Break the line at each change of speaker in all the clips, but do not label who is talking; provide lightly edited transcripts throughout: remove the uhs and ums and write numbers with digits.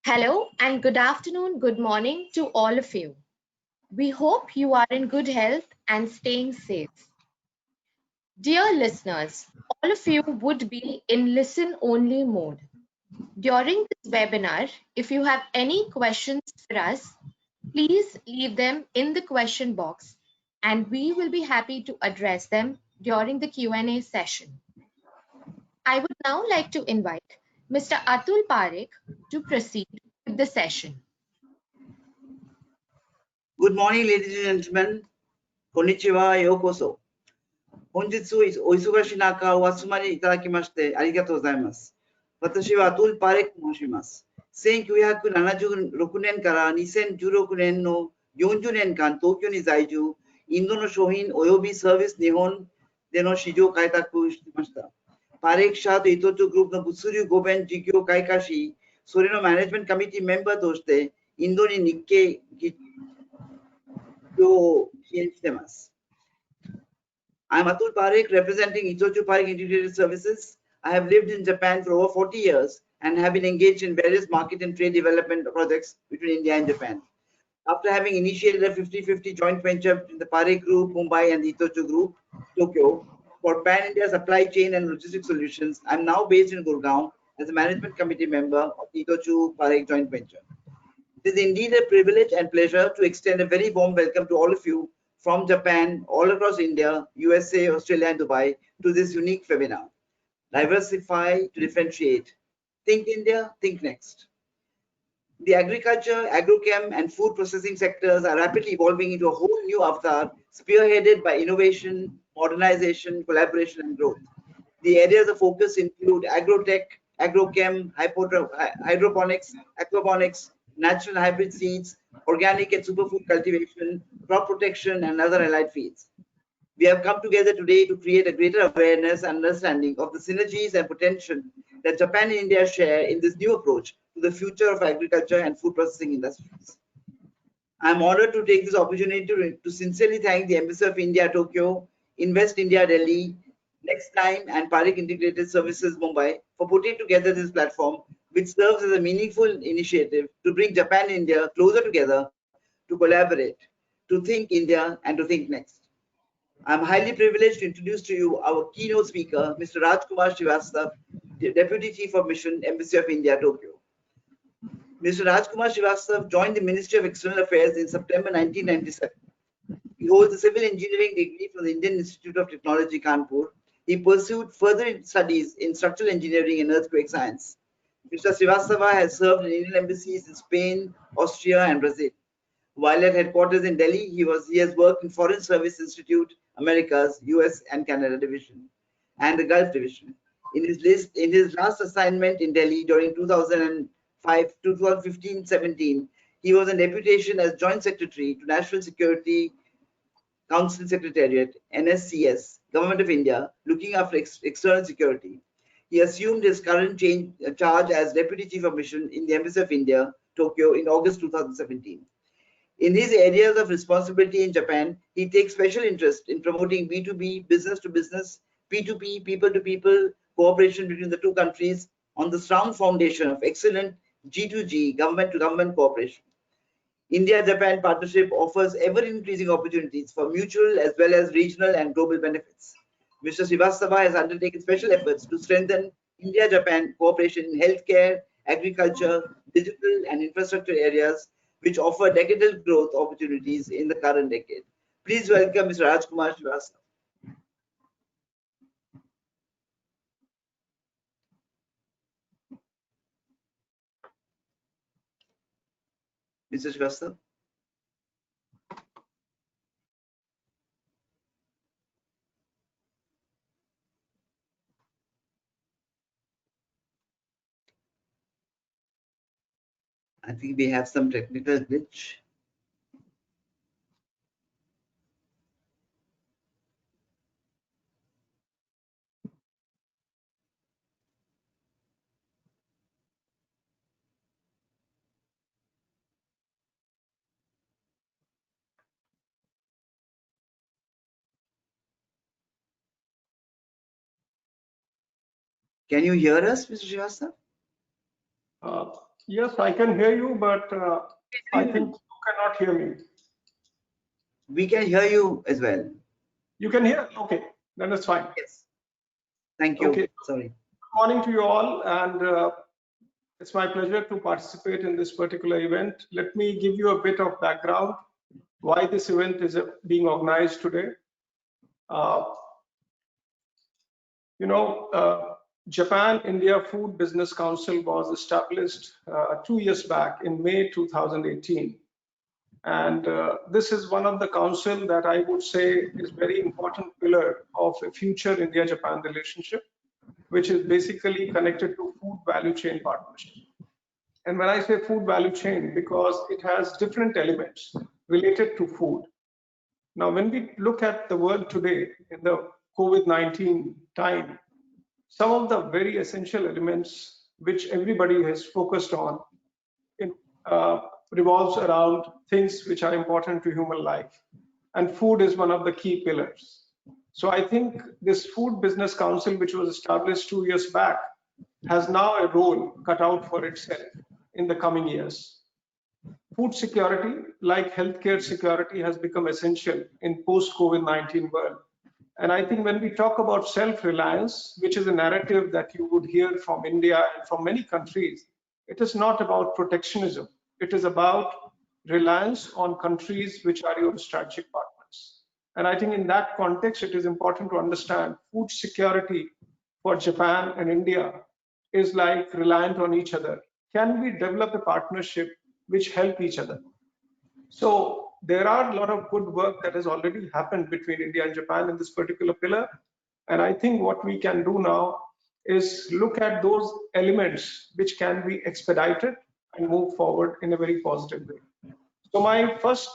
Hello and good afternoon, good morning to all of you. We hope you are in good health and staying safe. Dear listeners, all of you would be in listen-only mode. During this webinar, if you have any questions for us, please leave them in the question box and we will be happy to address them during the Q&A session. I would now like to invite Mr. Atul Parekh to proceed with the session.
Good morning, ladies and gentlemen. Konnichiwa, yokoso. Honjitsu oisugashi naka o atsumari itadakimashite arigatou gozaimasu. Watashi wa Atul Parekh to moshimasu. 1976年から2016年の40年間、東京に在住、インドの商品及びサービス日本での市場開拓していました。パレーク社と伊藤忠グループの物流5弁事業を開花し、それのマネジメントコミュニティメンバーとして、インドに日系を支援しています。I am Atul Parekh, representing Itochu Parekh Integrated Services. I have lived in Japan for over 40 years and have been engaged in various market and trade development projects between India and Japan. After having initiated a 50-50 joint venture between the Parekh Group, Mumbai, and the Itochu Group, Tokyo, for pan-India supply chain and logistics solutions, I am now based in Gurgaon as a management committee member of the Itochu Parekh joint venture. It is indeed a privilege and pleasure to extend a very warm welcome to all of you from Japan, all across India, USA, Australia, and Dubai to this unique webinar. Diversify to differentiate. Think India, think next. The agriculture, agrochem, and food processing sectors are rapidly evolving into a whole new avatar, spearheaded by innovation, modernization, collaboration, and growth. The areas of focus include agrotech, agrochem, hydroponics, aquaponics, natural hybrid seeds, organic and superfood cultivation, crop protection, and other allied fields. We have come together today to create a greater awareness and understanding of the synergies and potential that Japan and India share in this new approach to the future of agriculture and food processing industries. I am honored to take this opportunity to sincerely thank the Embassy of India, Tokyo, Invest India, Delhi, Next Time, and Parekh Integrated Services, Mumbai, for putting together this platform, which serves as a meaningful initiative to bring Japan and India closer together, to collaborate, to think India, and to think next. I am highly privileged to introduce to you our keynote speaker, Mr. Rajkumar Srivastav, Deputy Chief of Mission, Embassy of India, Tokyo. Mr. Rajkumar Srivastav joined the Ministry of External Affairs in September 1997. He holds a civil engineering degree from the Indian Institute of Technology, Kanpur. He pursued further studies in structural engineering and earthquake science. Mr. Srivastava has served in Indian embassies in Spain, Austria, and Brazil. While at headquarters in Delhi, he has worked in Foreign Service Institute, Americas, US, and Canada Division, and the Gulf Division. In his last assignment in Delhi during 2005 to 2015-17, he was on deputation as Joint Secretary to National Security Council Secretariat, NSCS, Government of India, looking after external security. He assumed his current charge as Deputy Chief of Mission in the Embassy of India, Tokyo, in August 2017. In his areas of responsibility in Japan, he takes special interest in promoting B2B, business to business, P2P, people to people, cooperation between the two countries on the strong foundation of excellent G2G, government to government cooperation. India-Japan partnership offers ever-increasing opportunities for mutual as well as regional and global benefits. Mr. Srivastava has undertaken special efforts to strengthen India-Japan cooperation in healthcare, agriculture, digital and infrastructure areas, which offer decadal growth opportunities in the current decade. Please welcome Mr. Rajkumar Srivastava. Mr. Srivastava. I think we have some technical glitch. Can you hear us, Mr. Srivastava?
Yes, I can hear you, but I think you cannot hear me.
We can hear you as well.
You can hear? Okay, then it's fine.
Yes. Thank you.
Okay.
Sorry.
Good morning to you all, and it's my pleasure to participate in this particular event. Let me give you a bit of background why this event is being organized today. Uh, Japan-India Food Business Council was established 2 years back in May 2018. And this is one of the council that I would say is very important pillar of a future India-Japan relationship, which is basically connected to food value chain partnership. And when I say food value chain, because it has different elements related to food. Now, when we look at the world today in the COVID-19 time, some of the very essential elements which everybody has focused on revolves around things which are important to human life. And food is one of the key pillars. So I think this Food Business Council, which was established 2 years back, has now a role cut out for itself in the coming years. Food security, like healthcare security, has become essential in post-COVID-19 world. And I think when we talk about self-reliance, which is a narrative that you would hear from India and from many countries, it is not about protectionism. It is about reliance on countries which are your strategic partners. And I think in that context, it is important to understand food security for Japan and India is like reliant on each other. Can we develop a partnership which help each other? So there are a lot of good work that has already happened between India and Japan in this particular pillar. And I think what we can do now is look at those elements which can be expedited and move forward in a very positive way. So my first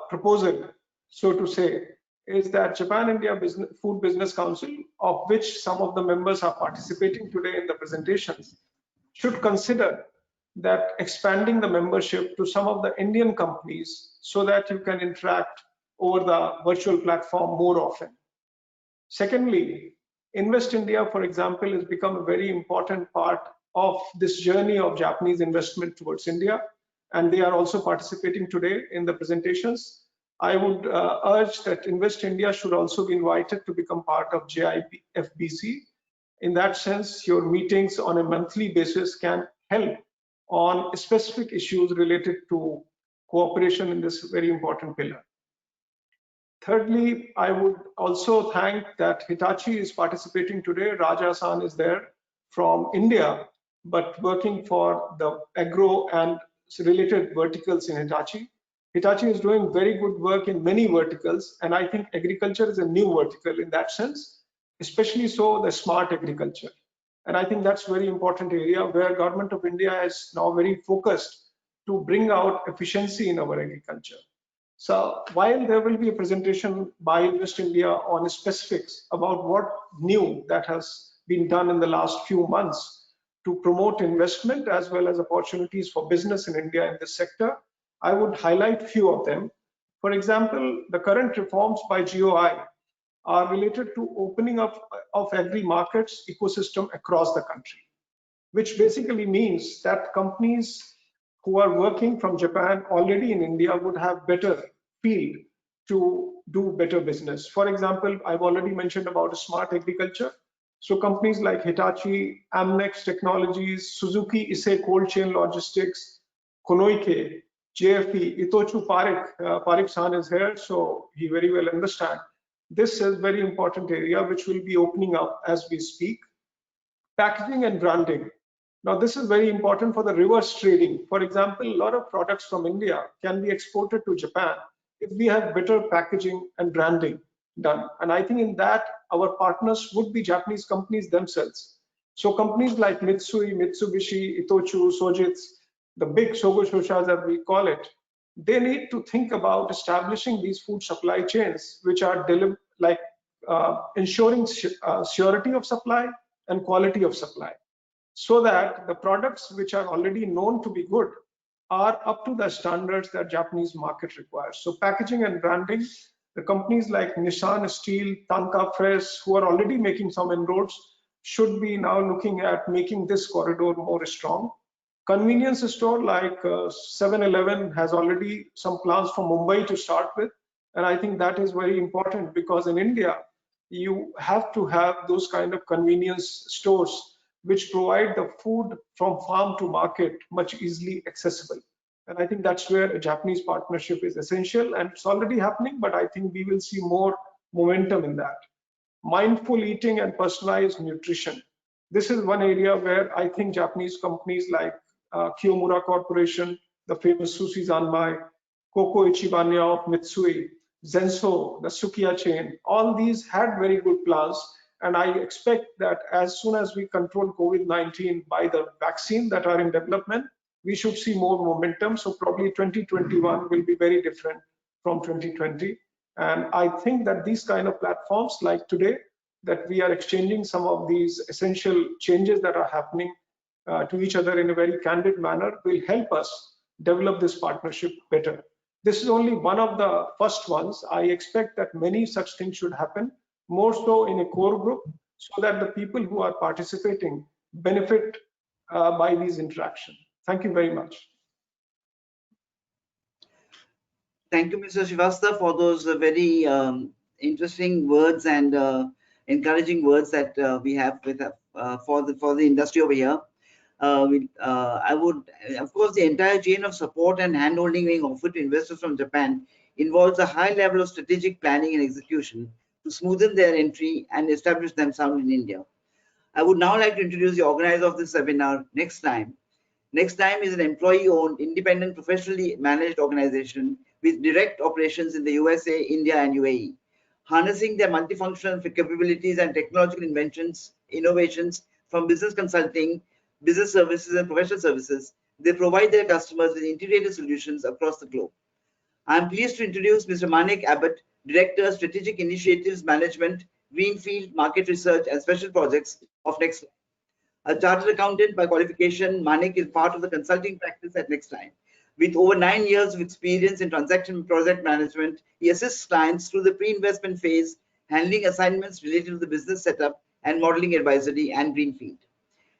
proposal, so to say, is that Japan-India Food Business Council, of which some of the members are participating today in the presentations, should consider that expanding the membership to some of the Indian companies so that you can interact over the virtual platform more often. Secondly, Invest India, for example, has become a very important part of this journey of Japanese investment towards India, and they are also participating today in the presentations. I would urge that Invest India should also be invited to become part of JIFBC. In that sense, your meetings on a monthly basis can help on specific issues related to cooperation in this very important pillar. Thirdly, I would also thank that Hitachi is participating today. Raja-san is there from India, but working for the Agro and related verticals in Hitachi. Hitachi is doing very good work in many verticals, and I think agriculture is a new vertical in that sense, especially so the smart agriculture. And I think that's a very important area where Government of India is now very focused to bring out efficiency in our agriculture. So while there will be a presentation by Invest India on specifics about what new that has been done in the last few months to promote investment as well as opportunities for business in India in this sector, I would highlight few of them. For example, the current reforms by GOI are related to opening up of agri markets ecosystem across the country, which basically means that companies who are working from Japan already in India would have better field to do better business. For example, I've already mentioned about smart agriculture. So companies like Hitachi, Amnex Technologies, Suzuki Issei Cold Chain Logistics, Konoike, JFE, Itochu Parik-san is here, so he very well understands. This is very important area which will be opening up as we speak. Packaging and branding. Now, this is very important for the reverse trading. For example, a lot of products from India can be exported to Japan if we have better packaging and branding done. And I think in that, our partners would be Japanese companies themselves. So companies like Mitsui, Mitsubishi, Itochu, Sojitz, the big Sogo Shoshas as we call it, they need to think about establishing these food supply chains, which are ensuring surety of supply and quality of supply, so that the products which are already known to be good are up to the standards that Japanese market requires. So packaging and branding, the companies like Nissan Steel, Tanka Press, who are already making some inroads, should be now looking at making this corridor more strong. Convenience store like 7-Eleven has already some plans for Mumbai to start with. And I think that is very important because in India, you have to have those kind of convenience stores which provide the food from farm to market much easily accessible. And I think that's where a Japanese partnership is essential, and it's already happening, but I think we will see more momentum in that. Mindful eating and personalized nutrition. This is one area where I think Japanese companies like Kiyomura Corporation, the famous Sushi Zanmai, Koko Ichibanya of Mitsui, Zenso, the Sukiya chain, all these had very good plans. And I expect that as soon as we control COVID-19 by the vaccine that are in development, we should see more momentum. So probably 2021 will be very different from 2020. And I think that these kind of platforms like today, that we are exchanging some of these essential changes that are happening to each other in a very candid manner will help us develop this partnership better. This is only one of the first ones. I expect that many such things should happen, more so in a core group, so that the people who are participating benefit by these interactions. Thank you very much.
Thank you, Mr. Srivastava, for those very interesting words and encouraging words that we have with for the industry over here. I would, of course, the entire chain of support and handholding being offered to investors from Japan involves a high level of strategic planning and execution to smoothen their entry and establish themselves in India. I would now like to introduce the organizer of this webinar, Next Time. Next Time is an employee-owned, independent, professionally managed organization with direct operations in the USA, India, and UAE. Harnessing their multifunctional capabilities and technological innovations from business consulting, business services, and professional services, they provide their customers with integrated solutions across the globe. I am pleased to introduce Mr. Manik Abbott, Director, Strategic Initiatives Management, Greenfield Market Research and Special Projects of Next Time. A chartered accountant by qualification, Manik is part of the consulting practice at Next Time. With over 9 years of experience in transaction and project management, he assists clients through the pre-investment phase, handling assignments related to the business setup and modeling advisory and Greenfield.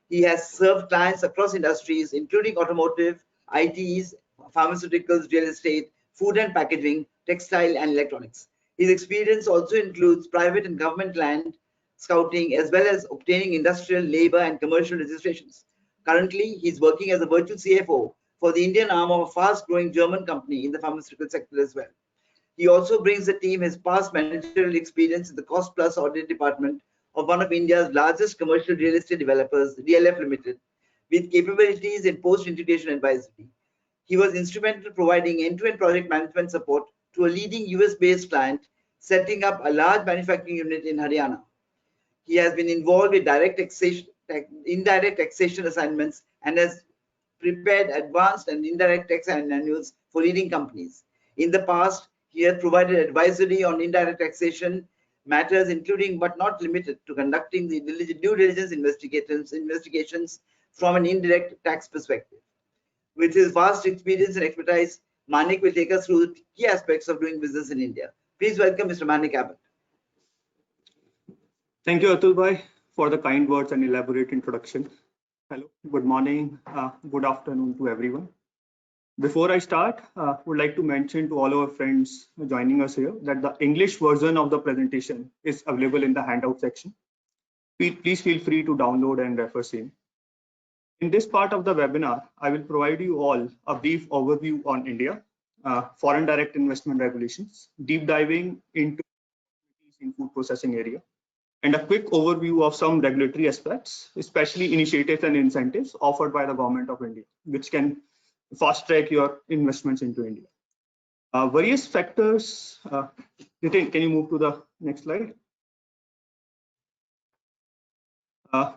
He has served clients across industries, including automotive, ITs, pharmaceuticals, real estate, food and packaging, textile, and electronics. His experience also includes private and government land scouting, as well as obtaining industrial, labor, and commercial registrations. Currently, he's working as a virtual CFO for the Indian arm of a fast-growing German company in the pharmaceutical sector as well. He also brings the team his past managerial experience in the cost plus audit department of one of India's largest commercial real estate developers, DLF Limited, with capabilities in post-integration advisory. He was instrumental in providing end-to-end project management support to a leading US-based client, setting up a large manufacturing unit in Haryana. He has been involved with indirect taxation assignments and has prepared advanced and indirect tax annuals for leading companies. In the past, he has provided advisory on indirect taxation matters, including but not limited to conducting the due diligence investigations from an indirect tax perspective. With his vast experience and expertise, Manik will take us through the key aspects of doing business in India. Please welcome Mr. Manik Abbott.
Thank you, Atul Bhai, for the kind words and elaborate introduction. Hello, good morning, good afternoon to everyone. Before I start, would like to mention to all our friends joining us here that the English version of the presentation is available in the handout section. Please feel free to download and refer same. In this part of the webinar, I will provide you all a brief overview on India, foreign direct investment regulations, deep diving into in food processing area, and a quick overview of some regulatory aspects, especially initiatives and incentives offered by the government of India, which can fast track your investments into India. Various factors, Nitin, can you move to the next slide?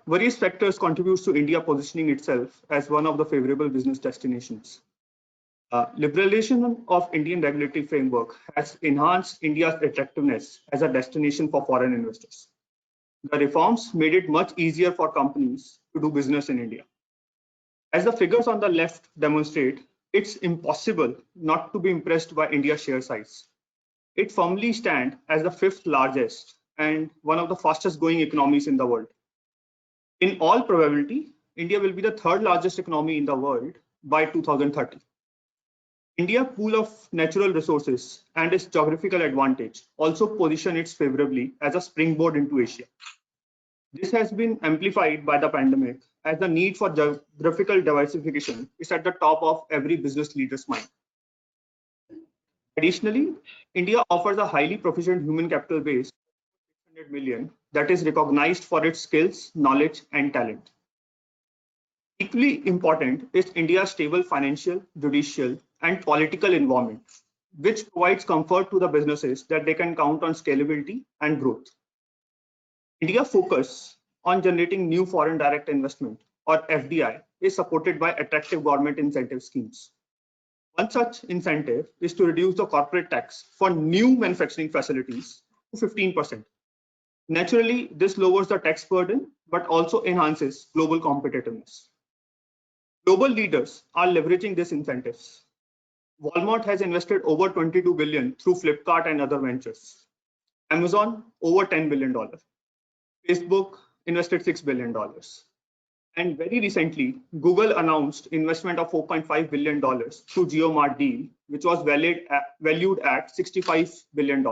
Various factors contributes to India positioning itself as one of the favorable business destinations. Liberalization of Indian regulatory framework has enhanced India's attractiveness as a destination for foreign investors. The reforms made it much easier for companies to do business in India. As the figures on the left demonstrate, it's impossible not to be impressed by India's share size. It firmly stands as the 5th largest and one of the fastest growing economies in the world. In all probability, India will be the third largest economy in the world by 2030. India's pool of natural resources and its geographical advantage also position it favorably as a springboard into Asia. This has been amplified by the pandemic as the need for geographical diversification is at the top of every business leader's mind. Additionally, India offers a highly proficient human capital base, 600 million, that is recognized for its skills, knowledge, and talent. Equally important is India's stable financial, judicial, and political environment, which provides comfort to the businesses that they can count on scalability and growth. India's focus on generating new foreign direct investment, or FDI, is supported by attractive government incentive schemes. One such incentive is to reduce the corporate tax for new manufacturing facilities to 15%. Naturally, this lowers the tax burden, but also enhances global competitiveness. Global leaders are leveraging these incentives. Walmart has invested over 22 billion through Flipkart and other ventures. Amazon over $10 billion. Facebook invested $6 billion. And very recently, Google announced investment of $4.5 billion through GeoMart deal, which was valued at $65 billion.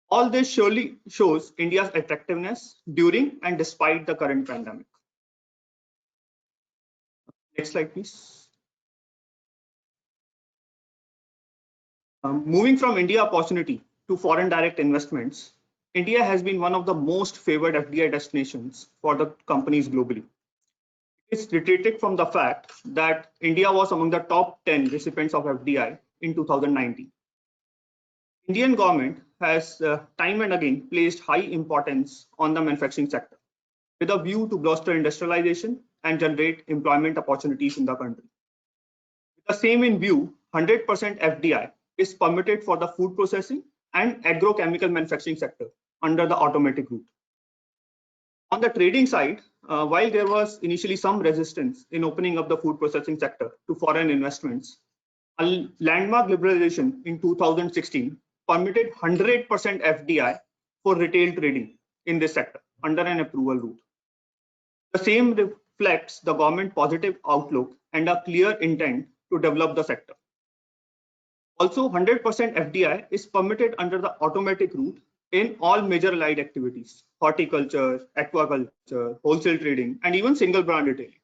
All this surely shows India's attractiveness during and despite the current pandemic. Next slide, please. Moving from India opportunity to foreign direct investments, India has been one of the most favored FDI destinations for the companies globally. It is related from the fact that India was among the top 10 recipients of FDI in 2019. Indian government has time and again placed high importance on the manufacturing sector with a view to bolster industrialization and generate employment opportunities in the country. With the same in view, 100% FDI is permitted for the food processing and agrochemical manufacturing sector under the automatic route. On the trading side, while there was initially some resistance in opening up the food processing sector to foreign investments, a landmark liberalization in 2016 permitted 100% FDI for retail trading in this sector under an approval route. The same reflects the government positive outlook and a clear intent to develop the sector. Also, 100% FDI is permitted under the automatic route in all major allied activities: horticulture, aquaculture, wholesale trading, and even single brand retailing.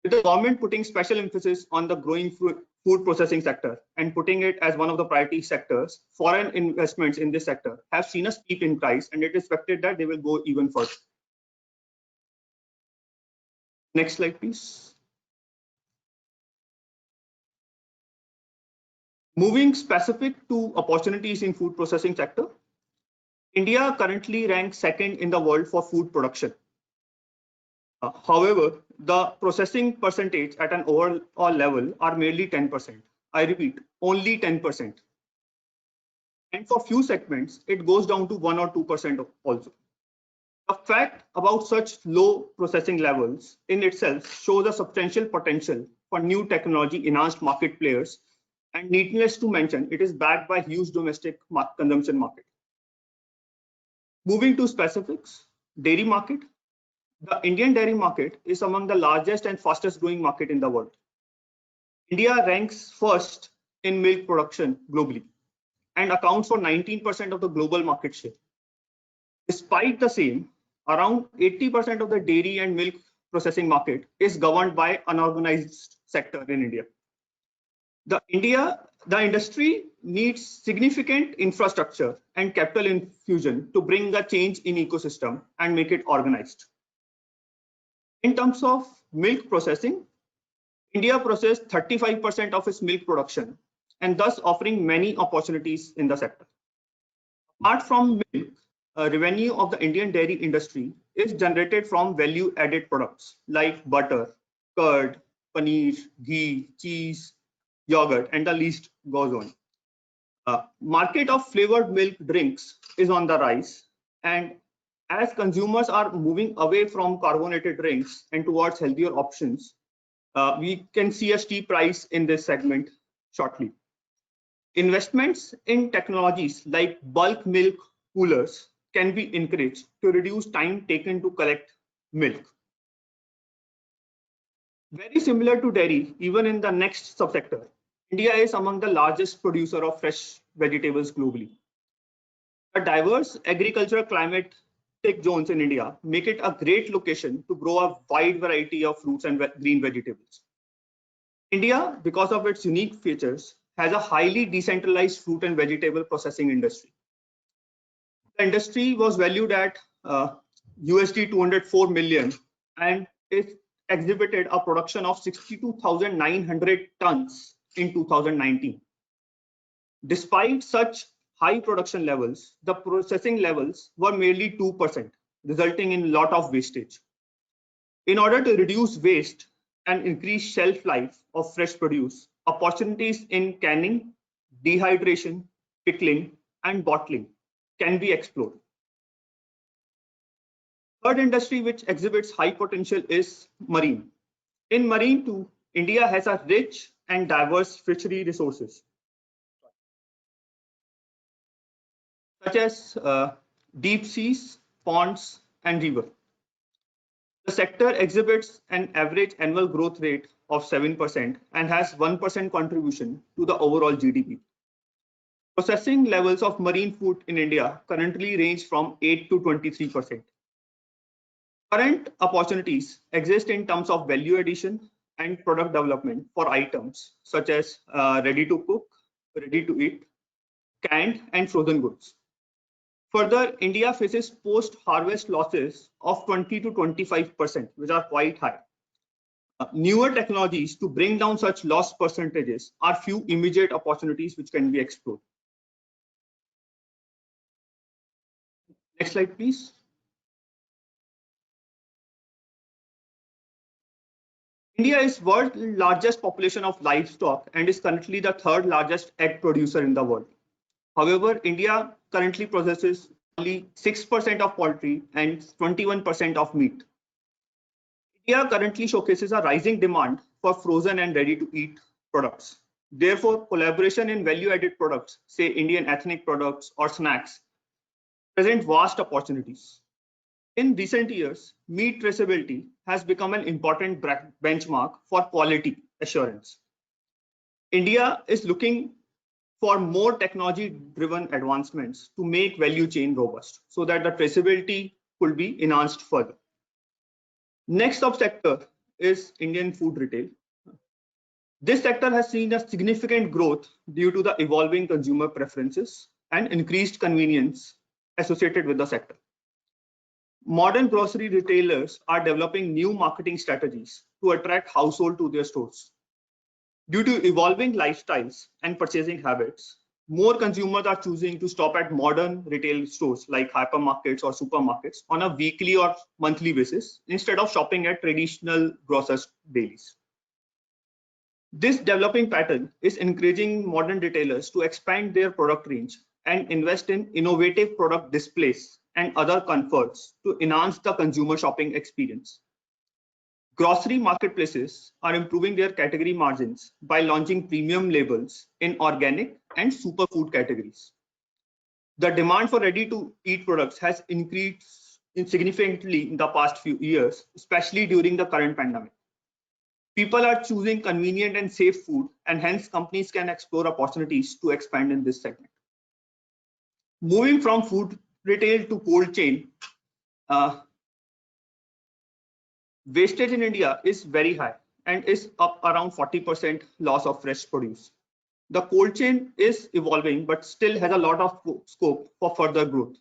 With the government putting special emphasis on the growing food processing sector and putting it as one of the priority sectors, foreign investments in this sector have seen a steep increase, and it is expected that they will go even further. Next slide, please. Moving specific to opportunities in food processing sector, India currently ranks second in the world for food production. However, the processing percentage at an overall level are merely 10%. I repeat, only 10%. And for few segments, it goes down to 1 or 2% also. The fact about such low processing levels in itself shows a substantial potential for new technology enhanced market players, and needless to mention, it is backed by huge domestic consumption market. Moving to specifics, dairy market. The Indian dairy market is among the largest and fastest growing market in the world. India ranks first in milk production globally and accounts for 19% of the global market share. Despite the same, around 80% of the dairy and milk processing market is governed by unorganized sector in India. The industry needs significant infrastructure and capital infusion to bring a change in ecosystem and make it organized. In terms of milk processing, India processed 35% of its milk production and thus offering many opportunities in the sector. Apart from milk, revenue of the Indian dairy industry is generated from value-added products like butter, curd, paneer, ghee, cheese, yogurt, and the list goes on. Market of flavored milk drinks is on the rise, and as consumers are moving away from carbonated drinks and towards healthier options, we can see a steep rise in this segment shortly. Investments in technologies like bulk milk coolers can be encouraged to reduce time taken to collect milk. Very similar to dairy, even in the next subsector, India is among the largest producer of fresh vegetables globally. The diverse agricultural climatic zones in India make it a great location to grow a wide variety of fruits and green vegetables. India, because of its unique features, has a highly decentralized fruit and vegetable processing industry. The industry was valued at USD 204 million and it exhibited a production of 62,900 tons in 2019. Despite such high production levels, the processing levels were merely 2%, resulting in a lot of wastage. In order to reduce waste and increase shelf life of fresh produce, opportunities in canning, dehydration, pickling, and bottling can be explored. Third industry which exhibits high potential is marine. In marine too, India has a rich and diverse fishery resources, such as deep seas, ponds, and rivers. The sector exhibits an average annual growth rate of 7% and has 1% contribution to the overall GDP. Processing levels of marine food in India currently range from 8 to 23%. Current opportunities exist in terms of value addition and product development for items such as ready to cook, ready to eat, canned, and frozen goods. Further, India faces post-harvest losses of 20 to 25%, which are quite high. Newer technologies to bring down such loss percentages are few immediate opportunities which can be explored. Next slide, please. India is world's largest population of livestock and is currently the third largest egg producer in the world. However, India currently possesses only 6% of poultry and 21% of meat. India currently showcases a rising demand for frozen and ready-to-eat products. Therefore, collaboration in value-added products, say Indian ethnic products or snacks, present vast opportunities. In recent years, meat traceability has become an important benchmark for quality assurance. India is looking for more technology-driven advancements to make value chain robust so that the traceability could be enhanced further. Next subsector is Indian food retail. This sector has seen a significant growth due to the evolving consumer preferences and increased convenience associated with the sector. Modern grocery retailers are developing new marketing strategies to attract households to their stores. Due to evolving lifestyles and purchasing habits, more consumers are choosing to stop at modern retail stores like hypermarkets or supermarkets on a weekly or monthly basis instead of shopping at traditional grocers dailies. This developing pattern is encouraging modern retailers to expand their product range and invest in innovative product displays and other comforts to enhance the consumer shopping experience. Grocery marketplaces are improving their category margins by launching premium labels in organic and superfood categories. The demand for ready-to-eat products has increased significantly in the past few years, especially during the current pandemic. People are choosing convenient and safe food, and hence companies can explore opportunities to expand in this segment. Moving from food retail to cold chain, wastage in India is very high and is up around 40% loss of fresh produce. The cold chain is evolving, but still has a lot of scope for further growth.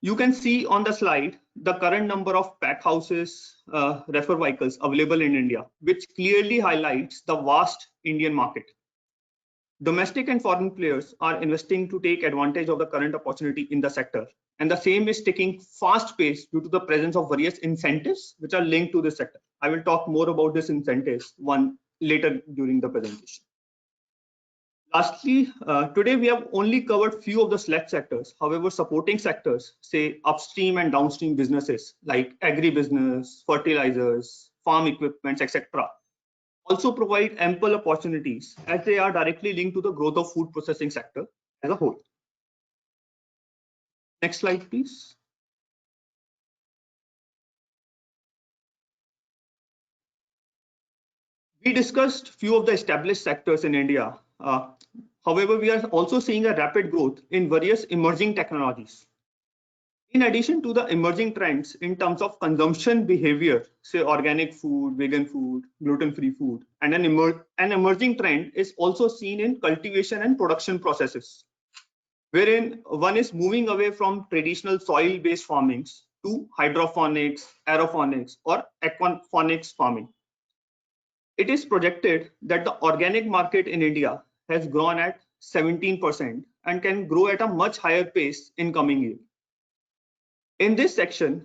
You can see on the slide the current number of pack houses, reefer vehicles available in India, which clearly highlights the vast Indian market. Domestic and foreign players are investing to take advantage of the current opportunity in the sector, and the same is taking fast pace due to the presence of various incentives which are linked to this sector. I will talk more about this incentives one later during the presentation. Lastly, today we have only covered few of the select sectors. However, supporting sectors, say upstream and downstream businesses like agri business, fertilizers, farm equipments, etc., also provide ample opportunities as they are directly linked to the growth of food processing sector as a whole. Next slide, please. We discussed few of the established sectors in India. However, we are also seeing a rapid growth in various emerging technologies. In addition to the emerging trends in terms of consumption behavior, say organic food, vegan food, gluten-free food, and an emerging trend is also seen in cultivation and production processes, wherein one is moving away from traditional soil-based farmings to hydroponics, aeroponics, or aquaponics farming. It is projected that the organic market in India has grown at 17% and can grow at a much higher pace in coming years. In this section,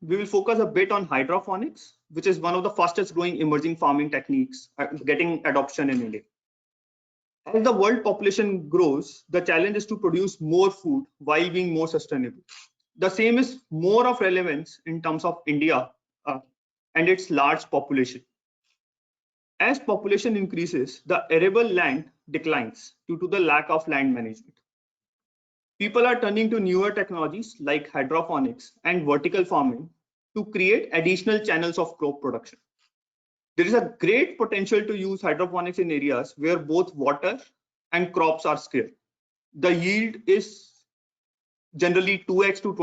we will focus a bit on hydroponics, which is one of the fastest growing emerging farming techniques getting adoption in India. As the world population grows, the challenge is to produce more food while being more sustainable. The same is more of relevance in terms of India and its large population. As population increases, the arable land declines due to the lack of land management. People are turning to newer technologies like hydroponics and vertical farming to create additional channels of crop production. There is a great potential to use hydroponics in areas where both water and crops are scarce. The yield is generally 2x to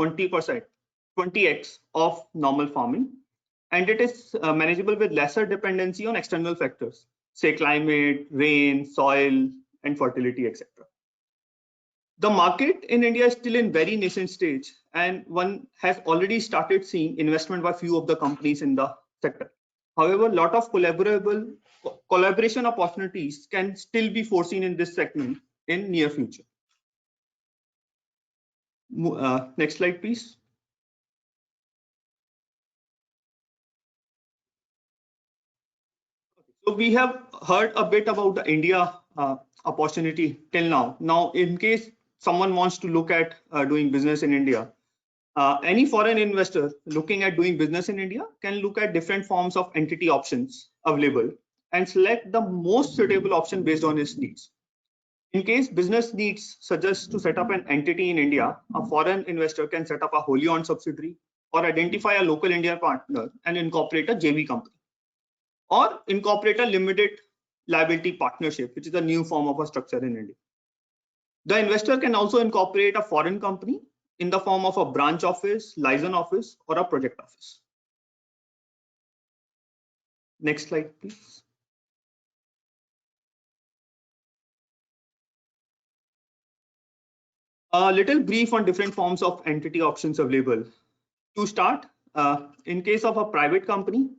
20x of normal farming, and it is manageable with lesser dependency on external factors, say climate, rain, soil, and fertility, etc. The market in India is still in very nascent stage, and one has already started seeing investment by few of the companies in the sector. However, a lot of collaboration opportunities can still be foreseen in this segment in near future. Next slide, please. So we have heard a bit about the India opportunity till now. Now, in case someone wants to look at doing business in India, any foreign investor looking at doing business in India can look at different forms of entity options available and select the most suitable option based on his needs. In case business needs suggest to set up an entity in India, a foreign investor can set up a wholly owned subsidiary or identify a local Indian partner and incorporate a JV company, or incorporate a limited liability partnership, which is a new form of a structure in India. The investor can also incorporate a foreign company in the form of a branch office, license office, or a project office. Next slide, please. A little brief on different forms of entity options available. To start, in case of a private company,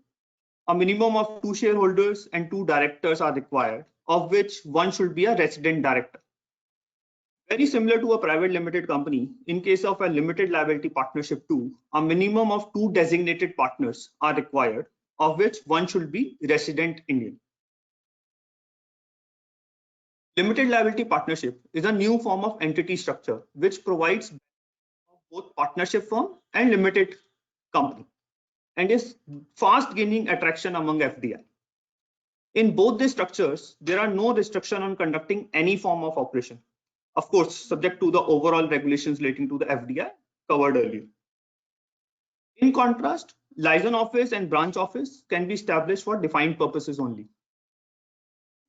a minimum of 2 shareholders and 2 directors are required, of which one should be a resident director. Very similar to a private limited company, in case of a limited liability partnership too, a minimum of 2 designated partners are required, of which one should be resident Indian. Limited liability partnership is a new form of entity structure which provides both partnership firm and limited company and is fast gaining attraction among FDI. In both these structures, there are no restriction on conducting any form of operation. Of course, subject to the overall regulations relating to the FDI covered earlier. In contrast, license office and branch office can be established for defined purposes only.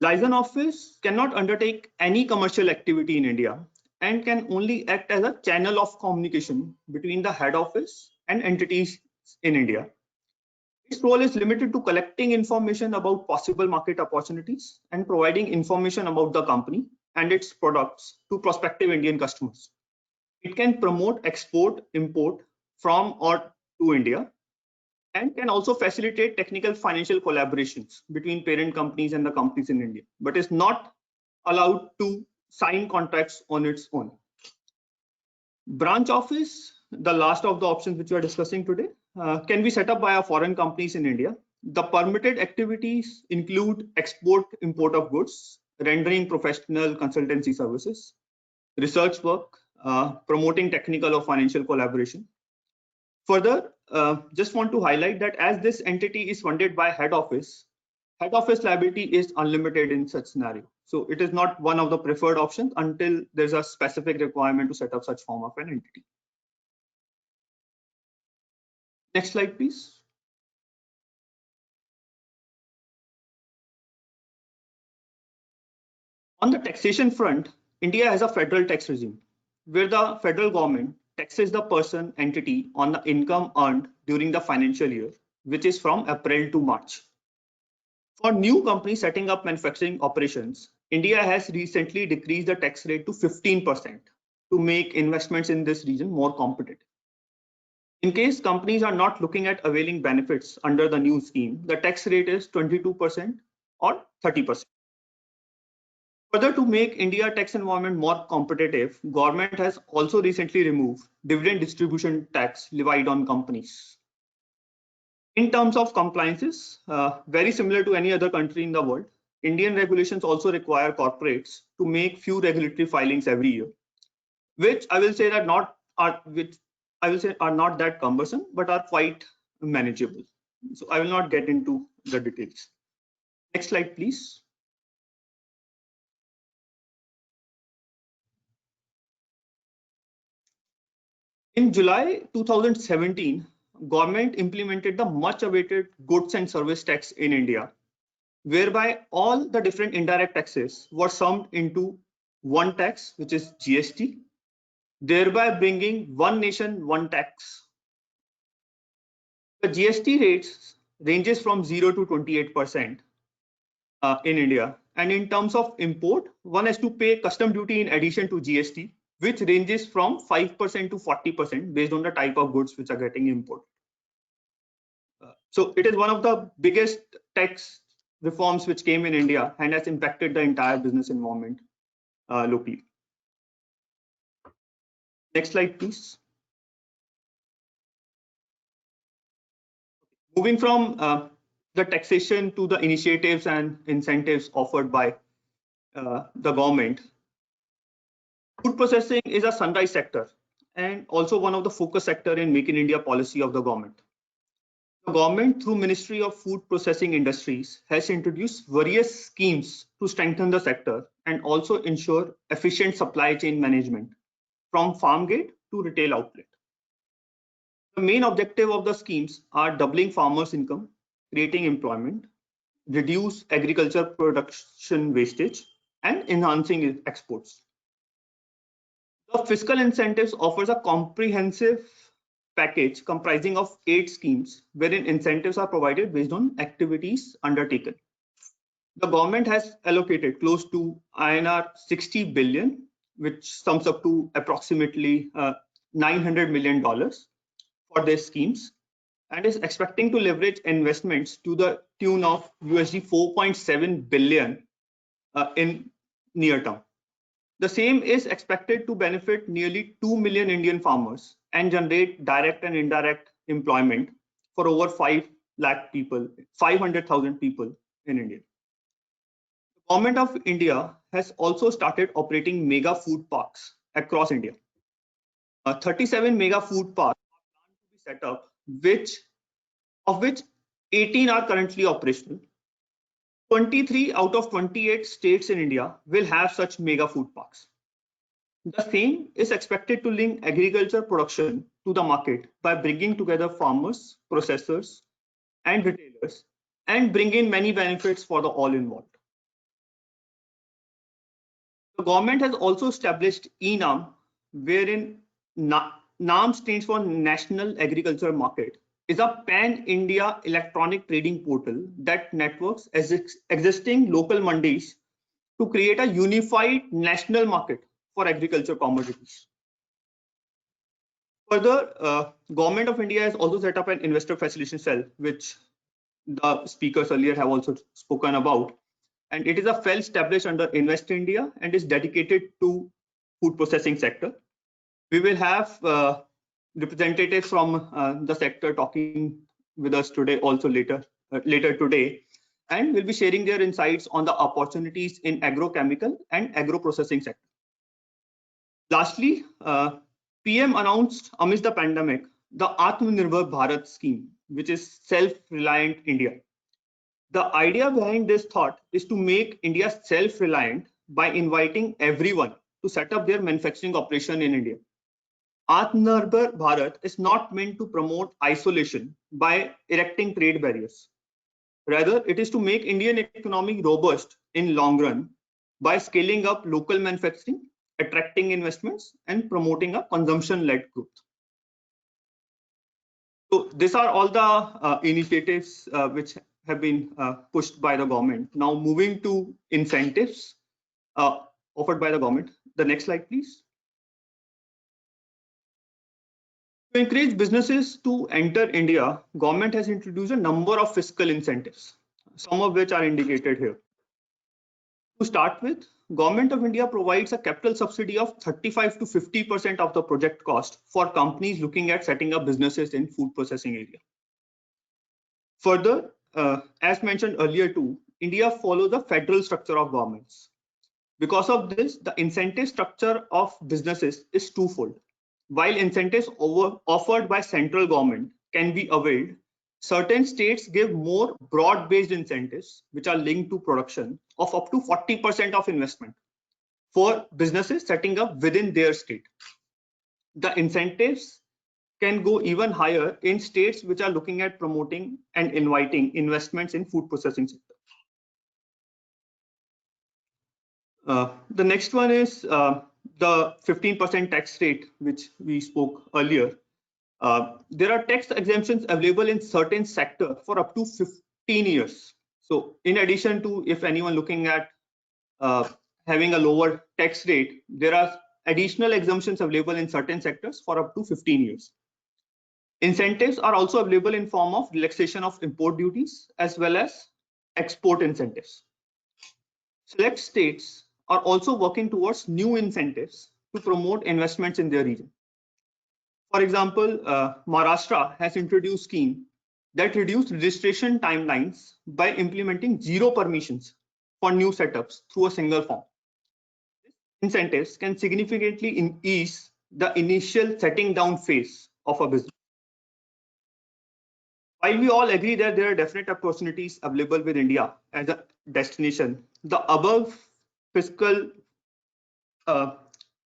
License office cannot undertake any commercial activity in India and can only act as a channel of communication between the head office and entities in India. Its role is limited to collecting information about possible market opportunities and providing information about the company and its products to prospective Indian customers. It can promote export, import from or to India, and can also facilitate technical financial collaborations between parent companies and the companies in India, but is not allowed to sign contracts on its own. Branch office, the last of the options which we are discussing today, can be set up by our foreign companies in India. The permitted activities include export, import of goods, rendering professional consultancy services, research work, promoting technical or financial collaboration. Further, just want to highlight that as this entity is funded by head office liability is unlimited in such scenario. So it is not one of the preferred options until there's a specific requirement to set up such form of an entity. Next slide, please. On the taxation front, India has a federal tax regime where the federal government taxes the person entity on the income earned during the financial year, which is from April to March. For new companies setting up manufacturing operations, India has recently decreased the tax rate to 15% to make investments in this region more competitive. In case companies are not looking at availing benefits under the new scheme, the tax rate is 22% or 30%. Further, to make India tax environment more competitive, government has also recently removed dividend distribution tax levied on companies. In terms of compliances, very similar to any other country in the world, Indian regulations also require corporates to make few regulatory filings every year, which I will say are not that cumbersome, but are quite manageable. So I will not get into the details. Next slide, please. In July 2017, government implemented the much awaited goods and service tax in India, whereby all the different indirect taxes were summed into one tax, which is GST, thereby bringing one nation, one tax. The GST rates ranges from 0 to 28% in India. And in terms of import, one has to pay custom duty in addition to GST, which ranges from 5% to 40% based on the type of goods which are getting imported. So it is one of the biggest tax reforms which came in India and has impacted the entire business environment locally. Next slide, please. Moving from the taxation to the initiatives and incentives offered by the government, food processing is a sunrise sector and also one of the focus sector in Make in India policy of the government. The government, through Ministry of Food Processing Industries, has introduced various schemes to strengthen the sector and also ensure efficient supply chain management from farm gate to retail outlet. The main objective of the schemes are doubling farmers' income, creating employment, reduce agriculture production wastage, and enhancing exports. The fiscal incentives offers a comprehensive package comprising of 8 schemes wherein incentives are provided based on activities undertaken. The government has allocated close to INR 60 billion, which sums up to approximately $900 million for these schemes, and is expecting to leverage investments to the tune of USD 4.7 billion in near term. The same is expected to benefit nearly 2 million Indian farmers and generate direct and indirect employment for over 500,000 people in India. The Government of India has also started operating mega food parks across India. 37 mega food parks are planned to be set up, of which 18 are currently operational. 23 out of 28 states in India will have such mega food parks. The same is expected to link agriculture production to the market by bringing together farmers, processors, and retailers, and bring in many benefits for the all involved. The government has also established ENAM, wherein NAM stands for National Agriculture Market, is a pan-India electronic trading portal that networks existing local mandis to create a unified national market for agriculture commodities. Further, Government of India has also set up an investor facilitation cell, which the speakers earlier have also spoken about. And it is a cell established under Invest India and is dedicated to food processing sector. We will have representatives from the sector talking with us today, also later today, and will be sharing their insights on the opportunities in agrochemical and agro processing sector. Lastly, PM announced amidst the pandemic the Atmanirbhar Bharat scheme, which is self-reliant India. The idea behind this thought is to make India self-reliant by inviting everyone to set up their manufacturing operation in India. Atmanirbhar Bharat is not meant to promote isolation by erecting trade barriers. Rather, it is to make Indian economy robust in long run by scaling up local manufacturing, attracting investments, and promoting a consumption-led growth. So these are all the initiatives which have been pushed by the government. Now moving to incentives offered by the government. The next slide, please. To encourage businesses to enter India, government has introduced a number of fiscal incentives, some of which are indicated here. To start with, Government of India provides a capital subsidy of 35 to 50% of the project cost for companies looking at setting up businesses in food processing area. Further, as mentioned earlier too, India follows the federal structure of governments. Because of this, the incentive structure of businesses is twofold. While incentives offered by central government can be availed, certain states give more broad-based incentives, which are linked to production, of up to 40% of investment for businesses setting up within their state. The incentives can go even higher in states which are looking at promoting and inviting investments in food processing sector. The next one is the 15% tax rate, which we spoke earlier. There are tax exemptions available in certain sector for up to 15 years. So in addition to, if anyone looking at having a lower tax rate, there are additional exemptions available in certain sectors for up to 15 years. Incentives are also available in form of relaxation of import duties as well as export incentives. Select states are also working towards new incentives to promote investments in their region. For example, Maharashtra has introduced scheme that reduced registration timelines by implementing zero permissions for new setups through a single form. Incentives can significantly ease the initial setting down phase of a business. While we all agree that there are definite opportunities available with India as a destination, the above fiscal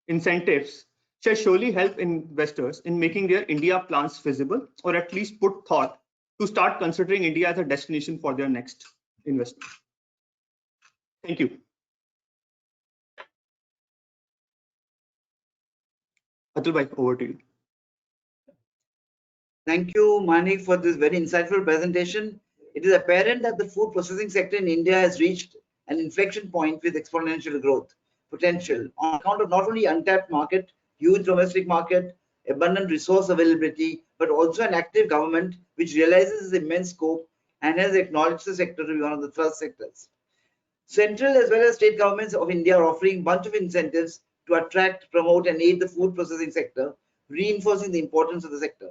incentives shall surely help investors in making their India plans feasible, or at least put thought to start considering India as a destination for their next investment. Thank you. Atul bhai, over to you.
Thank you, Manik, for this very insightful presentation. It is apparent that the food processing sector in India has reached an inflection point with exponential growth potential on account of not only untapped market, huge domestic market, abundant resource availability, but also an active government which realizes its immense scope and has acknowledged the sector to be one of the thrust sectors. Central as well as state governments of India are offering a bunch of incentives to attract, promote, and aid the food processing sector, reinforcing the importance of the sector.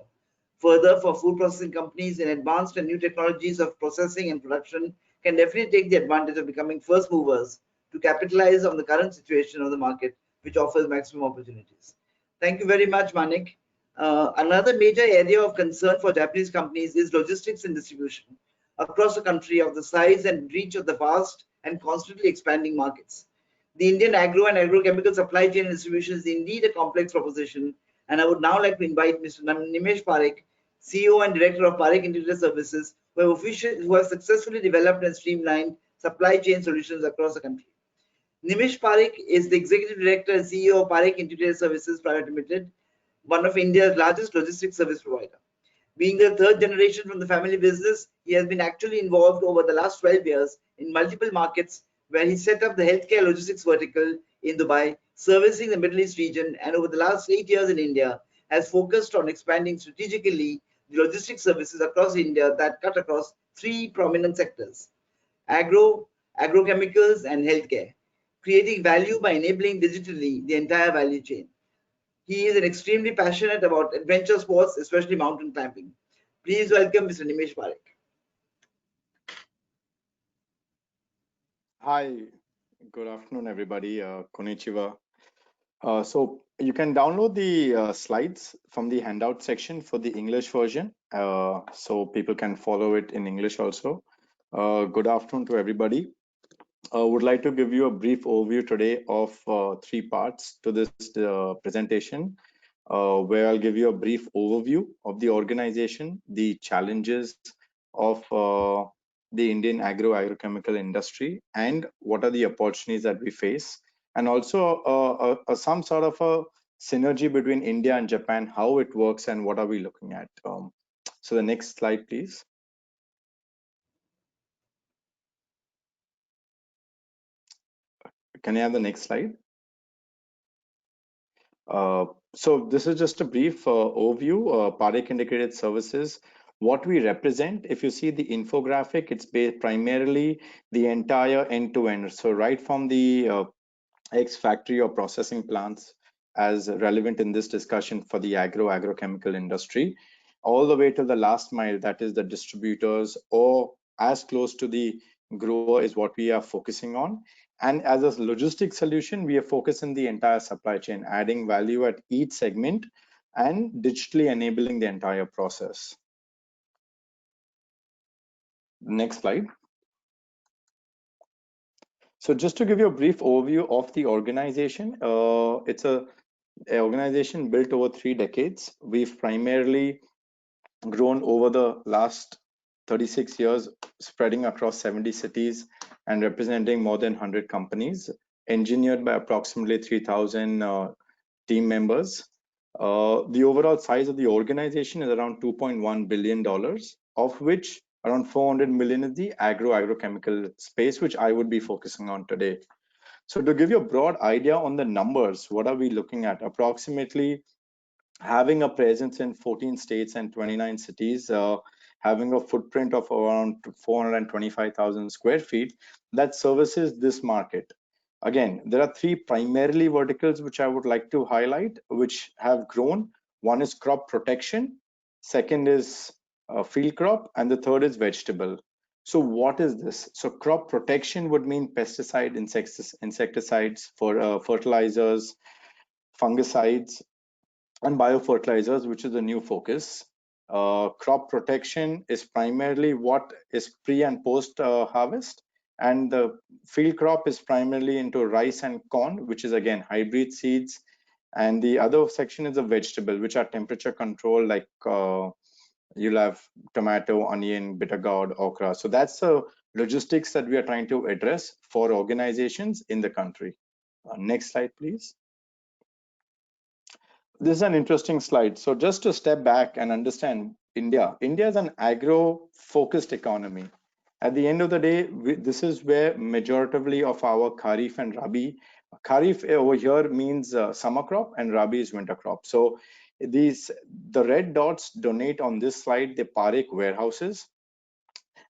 Further, for food processing companies in advanced and new technologies of processing and production can definitely take the advantage of becoming first movers to capitalize on the current situation of the market, which offers maximum opportunities. Thank you very much, Manik. Another major area of concern for Japanese companies is logistics and distribution across the country of the size and reach of the vast and constantly expanding markets. The Indian agro and agrochemical supply chain and distribution is indeed a complex proposition, and I would now like to invite Mr. Nimesh Parekh, CEO and Director of Parekh Integrated Services, who have successfully developed and streamlined supply chain solutions across the country. Nimesh Parekh is the Executive Director and CEO of Parekh Integrated Services Private Limited, one of India's largest logistics service provider. Being the third generation from the family business, he has been actually involved over the last 12 years in multiple markets where he set up the healthcare logistics vertical in Dubai, servicing the Middle East region, and over the last 8 years in India, has focused on expanding strategically the logistics services across India that cut across three prominent sectors: agro, agrochemicals, and healthcare, creating value by enabling digitally the entire value chain. He is extremely passionate about adventure sports, especially mountain climbing. Please welcome Mr. Nimesh Parekh.
Hi, good afternoon, everybody. Konnichiwa. So you can download the slides from the handout section for the English version, so people can follow it in English also. Good afternoon to everybody. I would like to give you a brief overview today of three parts to this presentation, where I'll give you a brief overview of the organization, the challenges of the Indian agrochemical industry and what are the opportunities that we face, and also some sort of a synergy between India and Japan, how it works and what are we looking at. So the next slide, please. Can I have the next slide? So this is just a brief overview. Parekh Integrated Services, what we represent. If you see the infographic, it's based primarily the entire end-to-end. So right from the X factory or processing plants, as relevant in this discussion for the agrochemical industry, all the way to the last mile, that is the distributors or as close to the grower, is what we are focusing on. And as a logistics solution, we are focusing the entire supply chain, adding value at each segment and digitally enabling the entire process. Next slide. So just to give you a brief overview of the organization, it's an organization built over 3 decades. We've primarily grown over the last 36 years, spreading across 70 cities and representing more than 100 companies, engineered by approximately 3,000 team members. The overall size of the organization is around $2.1 billion, of which around 400 million is the agrochemical space, which I would be focusing on today. So to give you a broad idea on the numbers, what are we looking at? Approximately having a presence in 14 states and 29 cities, having a footprint of around 425,000 square feet that services this market. Again, there are 3 primarily verticals which I would like to highlight, which have grown. One is crop protection, second is field crop, and the third is vegetable. So what is this? So crop protection would mean pesticide, insecticides, for fertilizers, fungicides, and biofertilizers, which is a new focus. Crop protection is primarily what is pre and post harvest, and the field crop is primarily into rice and corn, which is again hybrid seeds. And the other section is the vegetable, which are temperature control, like you'll have tomato, onion, bitter gourd, okra. So that's the logistics that we are trying to address for organizations in the country. Next slide, please. This is an interesting slide. So just to step back and understand India. India is an agro-focused economy. At the end of the day, this is where majoritively of our Kharif and Rabi. Kharif over here means summer crop and Rabi is winter crop. So the red dots donate on this slide the Parekh warehouses.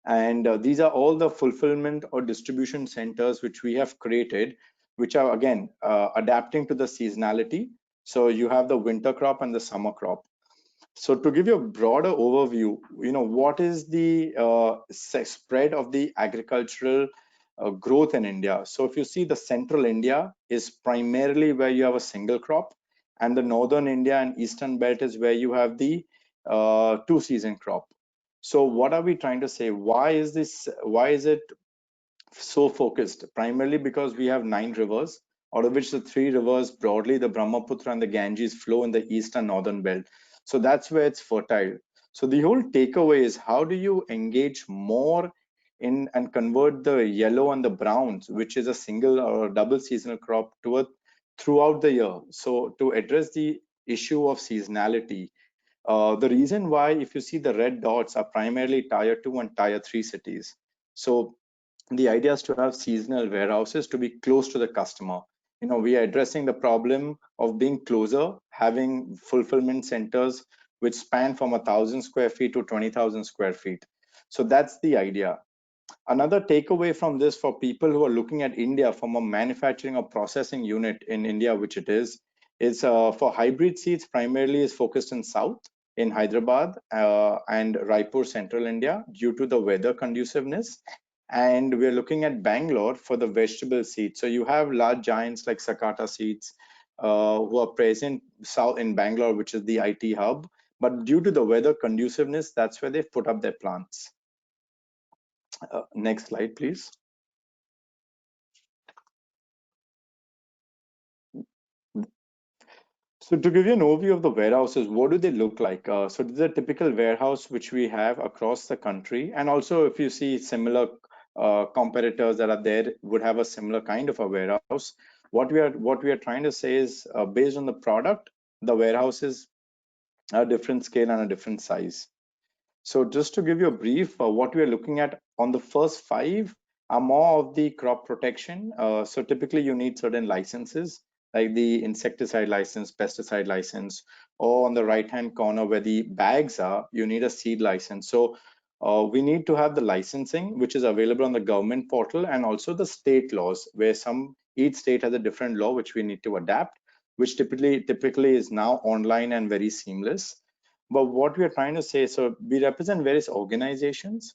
And these are all the fulfillment or distribution centers which we have created, which are again adapting to the seasonality. So you have the winter crop and the summer crop. So to give you a broader overview, what is the spread of the agricultural growth in India? So if you see, the central India is primarily where you have a single crop, and the northern India and eastern belt is where you have the 2-season crop. So what are we trying to say? Why is it so focused? Primarily because we have 9 rivers, out of which the 3 rivers broadly, the Brahmaputra and the Ganges, flow in the east and northern belt. So that's where it's fertile. So the whole takeaway is, how do you engage more in and convert the yellow and the browns, which is a single or double seasonal crop, throughout the year? So to address the issue of seasonality, the reason why, if you see, the red dots are primarily tier 2 and tier 3 cities. So the idea is to have seasonal warehouses to be close to the customer. We are addressing the problem of being closer, having fulfillment centers which span from 1,000 square feet to 20,000 square feet. So that's the idea. Another takeaway from this, for people who are looking at India from a manufacturing or processing unit in India, which it is for hybrid seeds, primarily is focused in South, in Hyderabad and Raipur, central India, due to the weather conduciveness. And we're looking at Bangalore for the vegetable seeds. So you have large giants like Sakata Seeds who are present south in Bangalore, which is the IT hub. But due to the weather conduciveness, that's where they've put up their plants. Next slide, please. So to give you an overview of the warehouses, what do they look like? So this is a typical warehouse which we have across the country. And also if you see similar competitors that are there would have a similar kind of a warehouse. What we are trying to say is based on the product, the warehouses are a different scale and a different size. So just to give you a brief, what we are looking at on the first five are more of the crop protection. So typically you need certain licenses like the insecticide license, pesticide license, or on the right-hand corner where the bags are, you need a seed license. So we need to have the licensing, which is available on the government portal, and also the state laws, where each state has a different law which we need to adapt, which typically is now online and very seamless. But what we are trying to say, so we represent various organizations.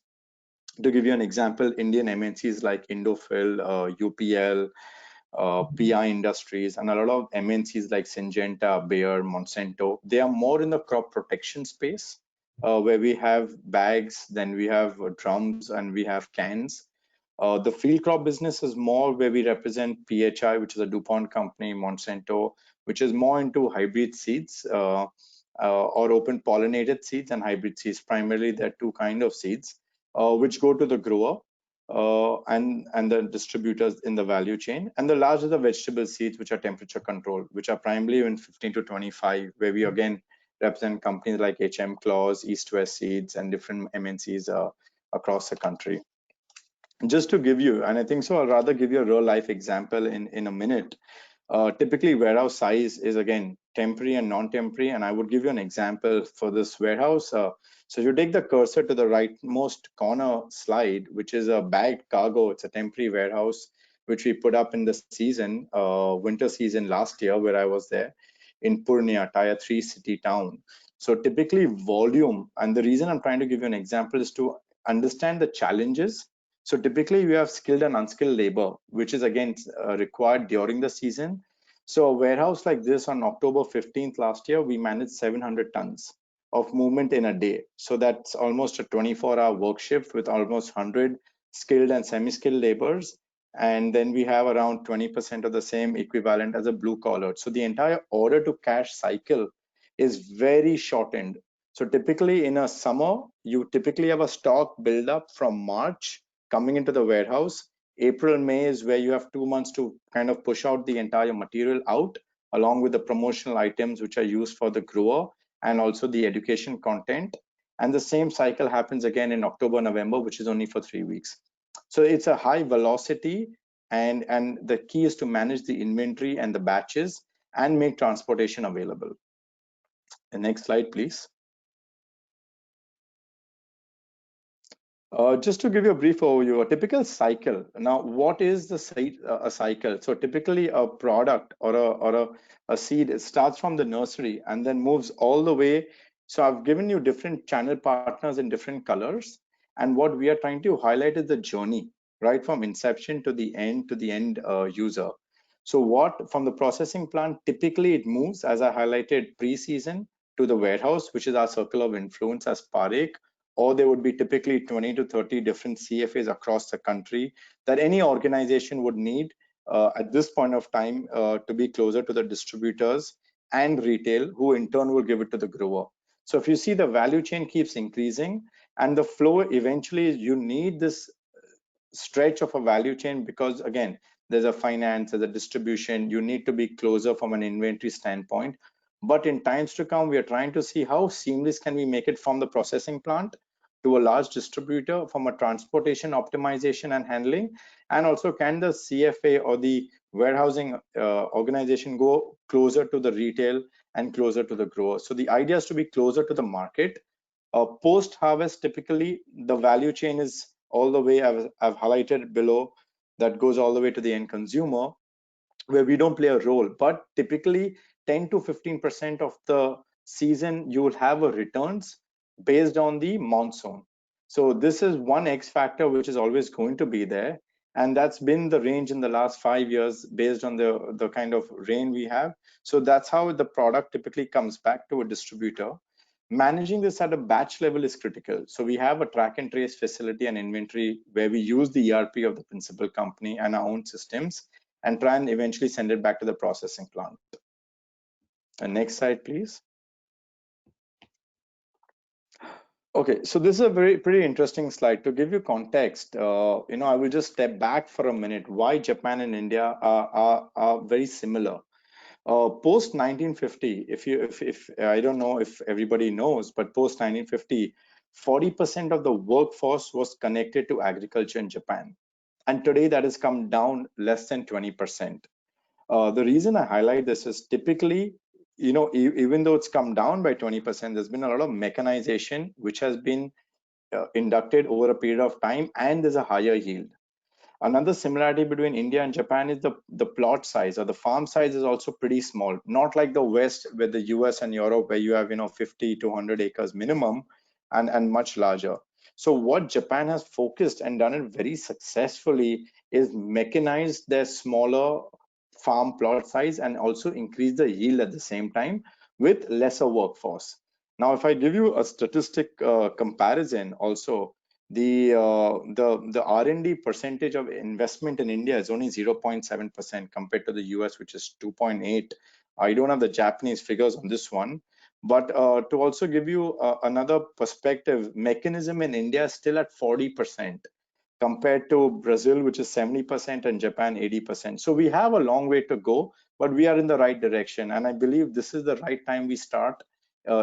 To give you an example, Indian MNCs like Indophil, UPL, PI Industries, and a lot of MNCs like Syngenta, Bayer, Monsanto, they are more in the crop protection space, where we have bags, then we have drums, and we have cans. The field crop business is more where we represent PHI, which is a DuPont company, Monsanto, which is more into hybrid seeds or open pollinated seeds and hybrid seeds. Primarily, there are two kinds of seeds which go to the grower and the distributors in the value chain. And the large are the vegetable seeds, which are temperature controlled, which are primarily in 15 to 25, where we again represent companies like HM Claus, East West Seeds, and different MNCs across the country. Just to give you, and I think so, I'll rather give you a real life example in a minute. Typically, warehouse size is again temporary and non-temporary, and I would give you an example for this warehouse. So you take the cursor to the rightmost corner slide, which is a bagged cargo. It's a temporary warehouse which we put up in the season, winter season last year, where I was there in Purnia, Tier 3 city town. So typically volume, and the reason I'm trying to give you an example is to understand the challenges. So typically we have skilled and unskilled labor, which is again required during the season. So a warehouse like this on October 15th last year, we managed 700 tons of movement in a day. So that's almost a 24-hour work shift with almost 100 skilled and semi-skilled laborers. And then we have around 20% of the same equivalent as a blue collar. So the entire order to cash cycle is very shortened. So typically in a summer, you typically have a stock buildup from March coming into the warehouse. April, May is where you have 2 months to kind of push out the entire material out, along with the promotional items which are used for the grower and also the education content. And the same cycle happens again in October, November, which is only for 3 weeks. So it's a high velocity, and the key is to manage the inventory and the batches and make transportation available. The next slide, please. Just to give you a brief overview, a typical cycle. Now, what is a cycle? So typically a product or a seed, it starts from the nursery and then moves all the way. So I've given you different channel partners in different colors. And what we are trying to highlight is the journey, right from inception to the end user. So what from the processing plant, typically it moves, as I highlighted, pre-season to the warehouse, which is our circle of influence as Parekh, or there would be typically 20 to 30 different CFAs across the country that any organization would need at this point of time to be closer to the distributors and retail, who in turn will give it to the grower. So if you see, the value chain keeps increasing, and the flow eventually, you need this stretch of a value chain, because again, there's a finance, there's a distribution, you need to be closer from an inventory standpoint. But in times to come, we are trying to see how seamless can we make it from the processing plant to a large distributor, from a transportation optimization and handling, and also can the CFA or the warehousing organization go closer to the retail and closer to the grower. So the idea is to be closer to the market. Post harvest, typically the value chain is all the way, I've highlighted below, that goes all the way to the end consumer, where we don't play a role. But typically 10 to 15% of the season you will have a returns based on the monsoon. So this is one X factor which is always going to be there, and that's been the range in the last 5 years based on the kind of rain we have. So that's how the product typically comes back to a distributor. Managing this at a batch level is critical. So we have a track and trace facility and inventory where we use the ERP of the principal company and our own systems and try and eventually send it back to the processing plant. Next slide, please. Okay, so this is a pretty interesting slide. To give you context, I will just step back for a minute. Why Japan and India are very similar. Post 1950, if I don't know if everybody knows, but post 1950, 40% of the workforce was connected to agriculture in Japan, and today that has come down less than 20%. The reason I highlight this is typically, even though it's come down by 20%, there's been a lot of mechanization which has been inducted over a period of time, and there's a higher yield. Another similarity between India and Japan is the plot size, or the farm size, is also pretty small. Not like the West with the US and Europe, where you have 50 to 100 acres minimum, and much larger. So what Japan has focused and done it very successfully is mechanize their smaller farm plot size and also increase the yield at the same time with lesser workforce. Now, if I give you a statistic comparison also, the R&D percentage of investment in India is only 0.7% compared to the US, which is 2.8. I don't have the Japanese figures on this one, but to also give you another perspective, mechanism in India is still at 40% compared to Brazil, which is 70%, and Japan 80%. So we have a long way to go, but we are in the right direction, and I believe this is the right time we start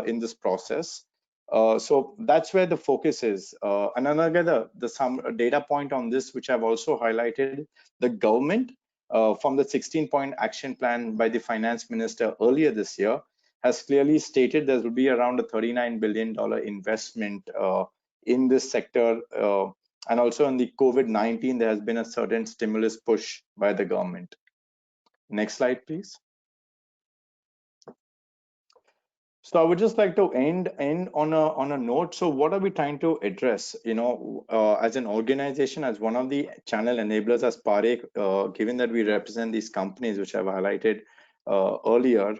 in this process. So that's where the focus is. And another some data point on this, which I've also highlighted, the government from the 16-point action plan by the finance minister earlier this year has clearly stated there will be around a $39 billion investment in this sector. And also in the COVID-19, there has been a certain stimulus push by the government. Next slide, please. So I would just like to end on a note. So what are we trying to address? As an organization, as one of the channel enablers, as Parekh, given that we represent these companies which I've highlighted earlier,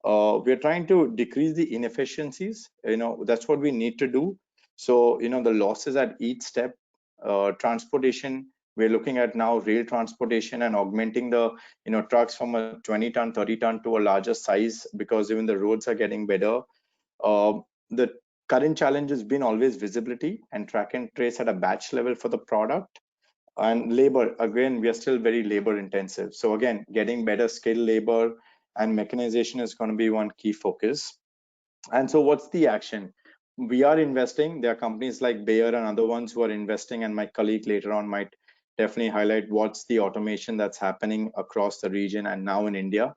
we're trying to decrease the inefficiencies. That's what we need to do. So the losses at each step. Transportation, we're looking at now rail transportation and augmenting the trucks from a 20-ton, 30-ton to a larger size, because even the roads are getting better. The current challenge has been always visibility and track and trace at a batch level for the product. And labor, again, we are still very labor intensive. So again, getting better skilled labor and mechanization is going to be one key focus. And so what's the action? We are investing. There are companies like Bayer and other ones who are investing, and my colleague later on might definitely highlight what's the automation that's happening across the region and now in India.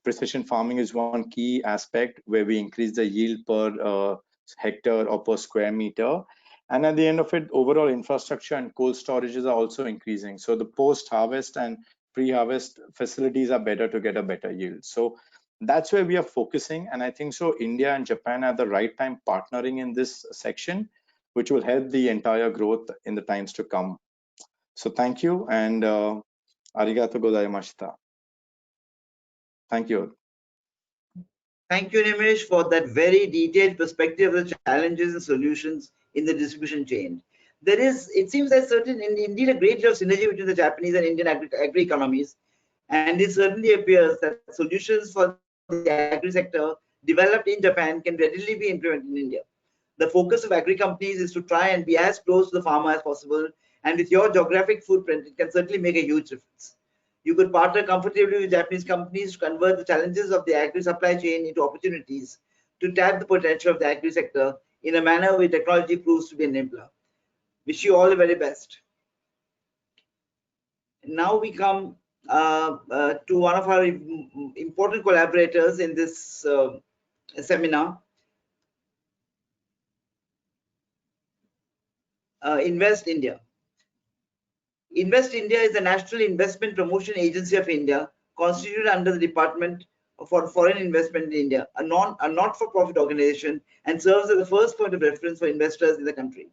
Precision farming is one key aspect where we increase the yield per hectare or per square meter. And at the end of it, overall infrastructure and cold storages are also increasing. So the post-harvest and pre-harvest facilities are better to get a better yield. So that's where we are focusing, and I think so India and Japan are at the right time partnering in this section, which will help the entire growth in the times to come. So thank you, and arigato gozaimashita. Thank you.
Thank you, Nimish, for that very detailed perspective of the challenges and solutions in the distribution chain. It seems there's indeed a great deal of synergy between the Japanese and Indian agri economies, and it certainly appears that solutions for the agri sector developed in Japan can readily be implemented in India. The focus of agri companies is to try and be as close to the farmer as possible, and with your geographic footprint, it can certainly make a huge difference. You could partner comfortably with Japanese companies to convert the challenges of the agri supply chain into opportunities to tap the potential of the agri sector in a manner where technology proves to be an enabler. Wish you all the very best. Now we come to one of our important collaborators in this seminar, Invest India. Invest India is the national investment promotion agency of India, constituted under the Department for Foreign Investment in India, a not-for-profit organization, and serves as the first point of reference for investors in the country.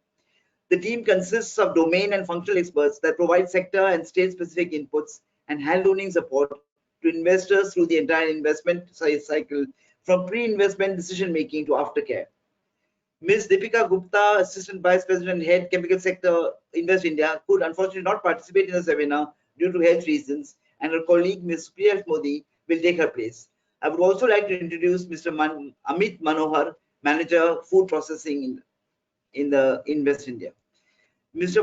The team consists of domain and functional experts that provide sector and state-specific inputs and hand-holding support to investors through the entire investment cycle, from pre-investment decision-making to aftercare. Ms. Deepika Gupta, Assistant Vice President, Head Chemical Sector, Invest India, could unfortunately not participate in the seminar due to health reasons, and her colleague, Ms. Priya Modi, will take her place. I would also like to introduce Mr. Amit Manohar, Manager Food Processing in West India. Mr.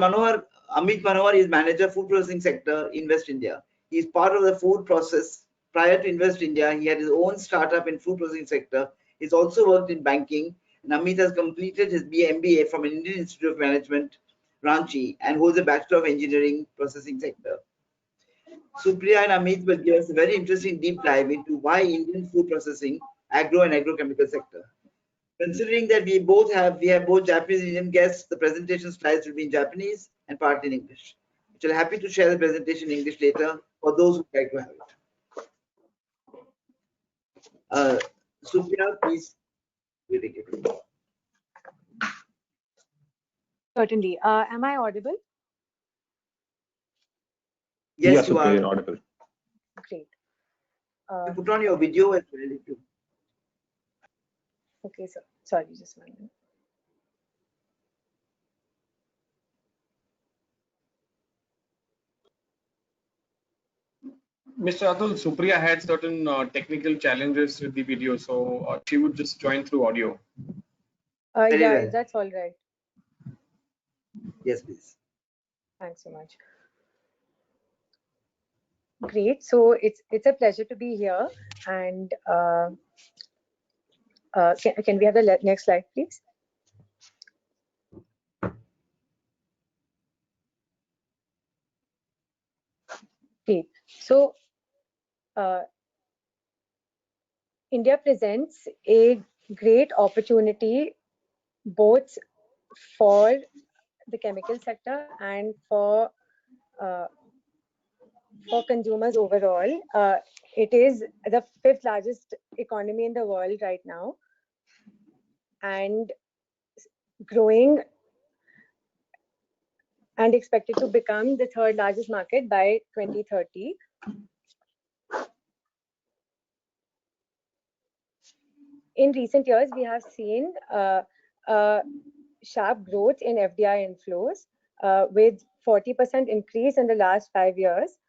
Amit Manohar is Manager Food Processing Sector in West India. He is part of the food process. Prior to Invest India, he had his own startup in food processing sector. He's also worked in banking. And Amit has completed his MBA from an Indian Institute of Management, Ranchi, and holds a Bachelor of Engineering Processing Sector. Supriya and Amit will give us a very interesting deep dive into why Indian food processing, agro and agrochemical sector. Considering that we have both Japanese and Indian guests, the presentation slides will be in Japanese and part in English. Which I'm happy to share the presentation in English later for those who would like to have it. Supriya, please.
Certainly. Am I audible?
Yes, you are.
You're audible.
Great.
You put on your video as well. If you...
Okay, sir. Sorry, just 1 minute.
Mr. Atul, Supriya had certain technical challenges with the video, so she would just join through audio.
Yeah,
well.
that's all right.
Yes, please.
Thanks so much. Great. So it's a pleasure to be here. And can we have the next slide, please? Great. So India presents a great opportunity both for the chemical sector and for consumers overall. It is the 5th largest economy in the world right now and growing and expected to become the 3rd largest market by 2030. In recent years, we have seen sharp growth in FDI inflows with 40% increase in the last 5 years.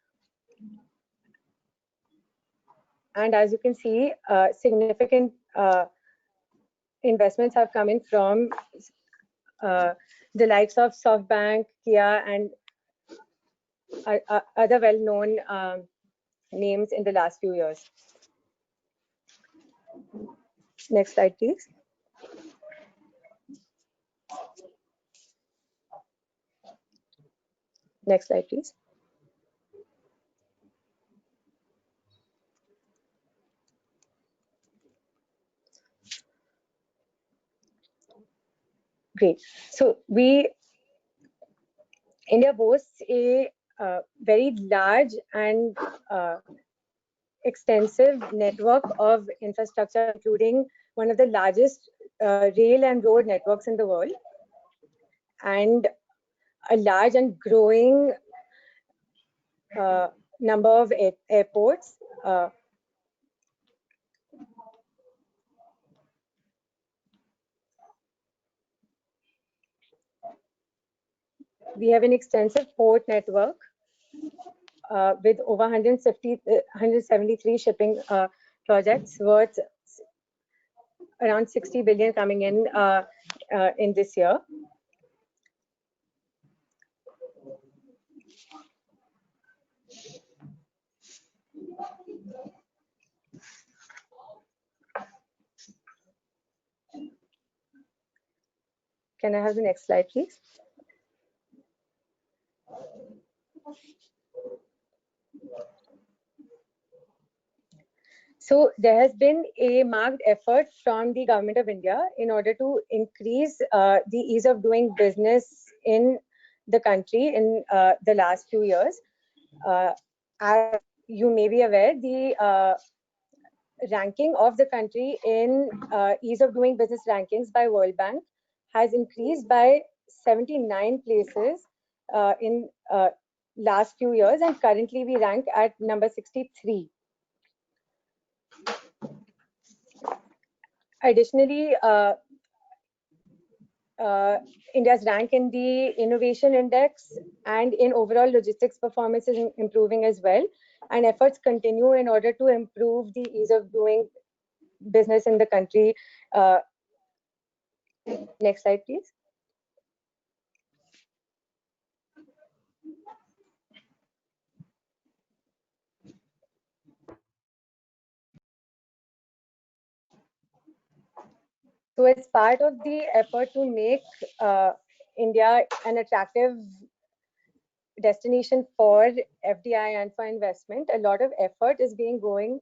And as you can see, significant investments have come in from the likes of SoftBank, Kia, and other well-known names in the last few years. Next slide, please. Next slide, please. Great. So India boasts a very large and extensive network of infrastructure, including one of the largest rail and road networks in the world, and a large and growing number of airports. We have an extensive port network with over 173 shipping projects worth around 60 billion coming in this year. Can I have the next slide, please? So there has been a marked effort from the Government of India in order to increase the ease of doing business in the country in the last few years. As you may be aware, the ranking of the country in ease of doing business rankings by World Bank has increased by 79 places in last few years, and currently we rank at number 63. Additionally, India's rank in the Innovation Index and in overall logistics performance is improving as well. and efforts continue in order to improve the ease of doing business in the country. Next slide, please. So as part of the effort to make India an attractive destination for FDI and for investment, a lot of effort is being going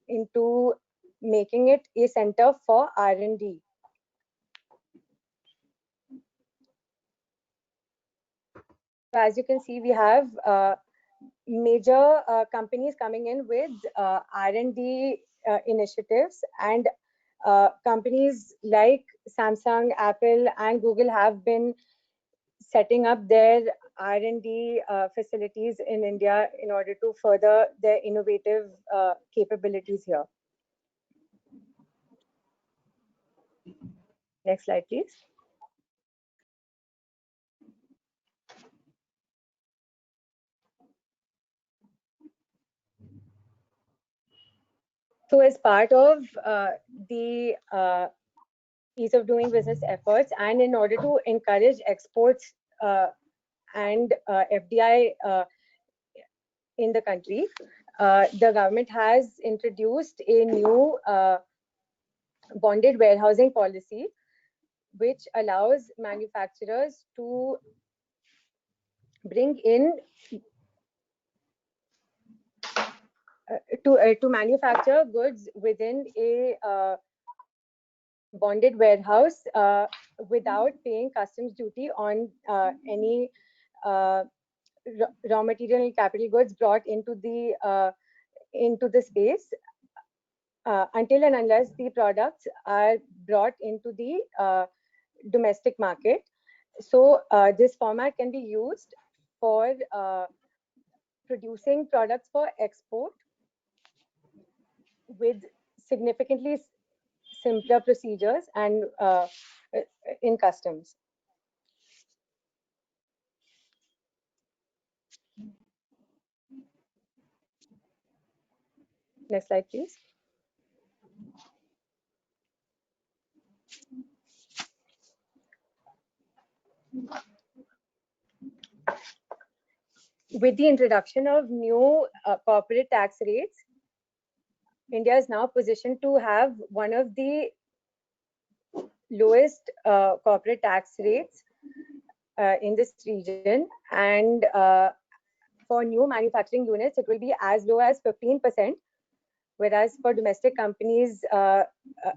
into making it a center for R&D. As you can see, we have major companies coming in with R&D initiatives, and companies like Samsung, Apple, and Google have been setting up their R&D facilities in India in order to further their innovative capabilities here. Next slide, please. So as part of the ease of doing business efforts, and in order to encourage exports and FDI in the country, the government has introduced a new bonded warehousing policy, which allows manufacturers to bring in to manufacture goods within a bonded warehouse without paying customs duty on any raw material and capital goods brought into the space until and unless the products are brought into the domestic market. So this format can be used for producing products for export with significantly simpler procedures and in customs. Next slide, please. With the introduction of new corporate tax rates, India is now positioned to have one of the lowest corporate tax rates in this region, and for new manufacturing units, it will be as low as 15%, whereas for domestic companies,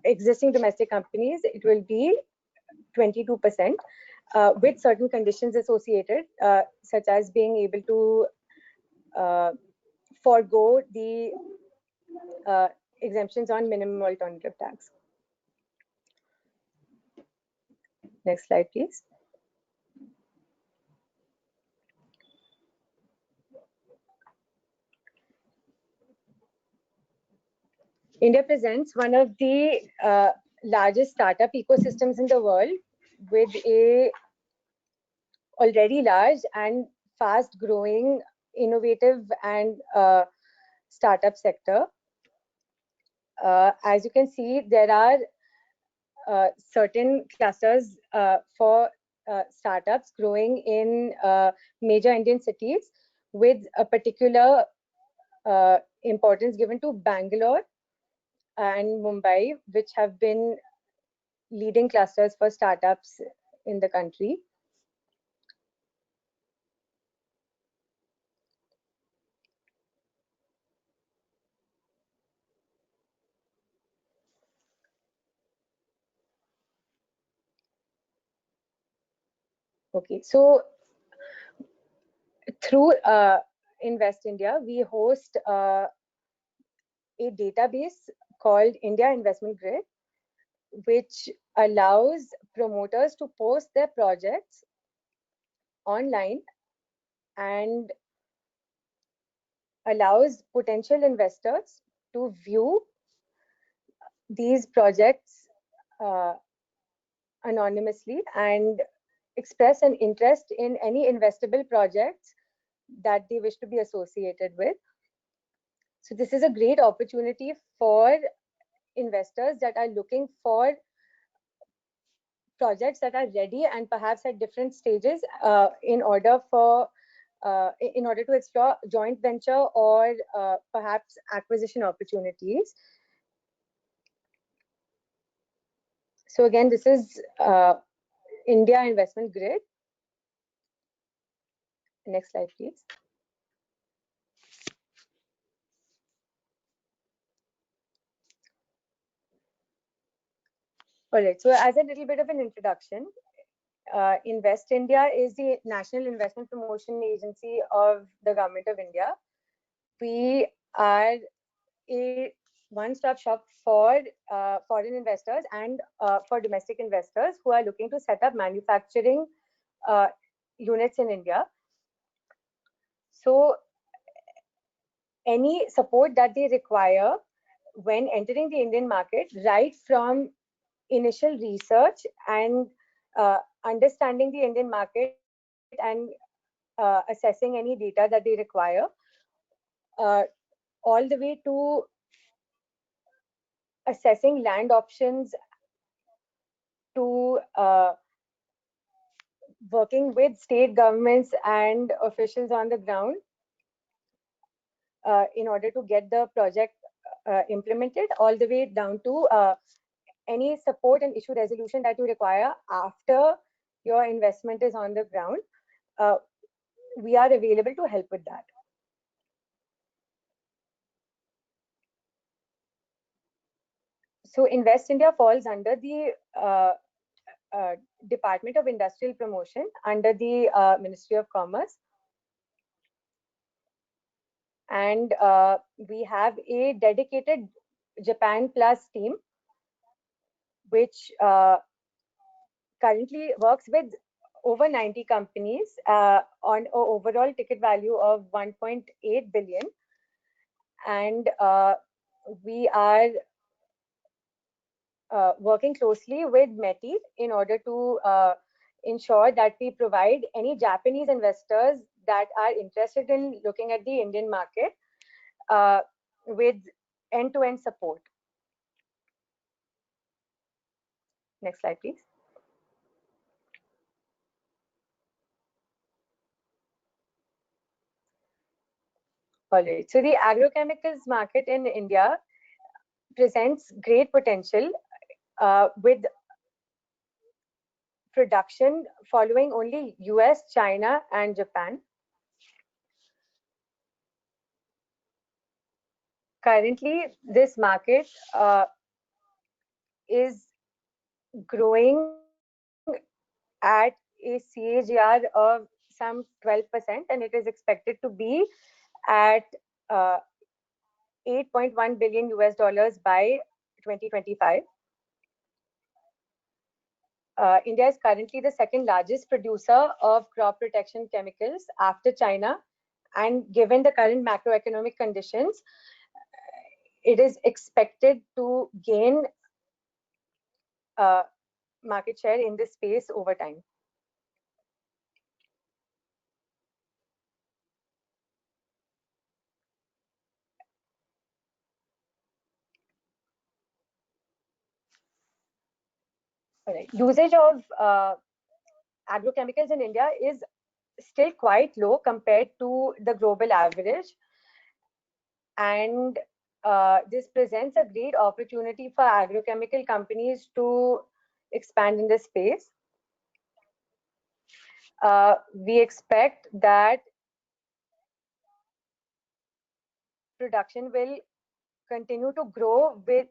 existing domestic companies, it will be 22%, with certain conditions associated, such as being able to forego the exemptions on minimum alternative tax. Next slide, please. India presents one of the largest startup ecosystems in the world, with a already large and fast growing innovative and startup sector. As you can see, there are certain clusters for startups growing in major Indian cities, with a particular importance given to Bangalore and Mumbai, which have been leading clusters for startups in the country. Okay, so through Invest India, we host a database called India Investment Grid, which allows promoters to post their projects online and allows potential investors to view these projects anonymously and express an interest in any investable projects that they wish to be associated with. So this is a great opportunity for investors that are looking for projects that are ready and perhaps at different stages in order to explore joint venture or perhaps acquisition opportunities. So again, this is India investment grid. Next slide, please. All right, so as a little bit of an introduction, Invest India is the National Investment Promotion Agency of the Government of India. We are a one-stop shop for foreign investors and for domestic investors who are looking to set up manufacturing units in India. So any support that they require when entering the Indian market, right from initial research and understanding the Indian market and assessing any data that they require, all the way to assessing land options, to working with state governments and officials on the ground in order to get the project implemented, all the way down to any support and issue resolution that you require after your investment is on the ground. We are available to help with that. So Invest India falls under the Department of Industrial Promotion under the Ministry of Commerce. And we have a dedicated Japan Plus team, which currently works with over 90 companies on an overall ticket value of 1.8 billion. And we are working closely with METI in order to ensure that we provide any Japanese investors that are interested in looking at the Indian market with end-to-end support. Next slide, please. All right, so the agrochemicals market in India presents great potential with production following only US, China, and Japan. Currently, this market is growing at a CAGR of some 12%, and it is expected to be at 8.1 billion US dollars by 2025. India is currently the second largest producer of crop protection chemicals after China, and given the current macroeconomic conditions, it is expected to gain market share in this space over time. All right. Usage of agrochemicals in India is still quite low compared to the global average, and this presents a great opportunity for agrochemical companies to expand in this space. We expect that production will continue to grow with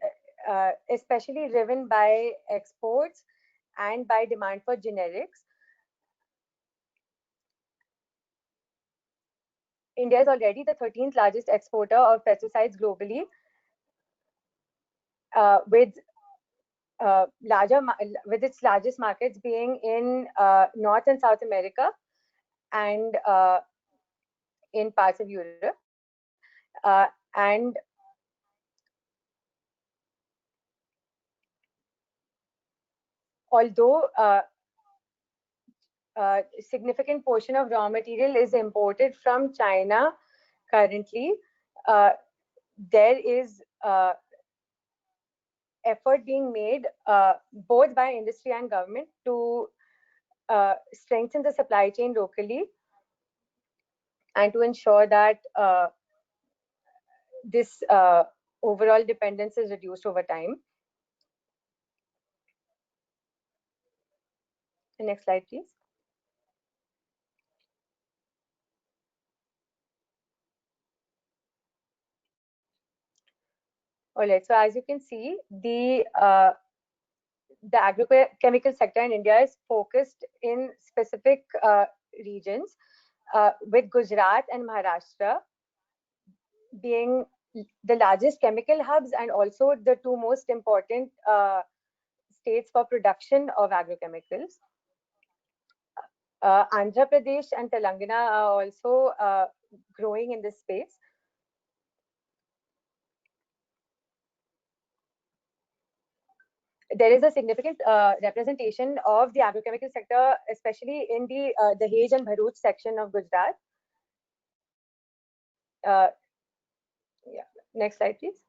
especially driven by exports and by demand for generics. India is already the 13th largest exporter of pesticides globally, with its largest markets being in North and South America and in parts of Europe. And although a significant portion of raw material is imported from China currently, there is effort being made both by industry and government to strengthen the supply chain locally and to ensure that this overall dependence is reduced over time. The next slide, please. All right, so as you can see, the agrochemical sector in India is focused in specific regions, with Gujarat and Maharashtra being the largest chemical hubs and also the two most important states for production of agrochemicals. Andhra Pradesh and Telangana are also growing in this space. There is a significant representation of the agrochemical sector, especially in the Dahej and Bharuch section of Gujarat. Yeah. Next slide, please.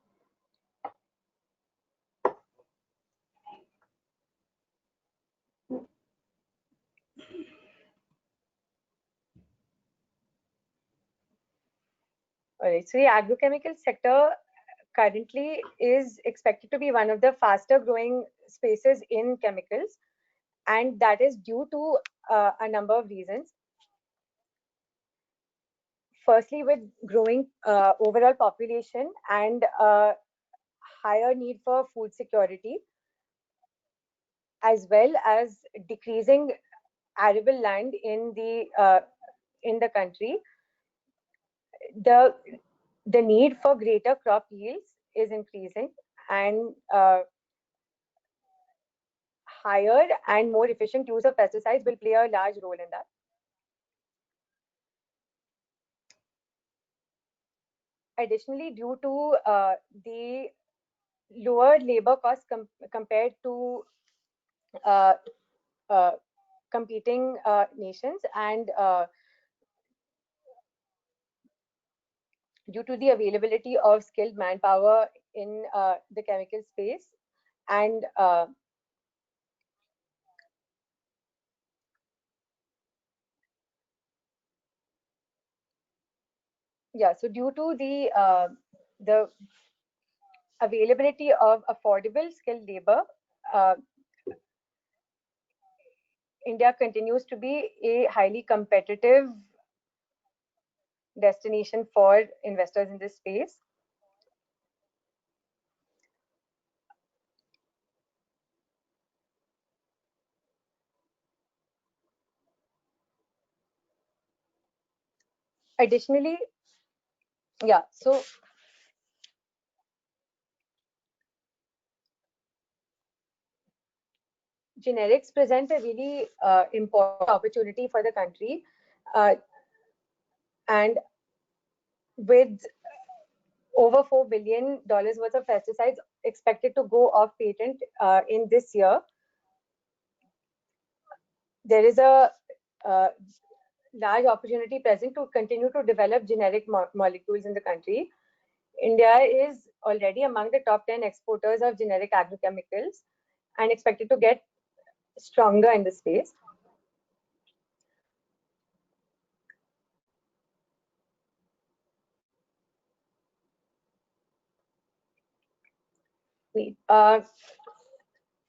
All right, so the agrochemical sector currently is expected to be one of the faster growing spaces in chemicals, and that is due to a number of reasons. Firstly, with growing overall population and higher need for food security, as well as decreasing arable land in the country, the need for greater crop yields is increasing, and higher and more efficient use of pesticides will play a large role in that. Additionally, due to the lower labor costs compared to competing nations, and due to the availability of skilled manpower in the chemical space, and yeah, so due to the availability of affordable skilled labor, India continues to be a highly competitive destination for investors in this space. Additionally, yeah, so generics present a really important opportunity for the country, and with over $4 billion worth of pesticides expected to go off patent in this year, there is a large opportunity present to continue to develop generic molecules in the country. India is already among the top 10 exporters of generic agrochemicals and expected to get stronger in this space.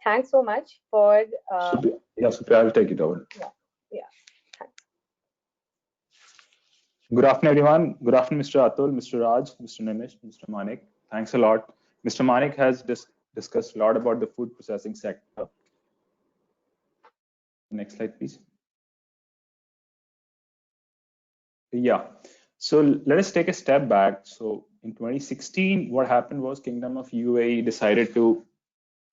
Thanks so much for.
Yeah, Supriya, I'll take it over.
Yeah. Thanks.
Good afternoon, everyone. Good afternoon, Mr. Atul, Mr. Raj, Mr. Nimish, Mr. Manik. Thanks a lot. Mr. Manik has discussed a lot about the food processing sector. Next slide, please. Yeah. So let us take a step back. So in 2016, what happened was Kingdom of UAE decided to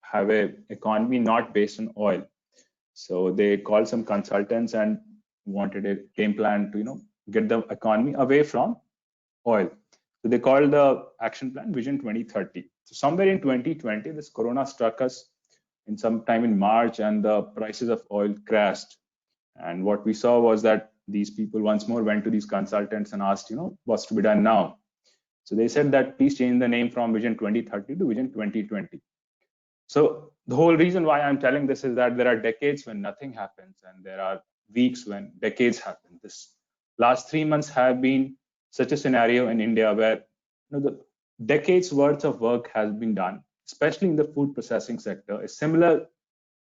have an economy not based on oil. So they called some consultants and wanted a game plan to, get the economy away from oil. So they called the action plan Vision 2030. So somewhere in 2020, this Corona struck us in some time in March, and the prices of oil crashed. And what we saw was that these people once more went to these consultants and asked, what's to be done now? So they said that please change the name from Vision 2030 to Vision 2020. So the whole reason why I'm telling this is that there are decades when nothing happens, and there are weeks when decades happen. This last 3 months have been such a scenario in India where the decades worth of work has been done, especially in the food processing sector. A similar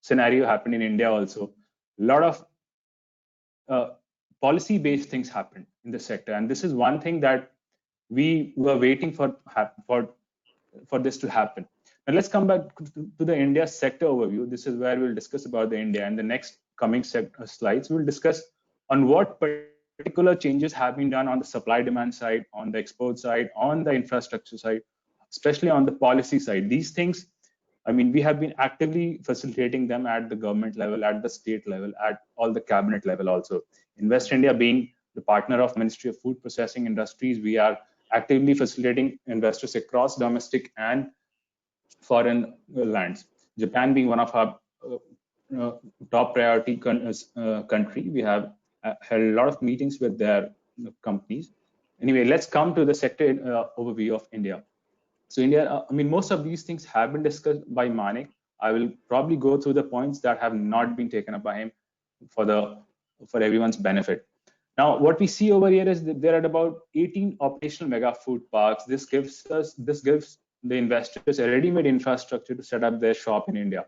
scenario happened in India also. A lot of policy-based things happened in the sector, and this is one thing that we were waiting for this to happen. Now let's come back to the India sector overview. This is where we'll discuss about the India, and the next coming slides we'll discuss on what particular changes have been done on the supply demand side, on the export side, on the infrastructure side, especially on the policy side. These things, I mean, we have been actively facilitating them at the government level, at the state level, at all the cabinet level also. Invest India being the partner of Ministry of Food Processing Industries, we are actively facilitating investors across domestic and foreign lands. Japan being one of our top priority country, we have had a lot of meetings with their companies. Anyway, let's come to the sector overview of India. So India, I mean, most of these things have been discussed by Manik. I will probably go through the points that have not been taken up by him for everyone's benefit. Now, what we see over here is that there are about 18 operational mega food parks. This gives the investors a ready-made infrastructure to set up their shop in India.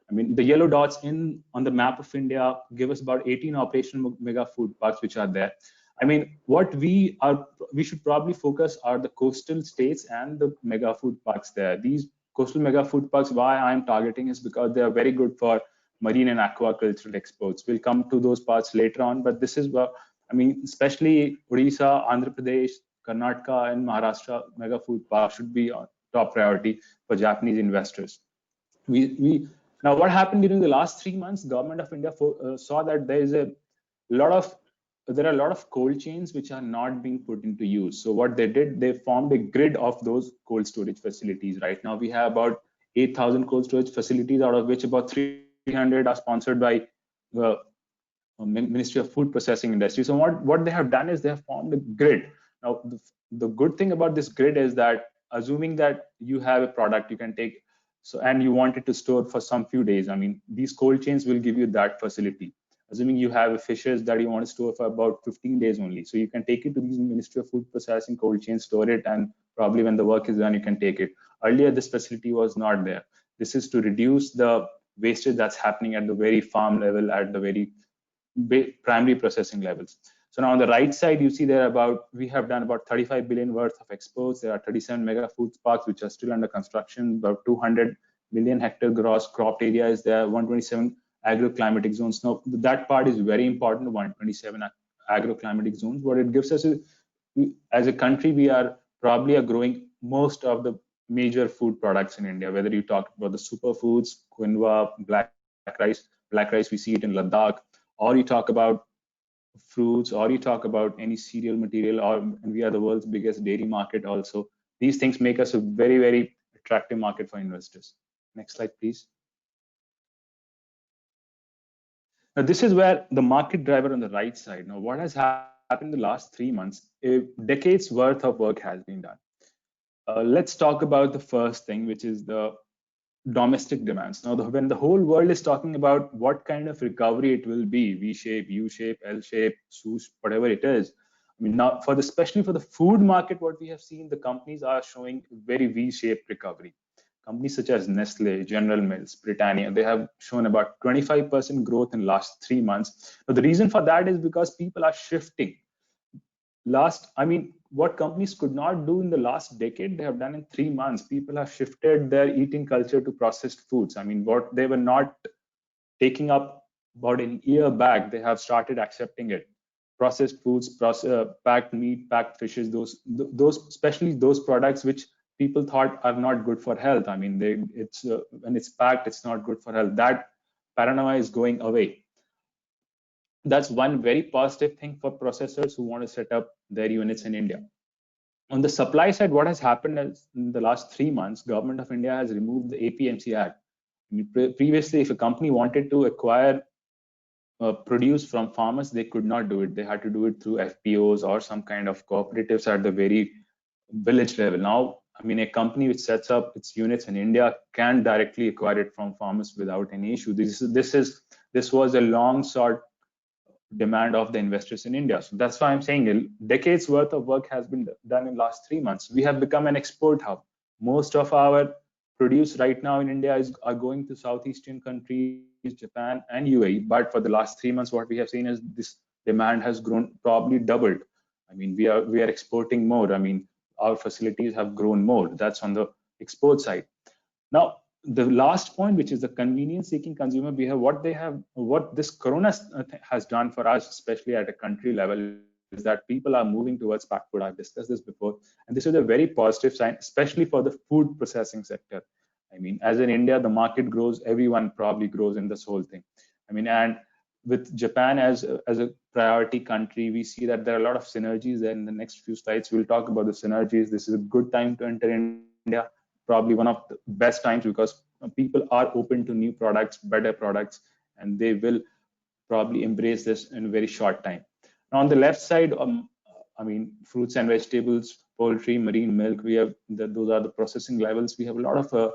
I mean, the yellow dots on the map of India give us about 18 operational mega food parks which are there. I mean, what we should probably focus are the coastal states and the mega food parks there. These coastal mega food parks, why I'm targeting is because they are very good for marine and aquacultural exports. We'll come to those parts later on, but this is what, I mean, especially Odisha, Andhra Pradesh, Karnataka, and Maharashtra mega food park should be on top priority for Japanese investors. Now, what happened during the last 3 months? Government of India saw that there are a lot of cold chains which are not being put into use. So what they did, they formed a grid of those cold storage facilities. Right now, we have about 8,000 cold storage facilities, out of which about 300 are sponsored by the Ministry of Food Processing Industry. So what they have done is they have formed a grid. Now, the good thing about this grid is that assuming that you have a product you can take, and you want it to store for some few days, I mean, these cold chains will give you that facility. Assuming you have fishes that you want to store for about 15 days only. So you can take it to these Ministry of Food Processing cold chains, store it, and probably when the work is done, you can take it. Earlier, this facility was not there. This is to reduce the wastage that's happening at the very farm level, at the very primary processing levels. So now on the right side, you see we have done about 35 billion worth of exports. There are 37 mega food parks which are still under construction. About 200 million hectare gross cropped area is there. 127 agroclimatic zones. Now that part is very important. 127 agroclimatic zones. What it gives us is, as a country, we are probably growing most of the major food products in India. Whether you talk about the superfoods, quinoa, black rice, we see it in Ladakh, or you talk about fruits, or you talk about any cereal material, and we are the world's biggest dairy market also. These things make us a very, very attractive market for investors. Next slide, please. Now, this is where the market driver on the right side. Now, what has happened in the last 3 months? A decade's worth of work has been done. Let's talk about the first thing, which is the domestic demands. Now, when the whole world is talking about what kind of recovery it will be, V-shape, U-shape, L-shape, swoosh, whatever it is, I mean, now especially for the food market, what we have seen, the companies are showing very V-shaped recovery. Companies such as Nestle, General Mills, Britannia, they have shown about 25% growth in last 3 months. Now, the reason for that is because people are shifting. What companies could not do in the last decade, they have done in 3 months. People have shifted their eating culture to processed foods. I mean, what they were not taking up about a year back, they have started accepting it. Processed foods, packed meat, packed fishes, those especially those products which people thought are not good for health. I mean, when it's packed, it's not good for health. That paranoia is going away. That's one very positive thing for processors who want to set up their units in India. On the supply side, what has happened is in the last 3 months, Government of India has removed the APMC Act. I mean, previously, if a company wanted to acquire produce from farmers, they could not do it. They had to do it through FPOs or some kind of cooperatives at the very village level. Now, I mean, a company which sets up its units in India can directly acquire it from farmers without any issue. This was a long sought demand of the investors in India. So that's why I'm saying a decades worth of work has been done in the last 3 months. We have become an export hub. Most of our produce right now in India are going to Southeastern countries, Japan and UAE. But for the last 3 months, what we have seen is this demand has grown, probably doubled. I mean, we are exporting more. I mean, our facilities have grown more. That's on the export side. Now, the last point, which is the convenience-seeking consumer behavior, what this corona has done for us, especially at a country level, is that people are moving towards packed food. I've discussed this before, and this is a very positive sign, especially for the food processing sector. I mean, as in India, the market grows, everyone probably grows in this whole thing. I mean, and with Japan as a priority country, we see that there are a lot of synergies there. In the next few slides, we'll talk about the synergies. This is a good time to enter India. Probably one of the best times, because people are open to new products, better products, and they will probably embrace this in a very short time. Now, on the left side, I mean, fruits and vegetables, poultry, marine milk, those are the processing levels. We have a lot of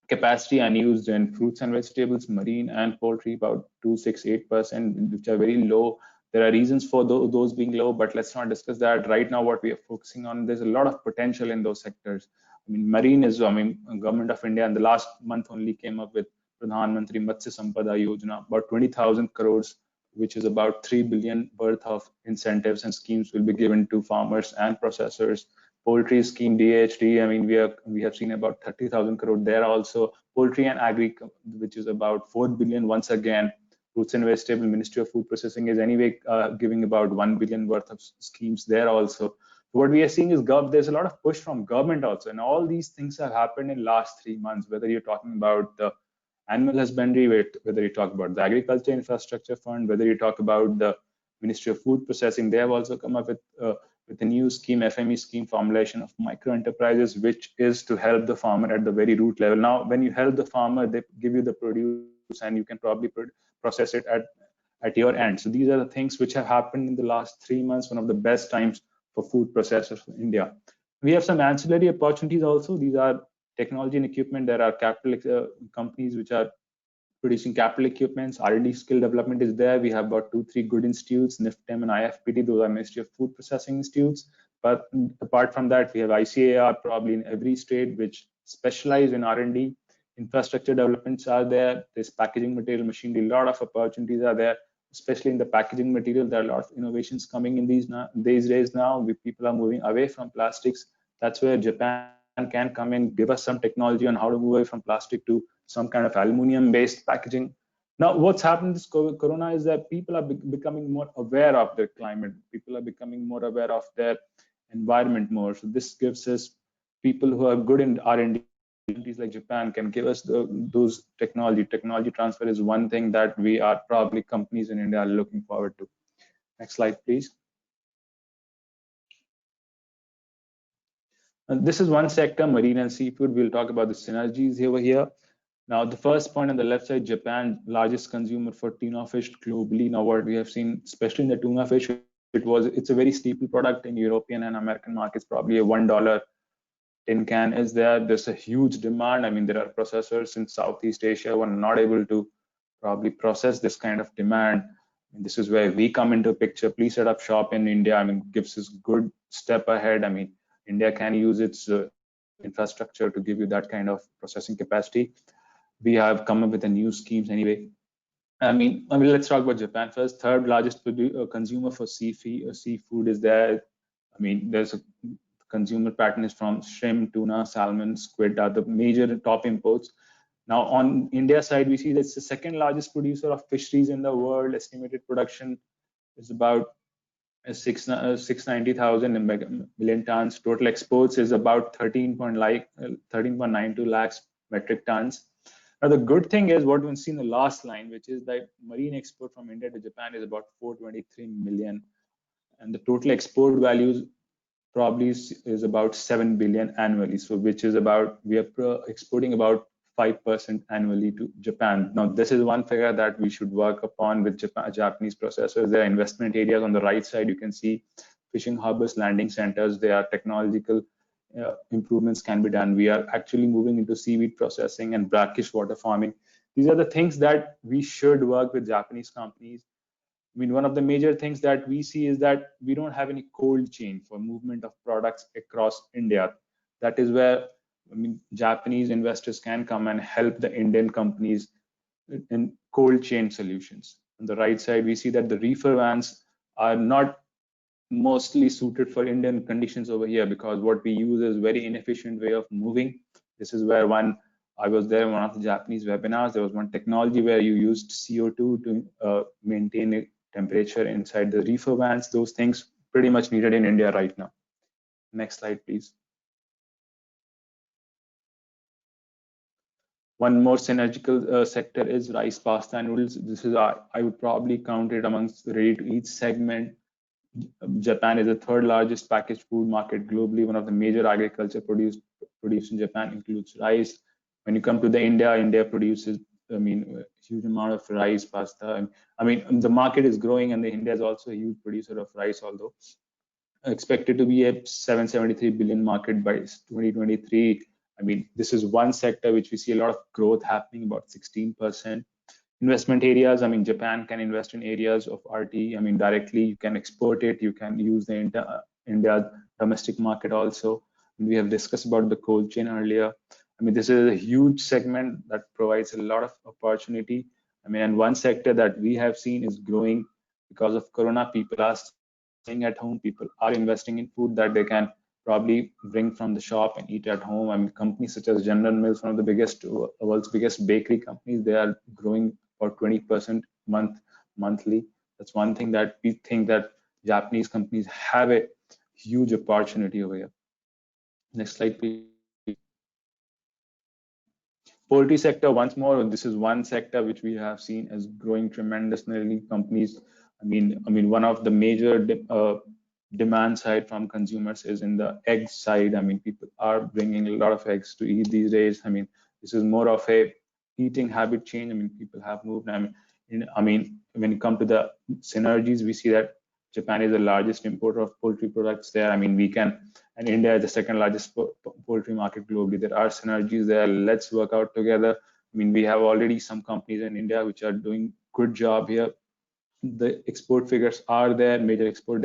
capacity unused in fruits and vegetables, marine and poultry, about 268%, which are very low. There are reasons for those being low, but let's not discuss that. Right now, what we are focusing on, there's a lot of potential in those sectors. I mean, marine is, government of India in the last month only came up with Pradhan Mantri Matsya Sampada Yojana, about 20,000 crores, which is about 3 billion worth of incentives and schemes will be given to farmers and processors. Poultry scheme, DHD, I mean, we have seen about 30,000 crore there also. Poultry and Agri, which is about 4 billion once again. Fruits and vegetable, Ministry of Food Processing is anyway giving about 1 billion worth of schemes there also. What we are seeing is there's a lot of push from government also, and all these things have happened in last 3 months, whether you're talking about the animal husbandry, whether you talk about the Agriculture Infrastructure Fund, whether you talk about the Ministry of Food Processing. They have also come up with a new scheme, FME scheme, formulation of micro enterprises, which is to help the farmer at the very root level. Now, when you help the farmer, they give you the produce and you can probably process it at your end. So these are the things which have happened in the last 3 months, one of the best times for food processors in India. We have some ancillary opportunities also. These are technology and equipment. There are capital companies which are producing capital equipments. R&D skill development is there. We have about 2-3 good institutes, NIFTEM and IFPT. Those are Ministry of Food Processing institutes. But apart from that, we have ICAR probably in every state, which specialize in R&D. Infrastructure developments are there. There's packaging material, machinery. A lot of opportunities are there, especially in the packaging material. There are a lot of innovations coming in these days now. People are moving away from plastics. That's where Japan can come in, give us some technology on how to move away from plastic to some kind of aluminum-based packaging. Now, what's happened this corona is that people are becoming more aware of their climate. People are becoming more aware of their environment more. So this gives us people who are good in R&D. Countries like Japan can give us those technology. Technology transfer is one thing that we are probably companies in India are looking forward to. Next slide, please. And this is one sector, marine and seafood. We'll talk about the synergies over here. Now, the first point on the left side, Japan, largest consumer for tuna fish globally. Now, what we have seen, especially in the tuna fish, it's a very staple product in European and American markets, probably a $1 tin can is there. There's a huge demand. I mean, there are processors in Southeast Asia who are not able to probably process this kind of demand. And this is where we come into picture. Please set up shop in India. I mean, gives us good step ahead. I mean, India can use its infrastructure to give you that kind of processing capacity. We have come up with the new schemes anyway. I mean, let's talk about Japan first. Third largest consumer for seafood is there. I mean, there's a consumer pattern is from shrimp, tuna, salmon, squid are the major top imports. Now, on India side, we see that's the second largest producer of fisheries in the world. Estimated production is about 690,000 million tons. Total exports is about 13.92 lakhs metric tons. Now, the good thing is what we've seen in the last line, which is that marine export from India to Japan is about 423 million. And the total export values probably is about 7 billion annually. So which is about, we are exporting about 5% annually to Japan. Now, this is one figure that we should work upon with Japanese processors. There are investment areas on the right side. You can see fishing harbors, landing centers. There are technological improvements can be done. We are actually moving into seaweed processing and brackish water farming. These are the things that we should work with Japanese companies. I mean, one of the major things that we see is that we don't have any cold chain for movement of products across India. That is where, I mean, Japanese investors can come and help the Indian companies in cold chain solutions. On the right side, we see that the reefer vans are not mostly suited for Indian conditions over here, because what we use is very inefficient way of moving. This is where I was there in one of the Japanese webinars. There was one technology where you used CO2 to maintain a temperature inside the reefer vans. Those things pretty much needed in India right now. Next slide, please. One more synergical sector is rice, pasta, and noodles. This is, I would probably count it amongst the ready-to-eat segment. Japan is the third largest packaged food market globally. One of the major agriculture produced in Japan includes rice. When you come to the India produces, I mean, a huge amount of rice, pasta. I mean, the market is growing, and India is also a huge producer of rice, although expected to be a 773 billion market by 2023. I mean, this is one sector which we see a lot of growth happening, about 16%. Investment areas, I mean, Japan can invest in areas of RT. I mean, directly, you can export it. You can use the India domestic market also. We have discussed about the cold chain earlier. I mean, this is a huge segment that provides a lot of opportunity. I mean, and one sector that we have seen is growing because of Corona. People are staying at home. People are investing in food that they can probably bring from the shop and eat at home. I mean, companies such as General Mills, one of the world's biggest bakery companies, they are growing about 20% monthly. That's one thing that we think that Japanese companies have a huge opportunity over here. Next slide, please. Poultry sector, once more, this is one sector which we have seen as growing tremendously. Companies, I mean, one of the major demand side from consumers is in the egg side. I mean, people are bringing a lot of eggs to eat these days. I mean, this is more of a eating habit change. I mean, people have moved. I mean, when you come to the synergies, we see that Japan is the largest importer of poultry products there. I mean, and India is the second largest poultry market globally. There are synergies there. Let's work out together. I mean, we have already some companies in India which are doing good job here. The export figures are there. Major export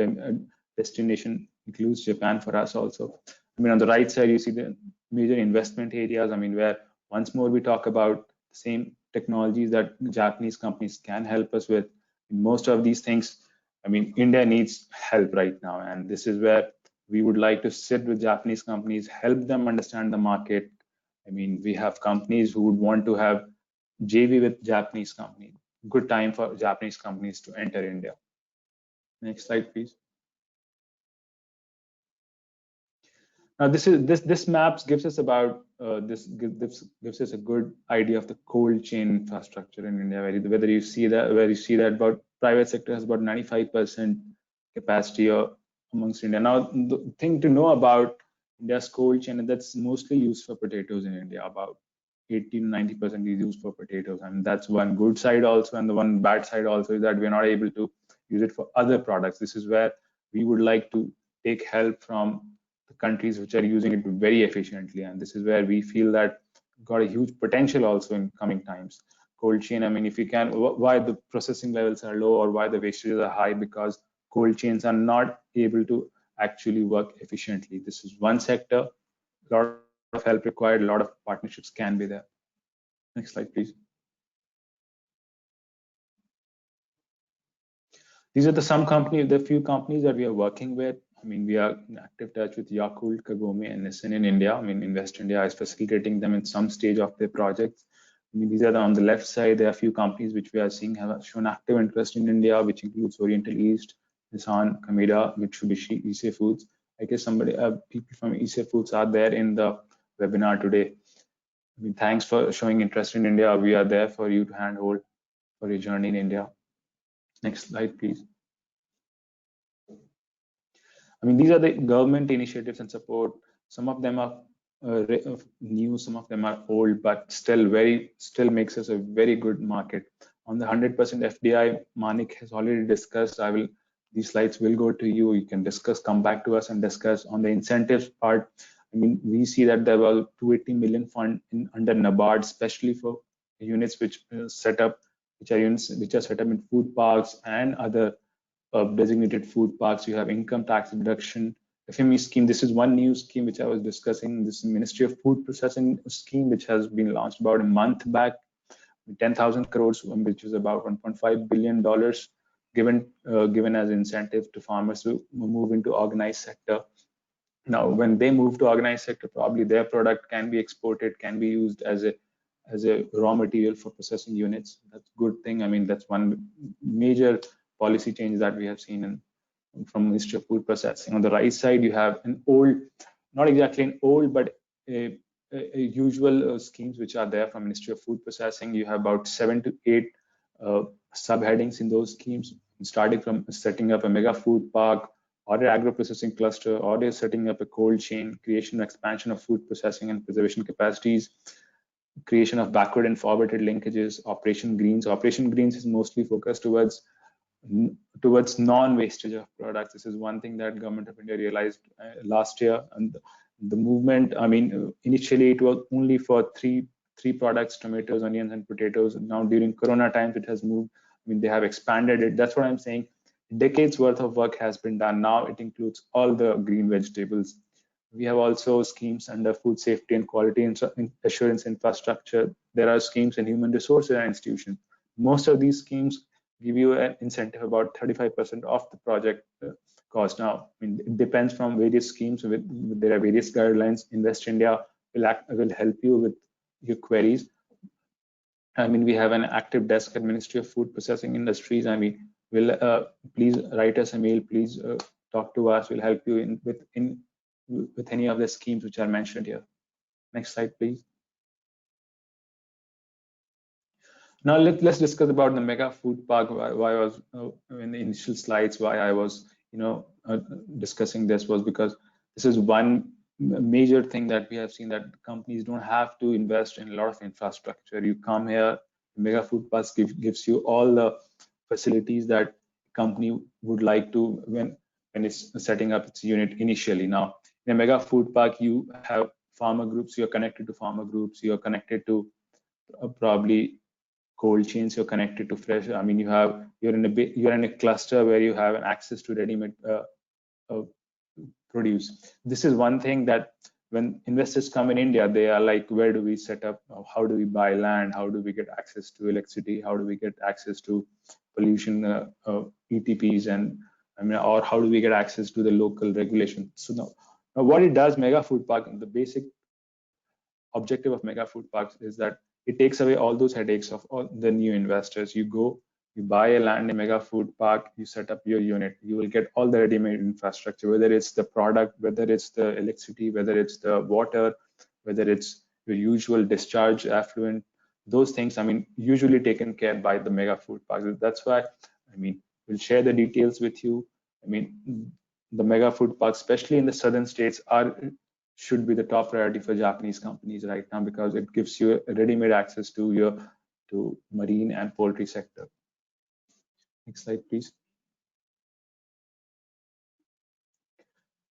destination includes Japan for us also. I mean, on the right side, you see the major investment areas. I mean, where once more we talk about the same technologies that Japanese companies can help us with. In most of these things, I mean, India needs help right now, and this is where we would like to sit with Japanese companies, help them understand the market. I mean, we have companies who would want to have JV with Japanese companies. Good time for Japanese companies to enter India. Next slide, please. Now, this maps gives us about gives us a good idea of the cold chain infrastructure in India. Whether you see that about private sector has about 95% capacity amongst India. Now, the thing to know about India's cold chain, that's mostly used for potatoes in India. About 80 to 90% is used for potatoes, and that's one good side also, and the one bad side also is that we're not able to use it for other products. This is where we would like to take help from the countries which are using it very efficiently, and this is where we feel that got a huge potential also in coming times. Cold chain, I mean, if you can, why the processing levels are low or why the wastages are high, because cold chains are not able to actually work efficiently. This is one sector, a lot of help required, a lot of partnerships can be there. Next slide, please. These are the few companies that we are working with. I mean, we are in active touch with Yakult, Kagome, and Nissan in India. I mean, Invest India is facilitating them in some stage of their projects. I mean, these are on the left side. There are a few companies which we are seeing have shown active interest in India, which includes Oriental East, Nissan, Kameda, Mitsubishi, Ise Foods. I guess people from Ise Foods are there in the webinar today. I mean, thanks for showing interest in India. We are there for you to handhold for your journey in India. Next slide, please. I mean, these are the government initiatives and support. Some of them are new, some of them are old, but still makes us a very good market. On the 100% FDI, Manik has already discussed. I will these slides will go to you. You can discuss, come back to us and discuss. On the incentives part, I mean, we see that there were 280 million fund under NABARD, especially for units which set up, which are units which are set up in food parks and other designated food parks. You have income tax deduction, FME scheme. This is one new scheme which I was discussing. This Ministry of Food Processing scheme, which has been launched about a month back, 10,000 crores, which is about $1.5 billion given as incentive to farmers to move into organized sector. Now, when they move to organized sector, probably their product can be exported, can be used as a raw material for processing units. That's a good thing. I mean, that's one major policy change that we have seen from Ministry of Food Processing. On the right side, you have an old, not exactly an old, but a usual schemes which are there from Ministry of Food Processing. You have about 7 to 8 subheadings in those schemes, starting from setting up a mega food park, or an agro processing cluster, or setting up a cold chain, creation and expansion of food processing and preservation capacities, creation of backward and forwarded linkages, Operation Greens. Operation Greens is mostly focused towards non-wastage of products. This is one thing that Government of India realized last year, and the movement, I mean, initially it was only for three products, tomatoes, onions, and potatoes. Now during Corona times, it has moved. I mean, they have expanded it. That's what I'm saying. Decades worth of work has been done. Now it includes all the green vegetables. We have also schemes under food safety and quality assurance infrastructure. There are schemes in human resources and institutions. Most of these schemes give you an incentive about 35% of the project cost. Now, I mean, it depends from various schemes. There are various guidelines. Invest India will help you with your queries. I mean, we have an active desk at Ministry of Food Processing Industries. I mean, please write us a mail. Please talk to us. We'll help you with any of the schemes which are mentioned here. Next slide, please. Now let's discuss about the mega food park. Why I was in the initial slides, why I was discussing this was because this is one major thing that we have seen, that companies don't have to invest in a lot of infrastructure. You come here, mega food park gives you all the facilities that company would like to when it's setting up its unit initially. Now in a mega food park, you have farmer groups. You're connected to farmer groups. You're connected to probably cold chains. You're connected to fresh. I mean, you're in a cluster where you have an access to ready-made produce. This is one thing that when investors come in India, they are like, where do we set up? How do we buy land? How do we get access to electricity? How do we get access to pollution ETPs, and I mean, or how do we get access to the local regulation? So now what it does, mega food park, the basic objective of mega food parks is that it takes away all those headaches of all the new investors. You go, you buy a land in mega food park, you set up your unit, you will get all the ready-made infrastructure, whether it's the product, whether it's the electricity, whether it's the water, whether it's your usual discharge affluent, those things, I mean, usually taken care by the mega food parks. That's why, I mean, we'll share the details with you. I mean, the mega food parks, especially in the southern states, should be the top priority for Japanese companies right now, because it gives you a ready-made access to marine and poultry sector. Next slide, please.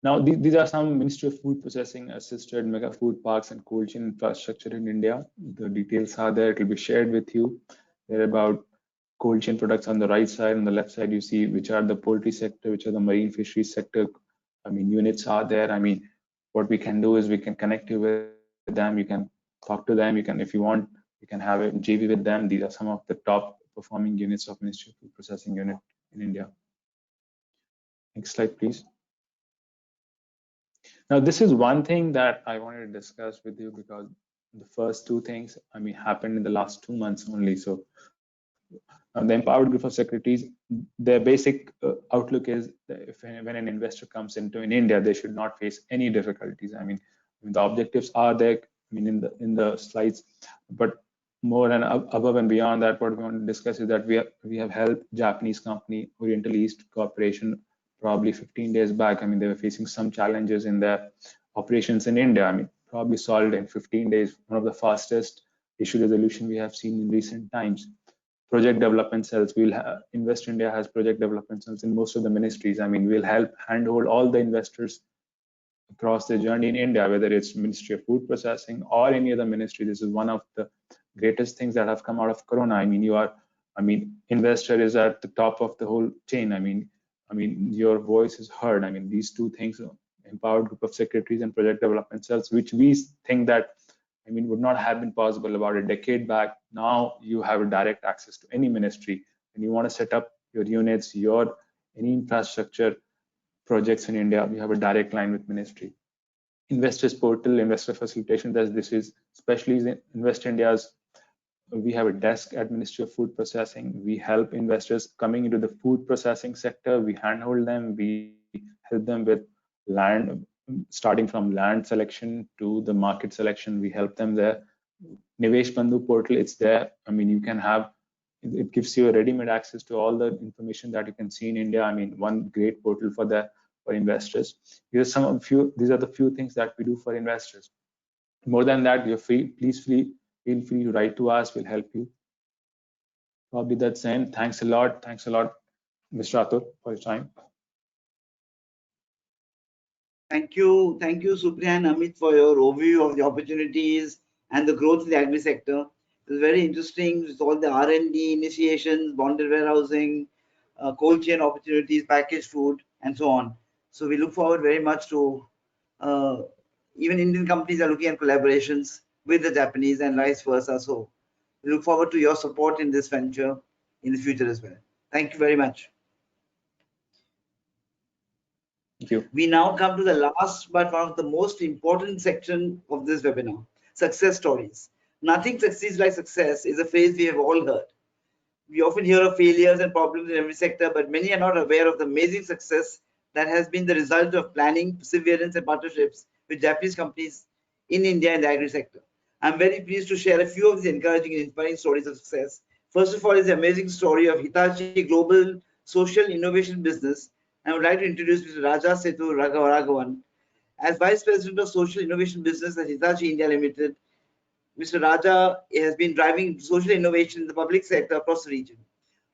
Now, these are some Ministry of Food Processing assisted mega food parks and cold chain infrastructure in India. The details are there. It will be shared with you. They're about cold chain products on the right side. On the left side, you see which are the poultry sector, which are the marine fisheries sector. I mean, units are there. I mean, what we can do is we can connect you with them. You can talk to them. You can, if you want, you can have a JV with them. These are some of the top performing units of Ministry of Food Processing unit in India. Next slide, please. Now, this is one thing that I wanted to discuss with you, because the first two things, I mean, happened in the last 2 months only. So the empowered group of secretaries, their basic outlook is that when an investor comes into in India, they should not face any difficulties. I mean, the objectives are there, I mean, in the slides, but more and above and beyond that, what we want to discuss is that we have helped Japanese company Oriental East Corporation probably 15 days back. I mean, they were facing some challenges in their operations in India. I mean, probably solved in 15 days, one of the fastest issue resolution we have seen in recent times. project development cells. We'll Invest India has project development cells in most of the ministries. I mean, we'll help handhold all the investors across the journey in India, whether it's Ministry of Food Processing or any other ministry. This is one of the greatest things that have come out of Corona. I mean, investor is at the top of the whole chain. I mean, your voice is heard. I mean, these two things, empowered group of secretaries and project development cells, which we think that, I mean, would not have been possible about a decade back. Now you have a direct access to any ministry, and you want to set up your units, any infrastructure projects in India, we have a direct line with ministry. Investors portal, investor facilitation, this is especially in Invest India's, we have a desk at Ministry of Food Processing. We help investors coming into the food processing sector. We handhold them, we help them with land, starting from land selection to the market selection. We help them there. Nivesh Bandhu portal, it's there. I mean, you can have, it gives you a ready-made access to all the information that you can see in India. I mean, one great portal for investors. These are the few things that we do for investors. More than that, you're free. Please feel free to write to us. We'll help you. Probably that's the end. Thanks a lot. Thanks a lot, Mr. Atul, for your time.
Thank you, Supriya and Amit, for your overview of the opportunities and the growth in the agri sector. It was very interesting with all the R&D initiations, bonded warehousing, cold chain opportunities, packaged food, and so on. So we look forward very much to, even Indian companies are looking at collaborations with the Japanese and vice versa. So we look forward to your support in this venture in the future as well. Thank you very much.
Thank you.
We now come to the last but one of the most important section of this webinar, success stories. Nothing succeeds like success is a phrase we have all heard. We often hear of failures and problems in every sector, but many are not aware of the amazing success that has been the result of planning, perseverance, and partnerships with Japanese companies in India in the agri sector. I'm very pleased to share a few of the encouraging and inspiring stories of success. First of all is the amazing story of Hitachi Global Social Innovation Business. I would like to introduce Mr. Raja Setu Raghavan. As Vice President of Social Innovation Business at Hitachi India Limited, Mr. Raja has been driving social innovation in the public sector across the region.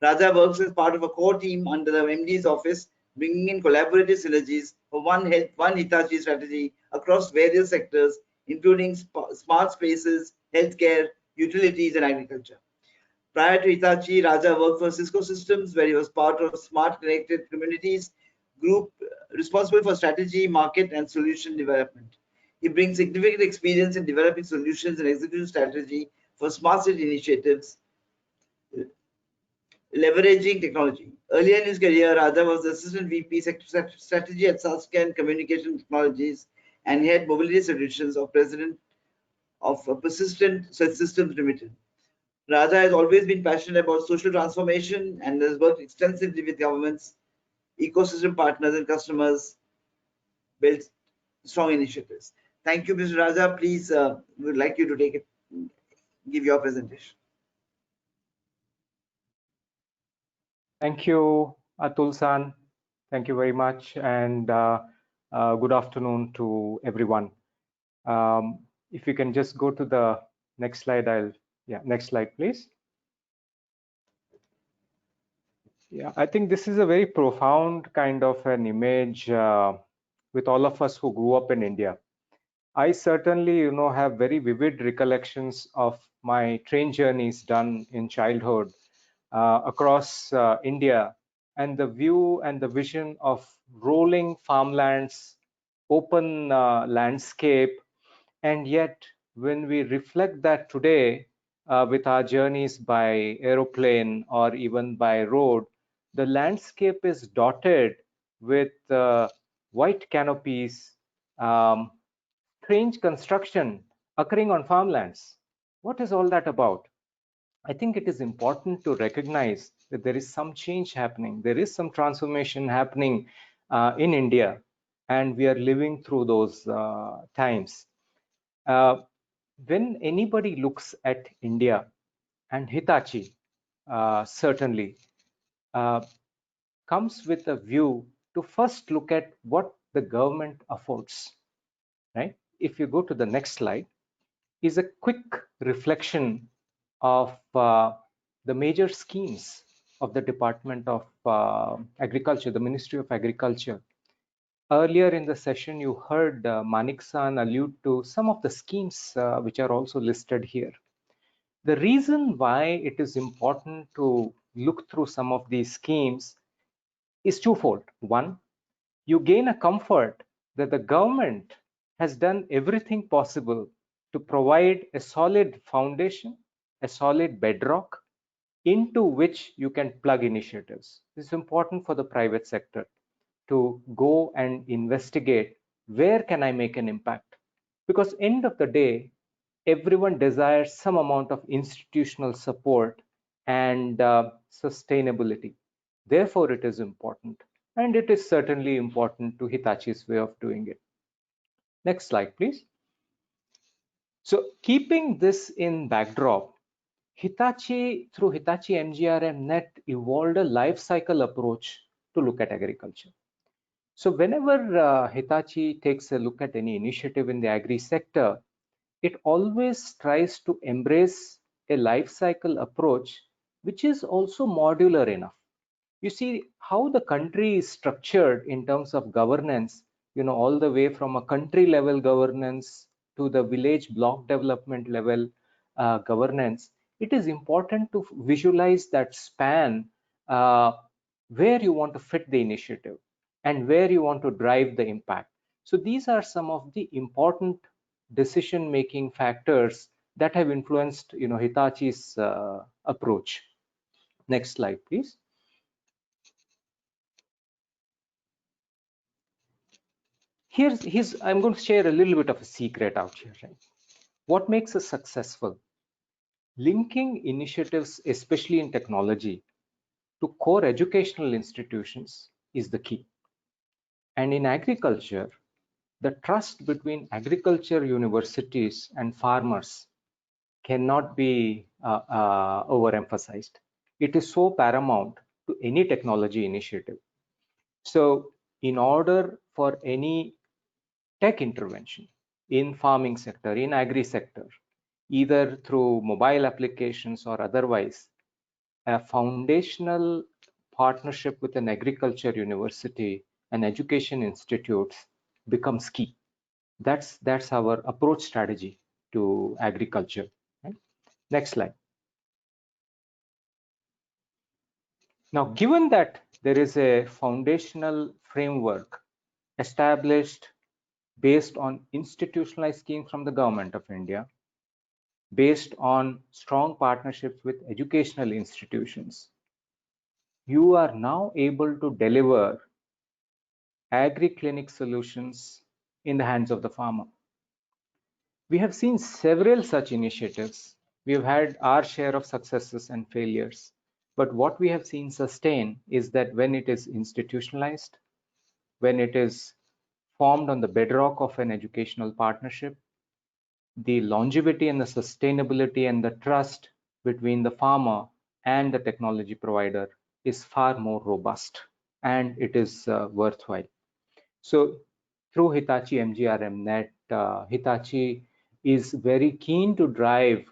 Raja works as part of a core team under the MD's office, bringing in collaborative synergies for one Hitachi strategy across various sectors, including smart spaces, healthcare, utilities, and agriculture. Prior to Hitachi, Raja worked for Cisco Systems, where he was part of Smart Connected Communities group responsible for strategy, market, and solution development. He brings significant experience in developing solutions and execution strategy for smart city initiatives, leveraging technology. Earlier in his career, Raja was the Assistant VP Strategy at Sasken Communication Technologies and head Mobility Solutions of President of Persistent Systems Limited. Raja has always been passionate about social transformation and has worked extensively with governments, ecosystem partners, and customers, built strong initiatives. Thank you, Mr. Raja. Please, we would like you to give your presentation.
Thank you, Atul-san. Thank you very much, and good afternoon to everyone. If you can just go to the next slide, next slide, please. Yeah, I think this is a very profound kind of an image with all of us who grew up in India. I certainly, have very vivid recollections of my train journeys done in childhood across India, and the view and the vision of rolling farmlands, open landscape, and yet when we reflect that today with our journeys by aeroplane or even by road, the landscape is dotted with white canopies, strange construction occurring on farmlands. What is all that about? I think it is important to recognize that there is some change happening. There is some transformation happening in India, and we are living through those times. When anybody looks at India, and Hitachi certainly comes with a view to first look at what the government affords, right? If you go to the next slide, is a quick reflection of the major schemes of the Department of Agriculture, the Ministry of Agriculture. Earlier in the session, you heard Manik-san allude to some of the schemes which are also listed here. The reason why it is important to look through some of these schemes is twofold. One, you gain a comfort that the government has done everything possible to provide a solid foundation, a solid bedrock into which you can plug initiatives. This is important for the private sector to go and investigate where can I make an impact, because end of the day everyone desires some amount of institutional support and sustainability. Therefore it is important, and it is certainly important to Hitachi's way of doing it. Next slide please. So keeping this in backdrop, Hitachi through Hitachi MGRM net evolved a life cycle approach to look at agriculture. So whenever Hitachi takes a look at any initiative in the agri sector, it always tries to embrace a life cycle approach which is also modular enough. You see how the country is structured in terms of governance, all the way from a country level governance to the village block development level governance. It is important to visualize that span where you want to fit the initiative and where you want to drive the impact. So these are some of the important decision making factors that have influenced Hitachi's approach. Next slide please. I'm going to share a little bit of a secret out here, right? What makes us successful? Linking initiatives, especially in technology, to core educational institutions is the key. And in agriculture, the trust between agriculture universities and farmers cannot be overemphasized. It is so paramount to any technology initiative. So in order for any tech intervention in farming sector, in agri sector, either through mobile applications or otherwise, a foundational partnership with an agriculture university and education institutes becomes key. That's our approach strategy to agriculture. Right? Next slide. Now, given that there is a foundational framework established based on institutionalized schemes from the Government of India, based on strong partnerships with educational institutions, you are now able to deliver agri-clinic solutions in the hands of the farmer. We have seen several such initiatives. We have had our share of successes and failures. But what we have seen sustain is that when it is institutionalized, when it is formed on the bedrock of an educational partnership, the longevity and the sustainability and the trust between the farmer and the technology provider is far more robust, and it is worthwhile. So through Hitachi MGRM net, Hitachi is very keen to drive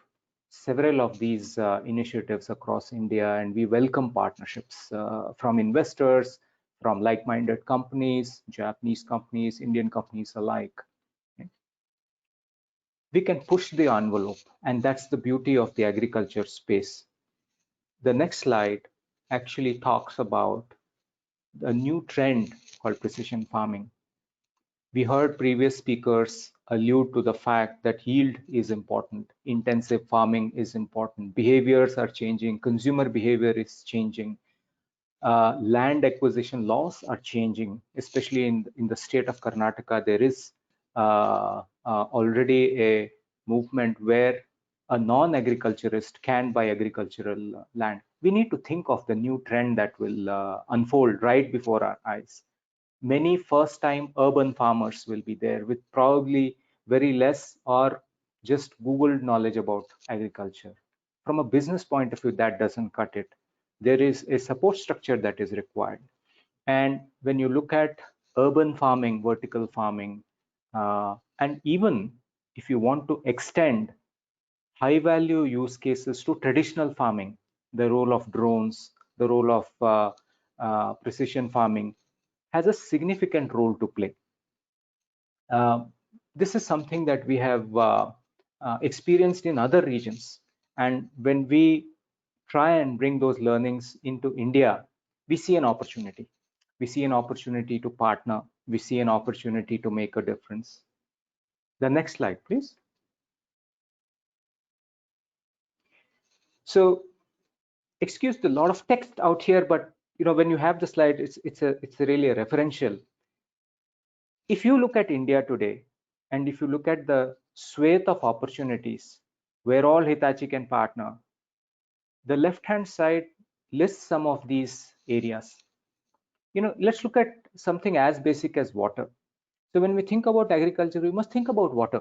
several of these initiatives across India, and we welcome partnerships from investors, from like-minded companies, Japanese companies, Indian companies alike. We can push the envelope, and that's the beauty of the agriculture space. The next slide actually talks about a new trend called precision farming. We heard previous speakers allude to the fact that yield is important, intensive farming is important, behaviors are changing, consumer behavior is changing, land acquisition laws are changing, especially in the state of Karnataka. There is already a movement where a non-agriculturist can buy agricultural land. We need to think of the new trend that will unfold right before our eyes. Many first-time urban farmers will be there with probably very less or just Googled knowledge about agriculture. From a business point of view, that doesn't cut it. There is a support structure that is required. And when you look at urban farming, vertical farming, and even if you want to extend high value use cases to traditional farming, the role of drones, the role of precision farming has a significant role to play. This is something that we have experienced in other regions. And when we try and bring those learnings into India, we see an opportunity. We see an opportunity to partner. We see an opportunity to make a difference. The next slide, please. So, excuse the lot of text out here, but when you have the slide, it's really a referential. If you look at India today, and if you look at the swathe of opportunities where all Hitachi can partner, the left-hand side lists some of these areas. Let's look at something as basic as water. So when we think about agriculture, we must think about water.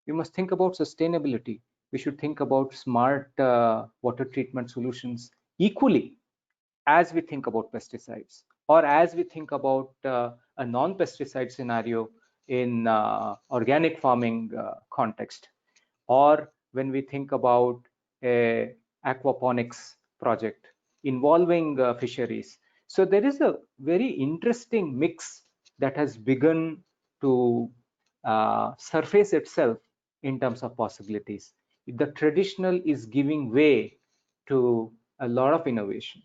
We must think about sustainability. We should think about smart water treatment solutions equally as we think about pesticides, or as we think about a non-pesticide scenario in organic farming context, or when we think about a aquaponics project involving fisheries. So there is a very interesting mix that has begun to surface itself in terms of possibilities. The traditional is giving way to a lot of innovation.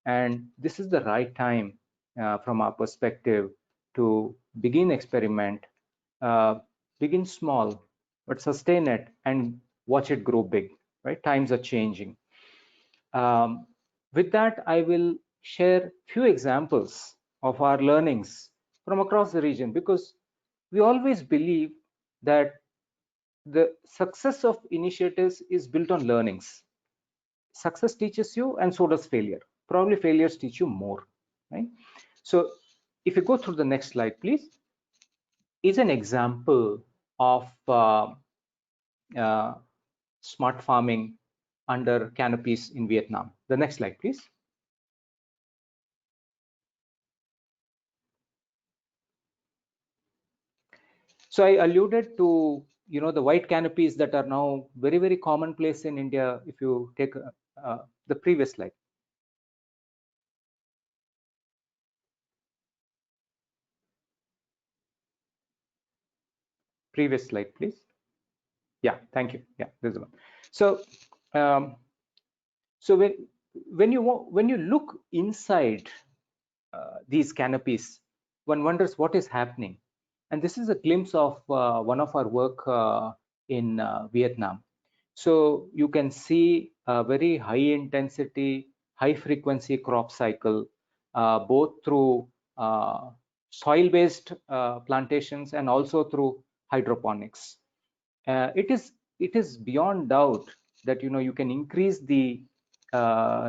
And this is the right time from our perspective to begin experiment, begin small, but sustain it and watch it grow big, right? Times are changing. With that, I will share few examples of our learnings from across the region, because we always believe that the success of initiatives is built on learnings. Success teaches you, and so does failure. Probably failures teach you more, right? So if you go through the next slide, please, is an example of smart farming under Canopies in Vietnam. The next slide, please. So I alluded to the white canopies that are now very, very commonplace in India. If you take the previous slide. Previous slide, please. Yeah, thank you. Yeah, this one. So, when you look inside these canopies, one wonders what is happening. And this is a glimpse of one of our work in Vietnam. So you can see a very high intensity, high frequency crop cycle, both through soil-based plantations and also through hydroponics. It is beyond doubt that you can increase the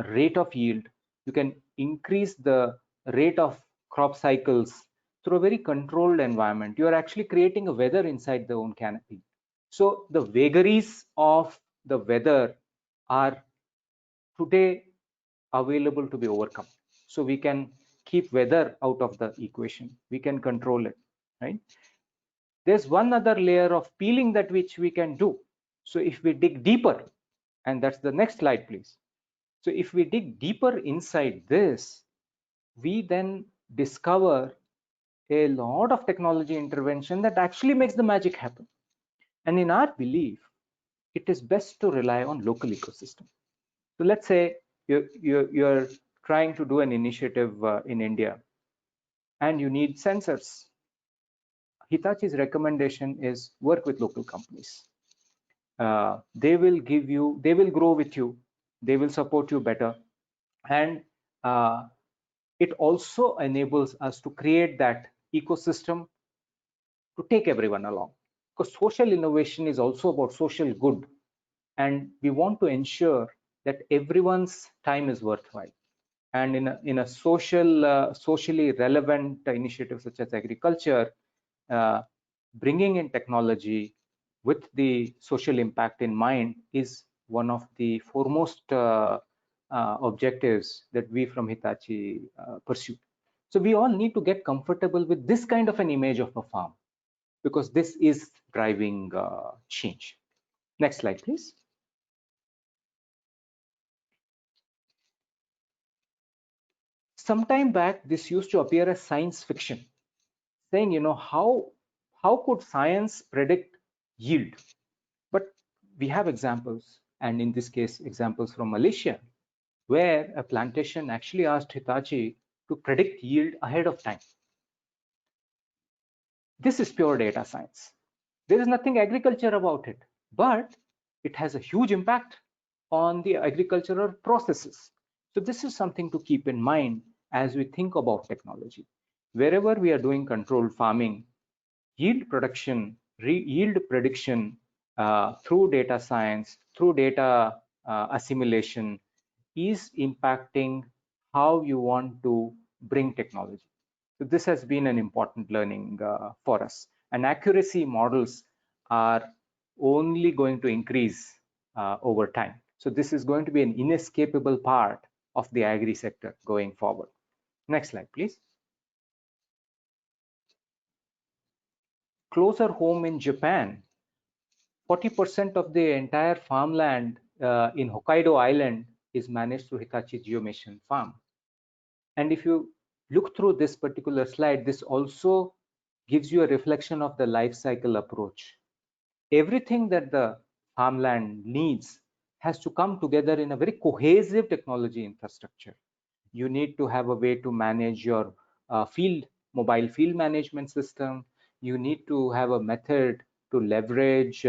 rate of yield, you can increase the rate of crop cycles through a very controlled environment. You are actually creating a weather inside the own canopy. So the vagaries of the weather are today available to be overcome. So we can keep weather out of the equation. We can control it, right? There's one other layer of peeling that which we can do. So if we dig deeper, and that's the next slide, please. So if we dig deeper inside this, we then discover a lot of technology intervention that actually makes the magic happen. And in our belief, it is best to rely on local ecosystem. So let's say you're trying to do an initiative in India and you need sensors. Hitachi's recommendation is work with local companies. They will grow with you, they will support you better. And it also enables us to create that ecosystem to take everyone along, because social innovation is also about social good, and we want to ensure that everyone's time is worthwhile. And in a socially relevant initiative such as agriculture, bringing in technology with the social impact in mind is one of the foremost objectives that we from Hitachi pursue. So we all need to get comfortable with this kind of an image of a farm, because this is driving change. Next slide, please. Sometime back, this used to appear as science fiction, saying, how could science predict yield? But we have examples, and in this case, examples from Malaysia, where a plantation actually asked Hitachi to predict yield ahead of time. This is pure data science. There is nothing agriculture about it, but it has a huge impact on the agricultural processes. So this is something to keep in mind as we think about technology. Wherever we are doing controlled farming, yield production, yield prediction through data science, through data assimilation is impacting how you want to bring technology. So this has been an important learning for us. And accuracy models are only going to increase over time. So this is going to be an inescapable part of the agri sector going forward. Next slide, please. Closer home in Japan, 40% of the entire farmland in Hokkaido Island is managed through Hitachi Geomission Farm. And if you look through this particular slide, this also gives you a reflection of the life cycle approach. Everything that the farmland needs has to come together in a very cohesive technology infrastructure. You need to have a way to manage your mobile field management system. You need to have a method to leverage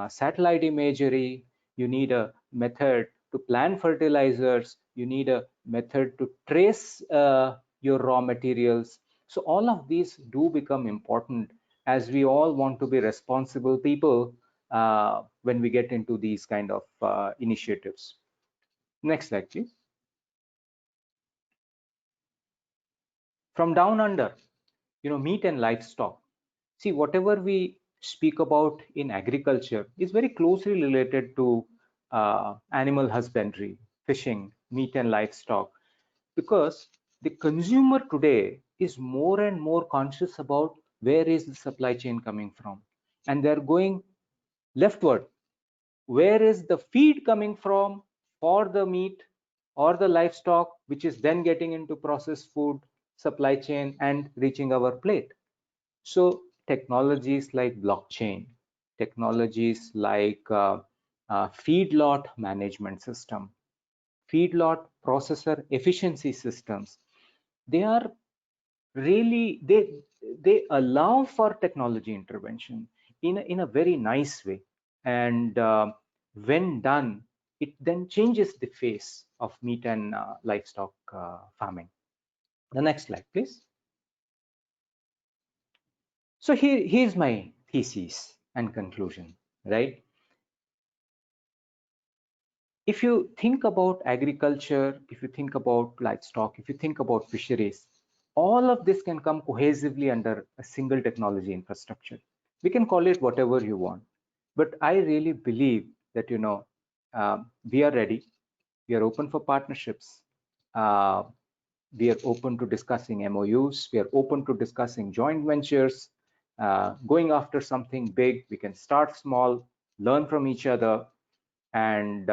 satellite imagery. You need a method to plan fertilizers. You need a method to trace your raw materials. So all of these do become important as we all want to be responsible people when we get into these kind of initiatives. Next slide, please. From down under, meat and livestock. See, whatever we speak about in agriculture is very closely related to animal husbandry, fishing, meat and livestock, because the consumer today is more and more conscious about where is the supply chain coming from, and they're going leftward. Where is the feed coming from for the meat or the livestock, which is then getting into processed food supply chain and reaching our plate? So technologies like blockchain, technologies like feedlot management system, feedlot processor efficiency systems, they are really, they allow for technology intervention in a very nice way. And when done, it then changes the face of meat and livestock farming. The next slide, please. So here's my thesis and conclusion, right? If you think about agriculture, if you think about livestock, if you think about fisheries, all of this can come cohesively under a single technology infrastructure. We can call it whatever you want, but I really believe that we are ready. We are open for partnerships. We are open to discussing MOUs. We are open to discussing joint ventures, going after something big. We can start small, learn from each other, and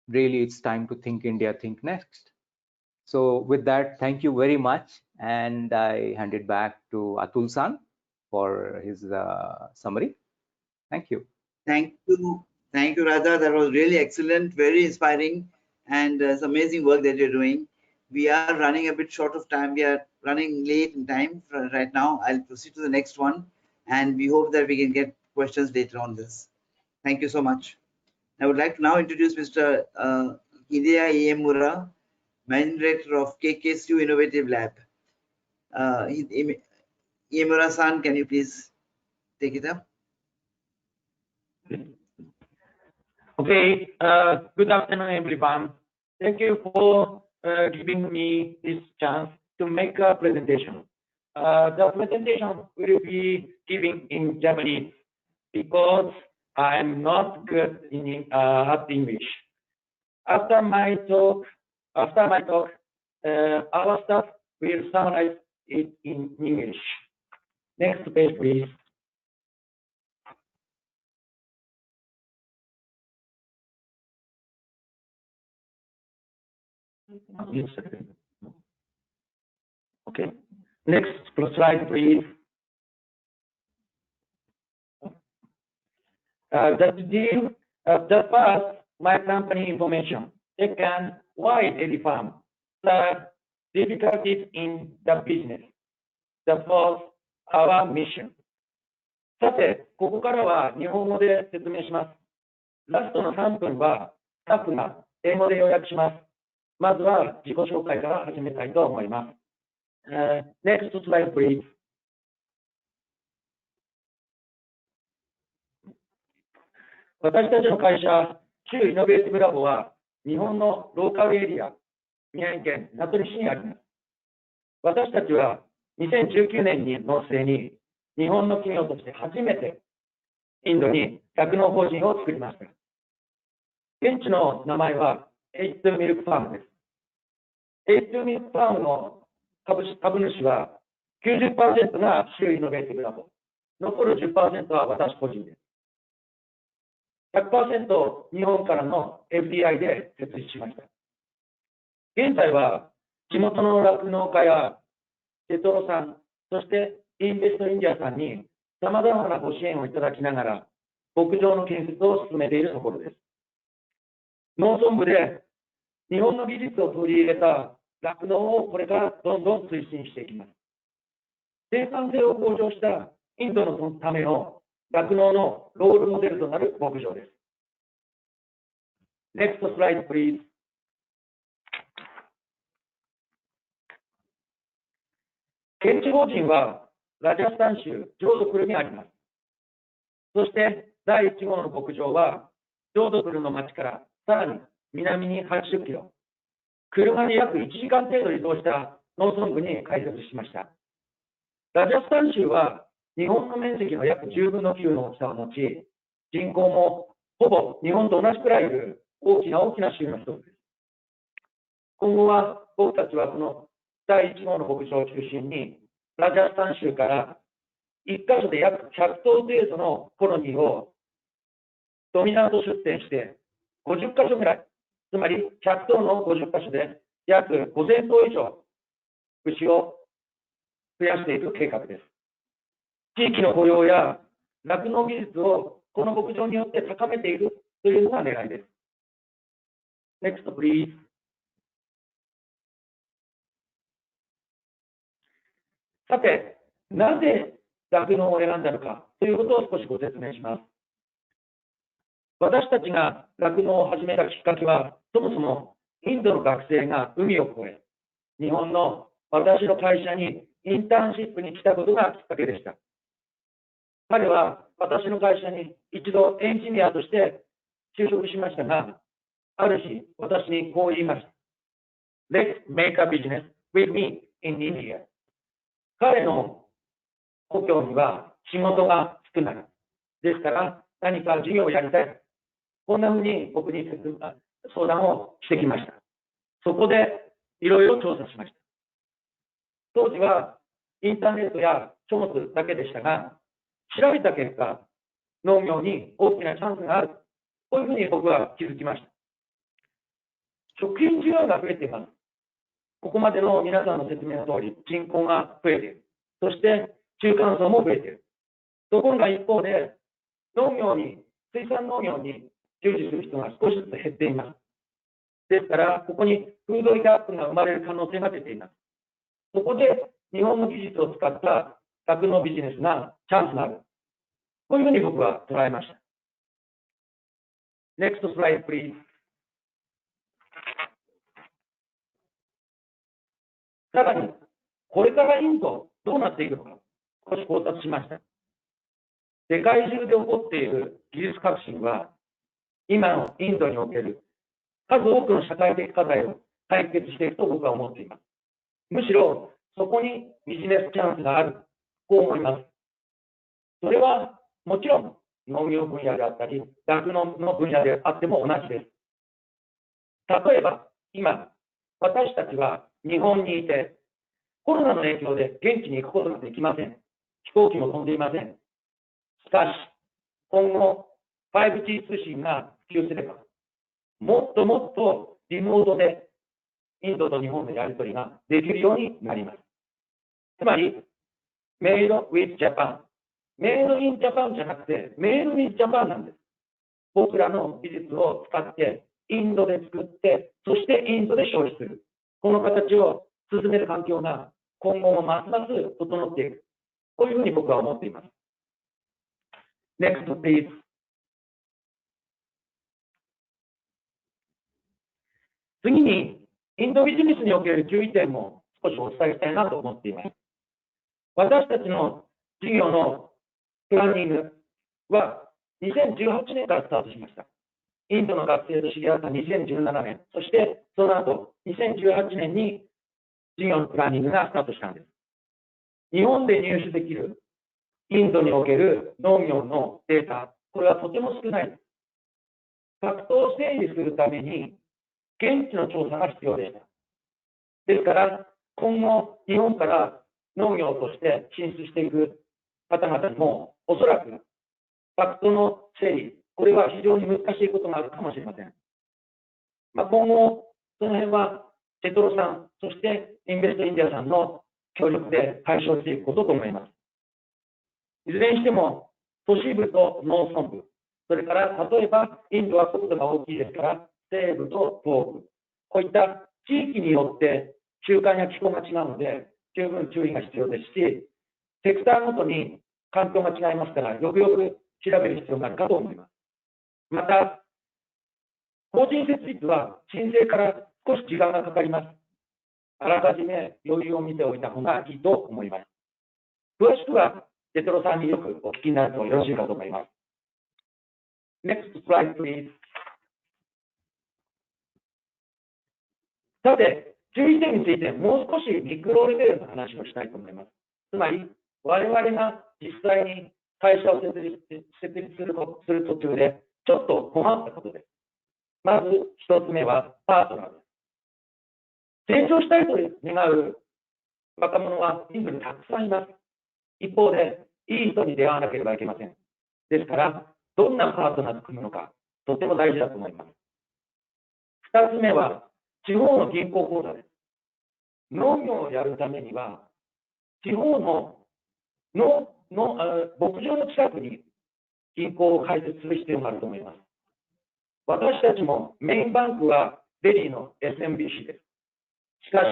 really it's time to think India, think next. So with that, thank you very much. And I hand it back to Atul San for his summary. Thank you.
Thank you. Thank you, Radha. That was really excellent, very inspiring, and it's amazing work that you're doing. We are running a bit short of time. We are running late in time right now. I'll proceed to the next one, and we hope that we can get questions later on this. Thank you so much. I would like to now introduce Mr. Hidea Iemura, Managing Director of KK Innovative Lab. Iemura-san, can you please take it up?
Okay, good afternoon, everyone. Thank you for giving me this chance to make a presentation. The presentation will be given in Japanese because I'm not good in at English. After my talk, our staff will summarize it in English. Next page, please. Okay. Next slide, please. The first, my company information. Second, why dairy farm? Third, difficulties in the business. The fourth, our mission. さて、ここからは日本語で説明します。ラストの3分はスタッフが英語で要約します。まずは自己紹介から始めたいと思います。Next slide, please. 私たちの会社、州イノベーティブラボは、日本のローカルエリア、宮城県名取市にあります。私たちは2019年の末に、日本の企業として初めて、インドに酪農法人を作りました。現地の名前は H2 ミルクファームです。H2 ミルクファームの株主は 90% が州イノベーティブラボ。残る 10% は私個人です。100% 日本からの FDI で設立しました。現在は地元の酪農家やテトロさん、そしてインベストインディアさんに様々なご支援をいただきながら牧場の建設を進めているところです。農村部で日本の技術を取り入れた酪農をこれからどんどん推進していきます。生産性を向上したインドのための酪農のロールモデルとなる牧場です。Next slide, please. 現地法人はラジャスタン州ジョードプルにあります。そして第1号の牧場はジョードプルの町からさらに南に80キロ、車で約1時間程度移動した農村部に開設しました。ラジャスタン州は日本の面積の約10分の9の大きさを持ち、人口もほぼ日本と同じくらいいる大きな州の一つです。今後は僕たちはこの第1号の牧場を中心に、ラジャスタン州から1カ所で約100頭程度のコロニーをドミナント出店して50カ所ぐらい、つまり100頭の50カ所で約5000頭以上牛を増やしていく計画です。地域の雇用や酪農技術をこの牧場によって高めているというのが狙いです。Next, please. さて、なぜ酪農を選んだのかということを少しご説明します。私たちが酪農を始めたきっかけは、そもそもインドの学生が海を越え、日本の私の会社にインターンシップに来たことがきっかけでした。彼は私の会社に一度エンジニアとして就職しましたが、ある日私にこう言いました。Let's make a business with me in India. 彼の故郷には仕事が少ない。ですから何か事業をやりたい。こんなふうに僕に相談をしてきました。そこでいろいろ調査しました。当時はインターネットや書物だけでしたが、調べた結果、農業に大きなチャンスがある。こういうふうに僕は気づきました。食品需要が増えています。ここまでの皆さんの説明の通り、人口が増えている。そして中間層も増えている。ところが一方で、水産農業に従事する人が少しずつ減っています。ですから、ここにフードギャップが生まれる可能性が出ています。そこで日本の技術を使った酪農ビジネスがチャンスがある。こういうふうに僕は捉えました。Next slide, please. さらに、これからインドどうなっていくのか、少し考察しました。世界中で起こっている技術革新は、今のインドにおける数多くの社会的課題を解決していくと僕は思っています。むしろ、そこにビジネスチャンスがある、こう思います。それはもちろん農業分野であったり、酪農の分野であっても同じです。例えば、今、私たちは日本にいて、コロナの影響で現地に行くことができません。飛行機も飛んでいません。しかし、今後、5G 通信が普及すれば、もっともっとリモートでインドと日本のやり取りができるようになります。つまり、メイド with Japan。メイド in Japan じゃなくて、メイド with Japan なんです。僕らの技術を使って、インドで作って、そしてインドで消費する。この形を進める環境が今後もますます整っていく。こういうふうに僕は思っています。Next, please. 次に、インドビジネスにおける注意点も少しお伝えしたいなと思っています。私たちの事業のプランニングは2018年からスタートしました。インドの学生と知り合った2017年、そしてその後2018年に事業のプランニングがスタートしたんです。日本で入手できるインドにおける農業のデータ、これはとても少ないです。ファクトを整理するために現地の調査が必要でした。ですから、今後、日本から農業として進出していく方々にも、おそらくファクトの整理、これは非常に難しいことがあるかもしれません。今後、その辺はテトロさん、そしてインベストインディアさんの協力で解消していくことと思います。いずれにしても、都市部と農村部、それから例えばインドは国土が大きいですから、西部と東部、こういった地域によって習慣や気候が違うので、十分注意が必要ですし、セクターごとに環境が違いますから、よくよく調べる必要があるかと思います。また、法人設立は申請から少し時間がかかります。あらかじめ余裕を見ておいた方がいいと思います。詳しくは、テトロさんによくお聞きになるとよろしいかと思います。Next slide, please. さて、注意点についてもう少しミクロレベルの話をしたいと思います。つまり、我々が実際に会社を設立する途中で、ちょっと困ったことです。まず一つ目はパートナーです。成長したいと願う若者はインドにたくさんいます。一方で、いい人に出会わなければいけません。ですから、どんなパートナーと組むのか、とても大事だと思います。二つ目は、地方の銀行口座です。農業をやるためには、地方の牧場の近くに銀行を開設する必要があると思います。私たちもメインバンクはデリーの SMBC です。しかし、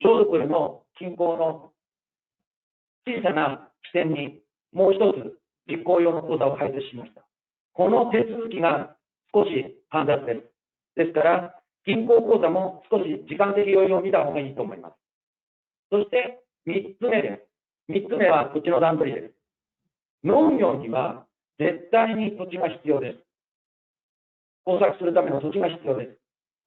ちょうどこれの近郊の小さな支店にもう一つ実行用の口座を開設しました。この手続きが少し煩雑です。ですから、銀行口座も少し時間的余裕を見た方がいいと思います。そして3つ目です。3つ目は土地の段取りです。農業には絶対に土地が必要です。工作するための土地が必要です。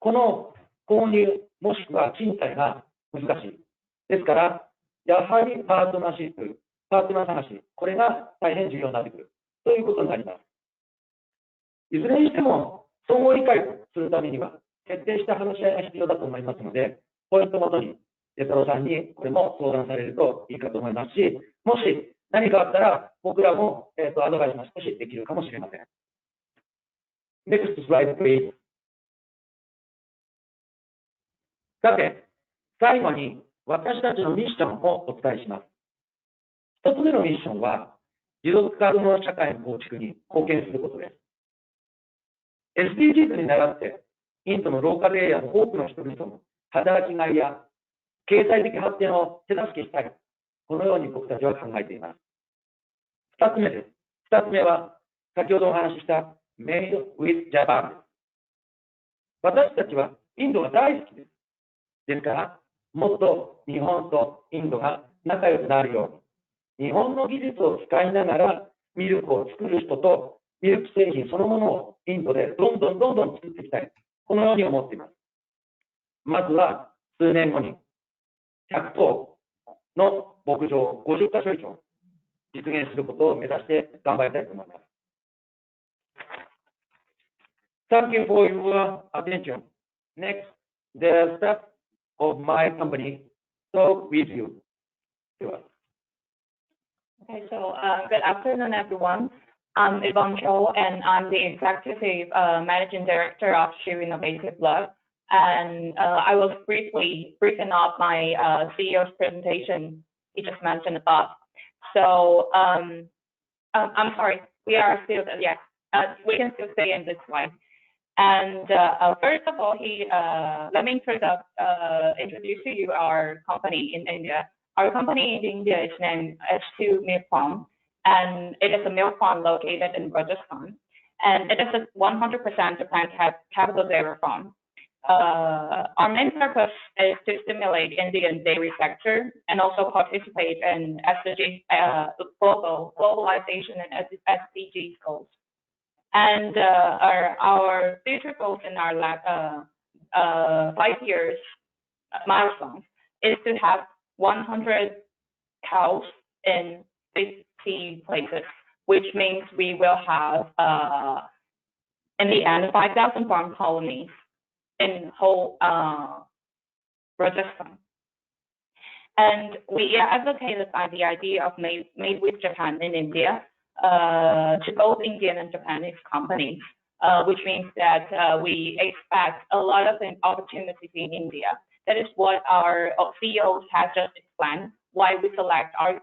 この購入もしくは賃貸が難しい。ですから、やはりパートナーシップ、パートナー探し、これが大変重要になってくるということになります。いずれにしても、相互理解をするためには、徹底した話し合いが必要だと思いますので、ポイントごとに、テトロさんにこれも相談されるといいかと思いますし、もし何かあったら、僕らも、アドバイスが少しできるかもしれません。Next slide, please. さて、最後に私たちのミッションをお伝えします。一つ目のミッションは、持続可能な社会の構築に貢献することです。SDGs に倣って、インドのローカルエリアの多くの人々の働きがいや経済的発展を手助けしたい。このように僕たちは考えています。二つ目です。二つ目は、先ほどお話しした Made with Japan です。私たちはインドが大好きです。ですから、もっと日本とインドが仲良くなるように、日本の技術を使いながらミルクを作る人とミルク製品そのものをインドでどんどん作っていきたい。このように思っています。まずは数年後に100頭の牧場を50カ所以上実現することを目指して頑張りたいと思います。Thank you for your attention. Next, the staff of my company talk with you.
Okay, so good afternoon, everyone. I'm Yvonne Cho, and I'm the Executive Managing Director of Sheer Innovative Lab. And I will briefly briefing up my CEO's presentation he just mentioned above. So I'm sorry, we are still, yes, we can still stay in this slide. And first of all, let me introduce to you our company in India. Our company in India is named H2 Milk Farm, and it is a milk farm located in Rajasthan. And it is a 100% Japan capital dairy farm. Our main purpose is to stimulate Indian dairy sector and also participate in globalization and SDGs goals. And our future goals in our 5 years milestone is to have 100 cows in 50 places, which means we will have, in the end, 5,000 farm colonies in whole Rajasthan. And we advocated the idea of made with Japan in India to both Indian and Japanese companies, which means that we expect a lot of opportunities in India. That is what our CEO has just explained, why we select our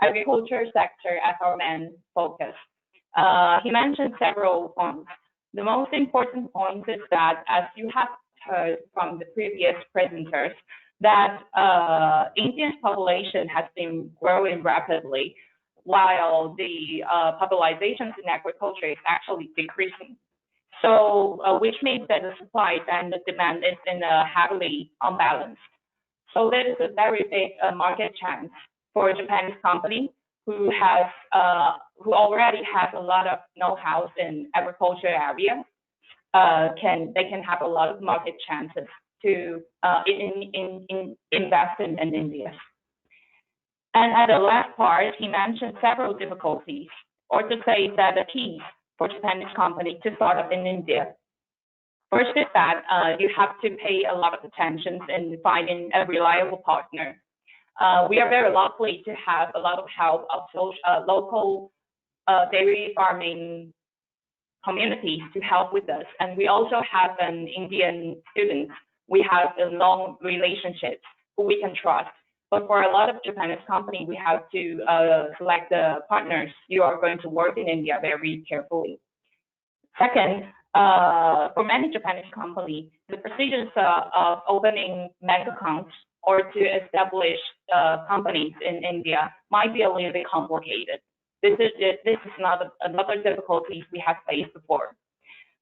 agriculture sector as our main focus. He mentioned several points. The most important point is that, as you have heard from the previous presenters, that India's population has been growing rapidly, while the populations in agriculture is actually decreasing. So, which means that the supply and the demand is in a heavily unbalanced. So that is a very big market chance for a Japanese company who already has a lot of know-how in agriculture area. They can have a lot of market chances to invest in India. And at the last part, he mentioned several difficulties, or to say that the keys for Japanese company to start up in India. First is that you have to pay a lot of attention in finding a reliable partner. We are very lucky to have a lot of help of local dairy farming communities to help with us. And we also have an Indian students. We have a long relationship who we can trust. But for a lot of Japanese companies, we have to select the partners you are going to work in India very carefully. Second, for many Japanese companies, the procedures of opening bank accounts or to establish companies in India might be a little bit complicated. This is not another difficulty we have faced before.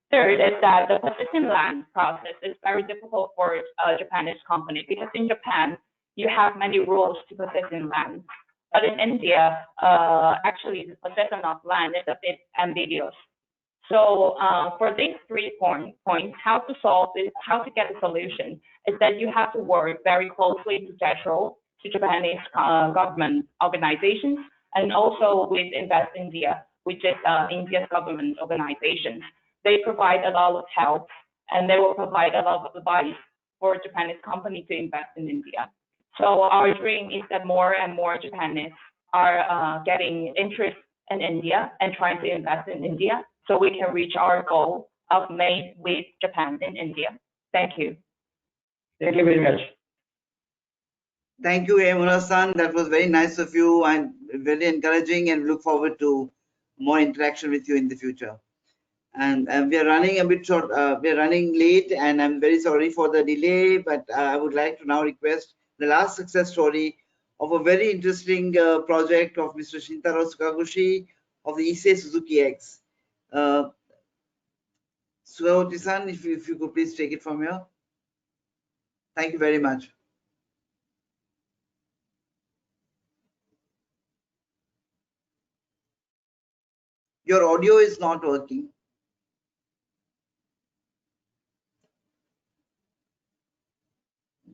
Third is that the possessing land process is very difficult for a Japanese company, because in Japan, you have many rules to possessing land. But in India, actually the possession of land is a bit ambiguous. So for these 3 points, how to solve this, how to get a solution, is that you have to work very closely to Judicial, to Japanese government organizations, and also with Invest India, which is India's government organizations. They provide a lot of help, and they will provide a lot of advice for Japanese companies to invest in India. So our dream is that more and more Japanese are getting interest in India and trying to invest in India, so we can reach our goal of made with Japan in India. Thank you.
Thank you very much.
Thank you, Emuna-san. That was very nice of you and very encouraging, and look forward to more interaction with you in the future. And we are running a bit short, we are running late, and I'm very sorry for the delay, but I would like to now request the last success story of a very interesting project of Mr. Shintaro Sukaguchi of the Issei Suzuki X. Sukaguchi-san, if you could please take it from here. Thank you very much. Your audio is not working.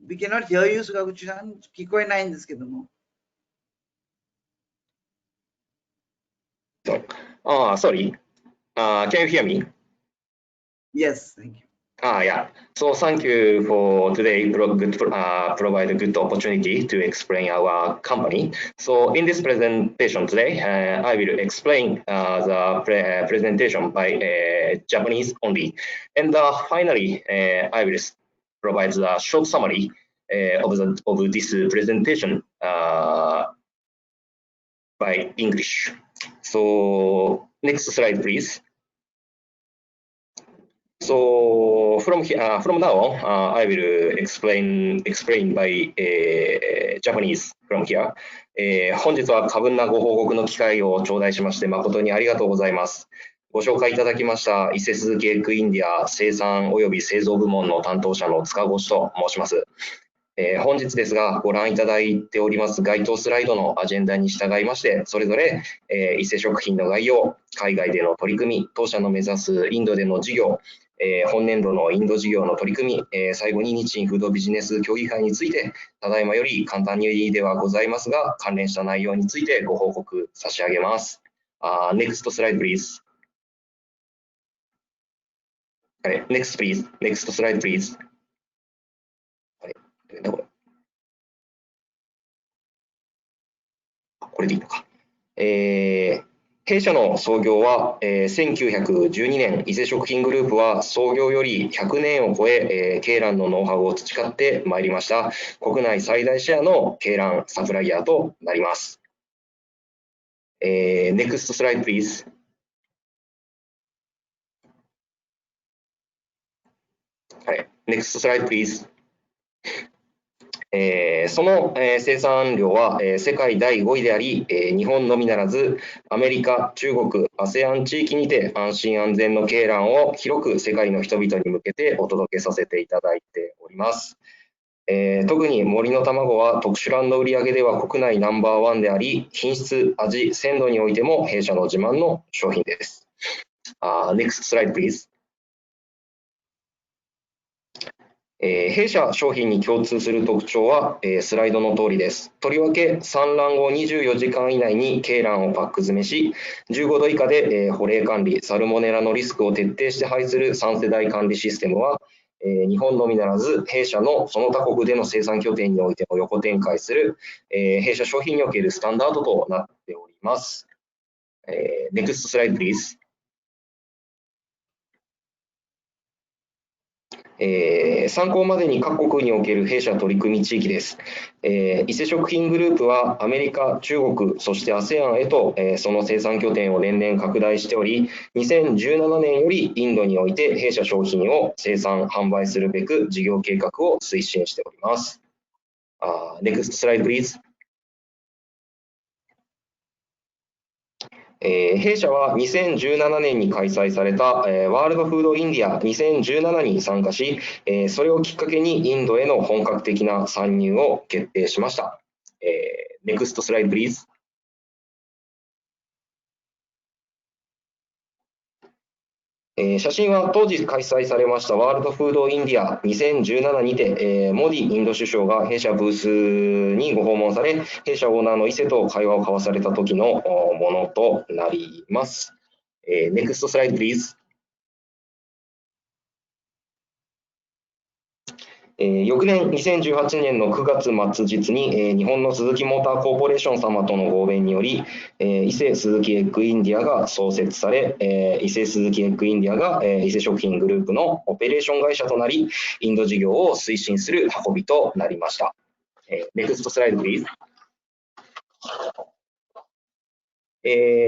We cannot hear you, Sukaguchi-san. Kikoe nai desu kedo mo.
Sorry. Can you hear me?
Yes, thank you.
Yeah. So thank you for today. Provide a good opportunity to explain our company. So in this presentation today, I will explain the presentation by Japanese only, and finally I will provide the short summary of this presentation by English. So next slide, please. So from now on, I will explain by Japanese from here. 本日は過分なご報告の機会を頂戴しまして誠にありがとうございます。ご紹介いただきました伊勢鈴木エッグインディア生産及び製造部門の担当者の塚越と申します。本日ですがご覧いただいております該当スライドのアジェンダに従いましてそれぞれ、伊勢食品の概要、海外での取り組み、当社の目指すインドでの事業、本年度のインド事業の取り組み、最後に日清フードビジネス協議会についてただいまより簡単にではございますが関連した内容についてご報告差し上げます。Next slide please. Next please. Next slide please. これでいいのか。弊社の創業は、1912年、伊勢食品グループは創業より100年を超え、鶏卵のノウハウを培ってまいりました国内最大シェアの鶏卵サプライヤーとなります。Next slide please. Next slide please. その生産量は世界第5位であり、日本のみならずアメリカ、中国、ASEAN 地域にて安心安全の鶏卵を広く世界の人々に向けてお届けさせていただいております。特に森の卵は特殊卵の売上では国内ナンバーワンであり、品質、味、鮮度においても弊社の自慢の商品です。Next slide please. 弊社商品に共通する特徴は、スライドの通りです。とりわけ産卵後24時間以内に鶏卵をパック詰めし、15度以下で、保冷管理、サルモネラのリスクを徹底して配する3世代管理システムは、日本のみならず弊社のその他国での生産拠点においても横展開する、弊社商品におけるスタンダードとなっております。Next slide please. 参考までに各国における弊社取り組み地域です。伊勢食品グループはアメリカ、中国、そして ASEAN へと、その生産拠点を年々拡大しており、2017年よりインドにおいて弊社商品を生産・販売するべく事業計画を推進しております。Next slide please. 弊社は2017年に開催されたワールドフードインディア2017に参加し、それをきっかけにインドへの本格的な参入を決定しました。Next slide please. 写真は当時開催されましたワールドフードインディア2017にて、モディインド首相が弊社ブースにご訪問され、弊社オーナーの伊勢と会話を交わされた時のものとなります。Next slide please. 翌年2018年の9月末日に、日本のスズキモーターコーポレーション様との合弁により、伊勢鈴木エッグインディアが創設され、伊勢鈴木エッグインディアが、伊勢食品グループのオペレーション会社となり、インド事業を推進する運びとなりました。Next slide please.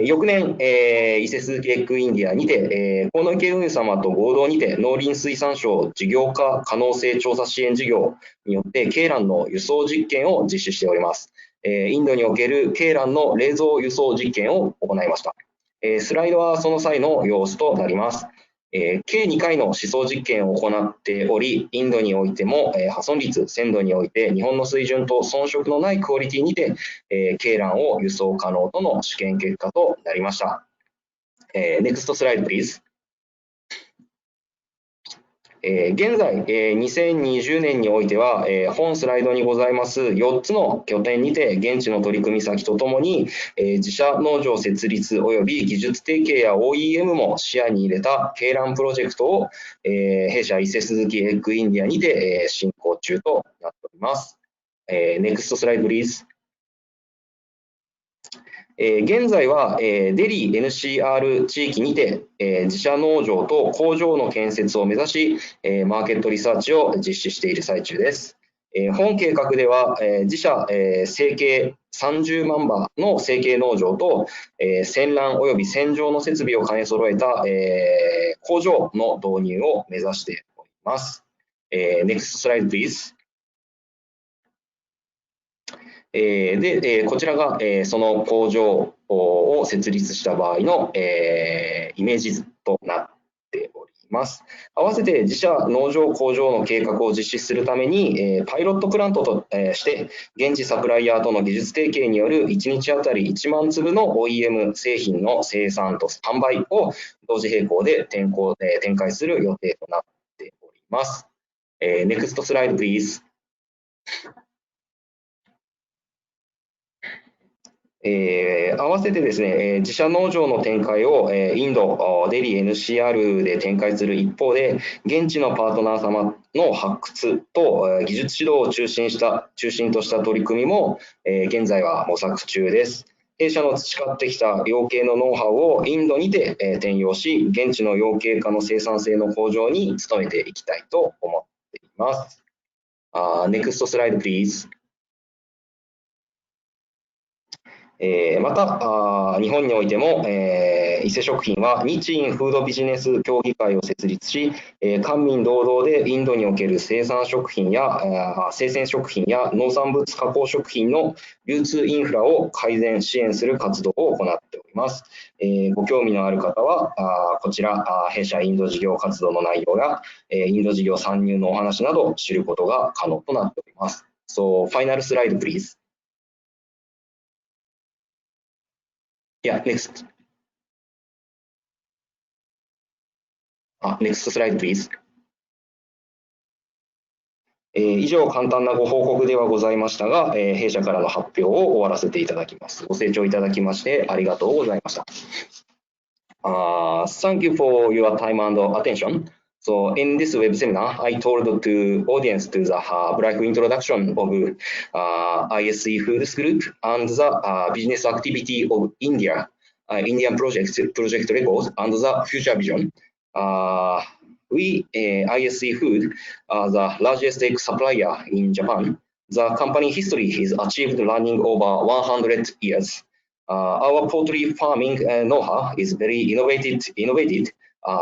翌年、伊勢鈴木エッグインディアにて、河野池運輸様と合同にて農林水産省事業化可能性調査支援事業によって鶏卵の輸送実験を実施しております。インドにおける鶏卵の冷蔵輸送実験を行いました。スライドはその際の様子となります。計2回の思想実験を行っており、インドにおいても破損率、鮮度において日本の水準と遜色のないクオリティにて、鶏卵を輸送可能との試験結果となりました。Next slide please. 現在、2020年においては、本スライドにございます4つの拠点にて現地の取り組み先とともに、自社農場設立及び技術提携や OEM も視野に入れた鶏卵プロジェクトを、弊社伊勢鈴木エッグインディアにて、進行中となっております。Next slide please. 現在はデリー NCR 地域にて自社農場と工場の建設を目指しマーケットリサーチを実施している最中です。本計画では、自社、成形30万羽の成形農場と、洗卵及び洗浄の設備を兼ね揃えた、工場の導入を目指しております。Next slide, please. で、こちらが、その工場を設立した場合の、イメージ図となっております。合わせて自社農場工場の計画を実施するために、パイロットプラントとして現地サプライヤーとの技術提携による1日あたり1万粒の OEM 製品の生産と販売を同時並行で展開する予定となっております。Next slide, please. 合わせてですね、自社農場の展開をインド、デリー NCR で展開する一方で、現地のパートナー様の発掘と技術指導を中心とした取り組みも現在は模索中です。弊社の培ってきた養鶏のノウハウをインドにて転用し、現地の養鶏家の生産性の向上に努めていきたいと思っています。Next slide, please. また、日本においても、伊勢食品は日印フードビジネス協議会を設立し、官民同々でインドにおける生鮮食品や農産物加工食品の流通インフラを改善支援する活動を行っております。ご興味のある方は、こちら、弊社インド事業活動の内容や、インド事業参入のお話などを知ることが可能となっております。So, final slide, please. Yeah, next. Next slide, please. 以上、簡単なご報告ではございましたが、弊社からの発表を終わらせていただきます。ご清聴いただきましてありがとうございました。Thank you for your time and attention. So in this web seminar, I told to audience to the brief introduction of ISE Foods Group and the business activity of Indian project records and the future vision. We, ISE Food, are the largest egg supplier in Japan. The company history is achieved running over 100 years. Our poultry farming know-how is very innovative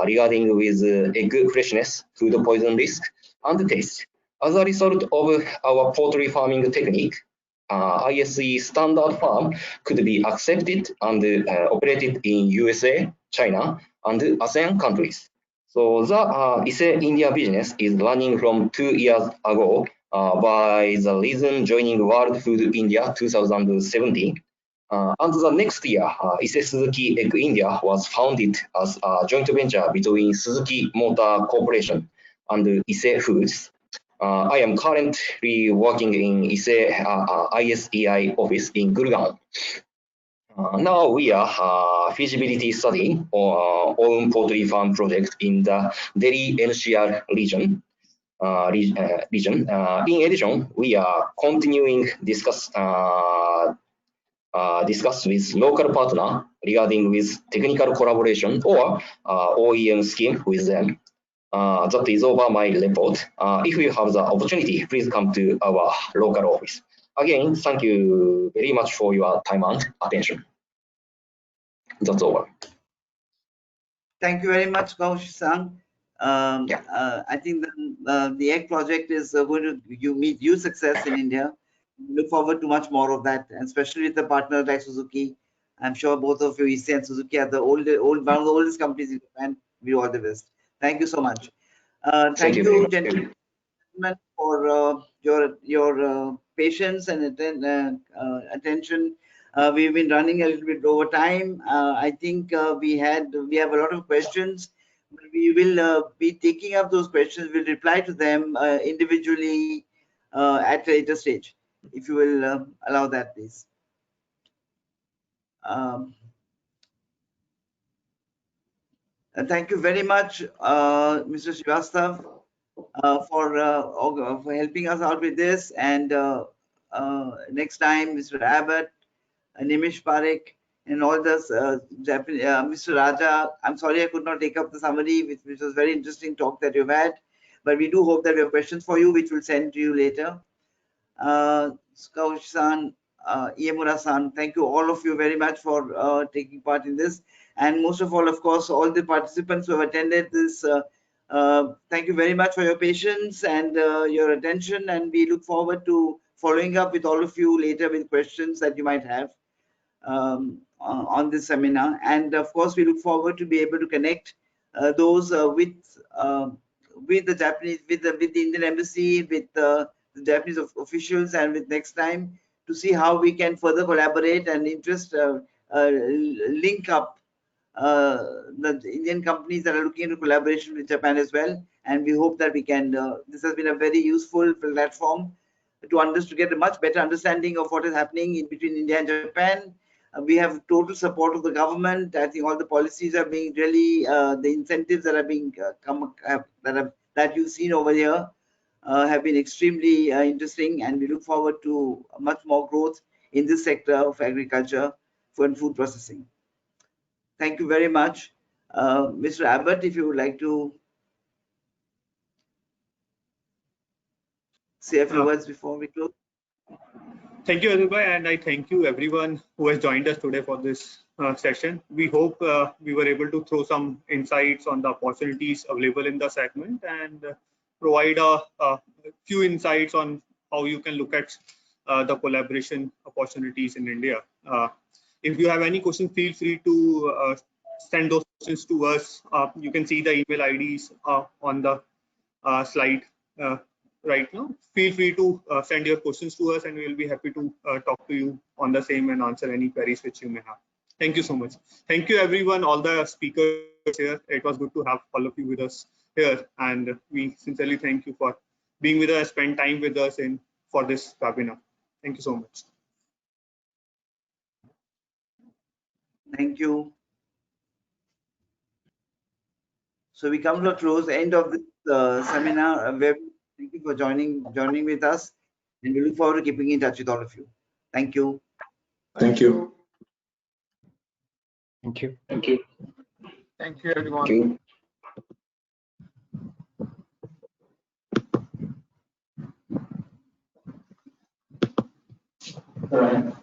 regarding with egg freshness, food poison risk, and taste. As a result of our poultry farming technique, ISE standard farm could be accepted and operated in USA, China, and ASEAN countries. So the ISE India business is running from 2 years ago by the reason joining World Food India 2017. And the next year, Ise Suzuki Egg India was founded as a joint venture between Suzuki Motor Corporation and Ise Foods. I am currently working in ISEI office in Gurgaon. Now we are feasibility studying our own poultry farm project in the Delhi NCR region. In addition, we are continuing discuss with local partner regarding with technical collaboration or OEM scheme with them. That is over my report. If you have the opportunity, please come to our local office. Again, thank you very much for your time and attention. That's over.
Thank you very much, Kaushik-san. I think the egg project is going to meet huge success in India. Look forward to much more of that, and especially with the partner like Suzuki. I'm sure both of you, Issei and Suzuki, are one of the oldest companies in Japan. We all the best. Thank you so much. Thank you, gentlemen, for your patience and attention. We've been running a little bit over time. I think we have a lot of questions. We will be taking up those questions. We'll reply to them individually at a later stage. If you will allow that, please. Thank you very much, Mr. Srivastav, for helping us out with this. And next time, Mr. Abbott, Nimish Parekh, and all this, Mr. Raja. I'm sorry I could not take up the summary, which was very interesting talk that you've had. But we do hope that we have questions for you, which we'll send to you later. Skaush-san, Iemura-san, thank you all of you very much for taking part in this. And most of all, of course, all the participants who have attended this, thank you very much for your patience and your attention. And we look forward to following up with all of you later with questions that you might have on this seminar. And of course, we look forward to be able to connect those with the Japanese, with the Indian embassy, with the Japanese officials, and with next time to see how we can further collaborate and link up the Indian companies that are looking into collaboration with Japan as well. And we hope that we can. This has been a very useful platform to get a much better understanding of what is happening in between India and Japan. We have total support of the government. I think all the policies are being really, the incentives that are being that you've seen over here have been extremely interesting, and we look forward to much more growth in this sector of agriculture and food processing. Thank you very much. Mr. Abbott, if you would like to say a few words before we close.
Thank you, Adil bhai, and I thank you everyone who has joined us today for this session. We hope we were able to throw some insights on the opportunities available in the segment and provide a few insights on how you can look at the collaboration opportunities in India. If you have any questions, feel free to send those questions to us. You can see the email IDs on the slide right now. Feel free to send your questions to us, and we will be happy to talk to you on the same and answer any queries which you may have. Thank you so much. Thank you everyone, all the speakers here. It was good to have all of you with us here, and we sincerely thank you for being with us, spend time with us for this webinar. Thank you so much.
Thank you. So we come to a close, end of this seminar. Thank you for joining with us, and we look forward to keeping in touch with all of you. Thank you.
Thank you.
Thank you.
Thank you. Thank you, everyone.
Thank you.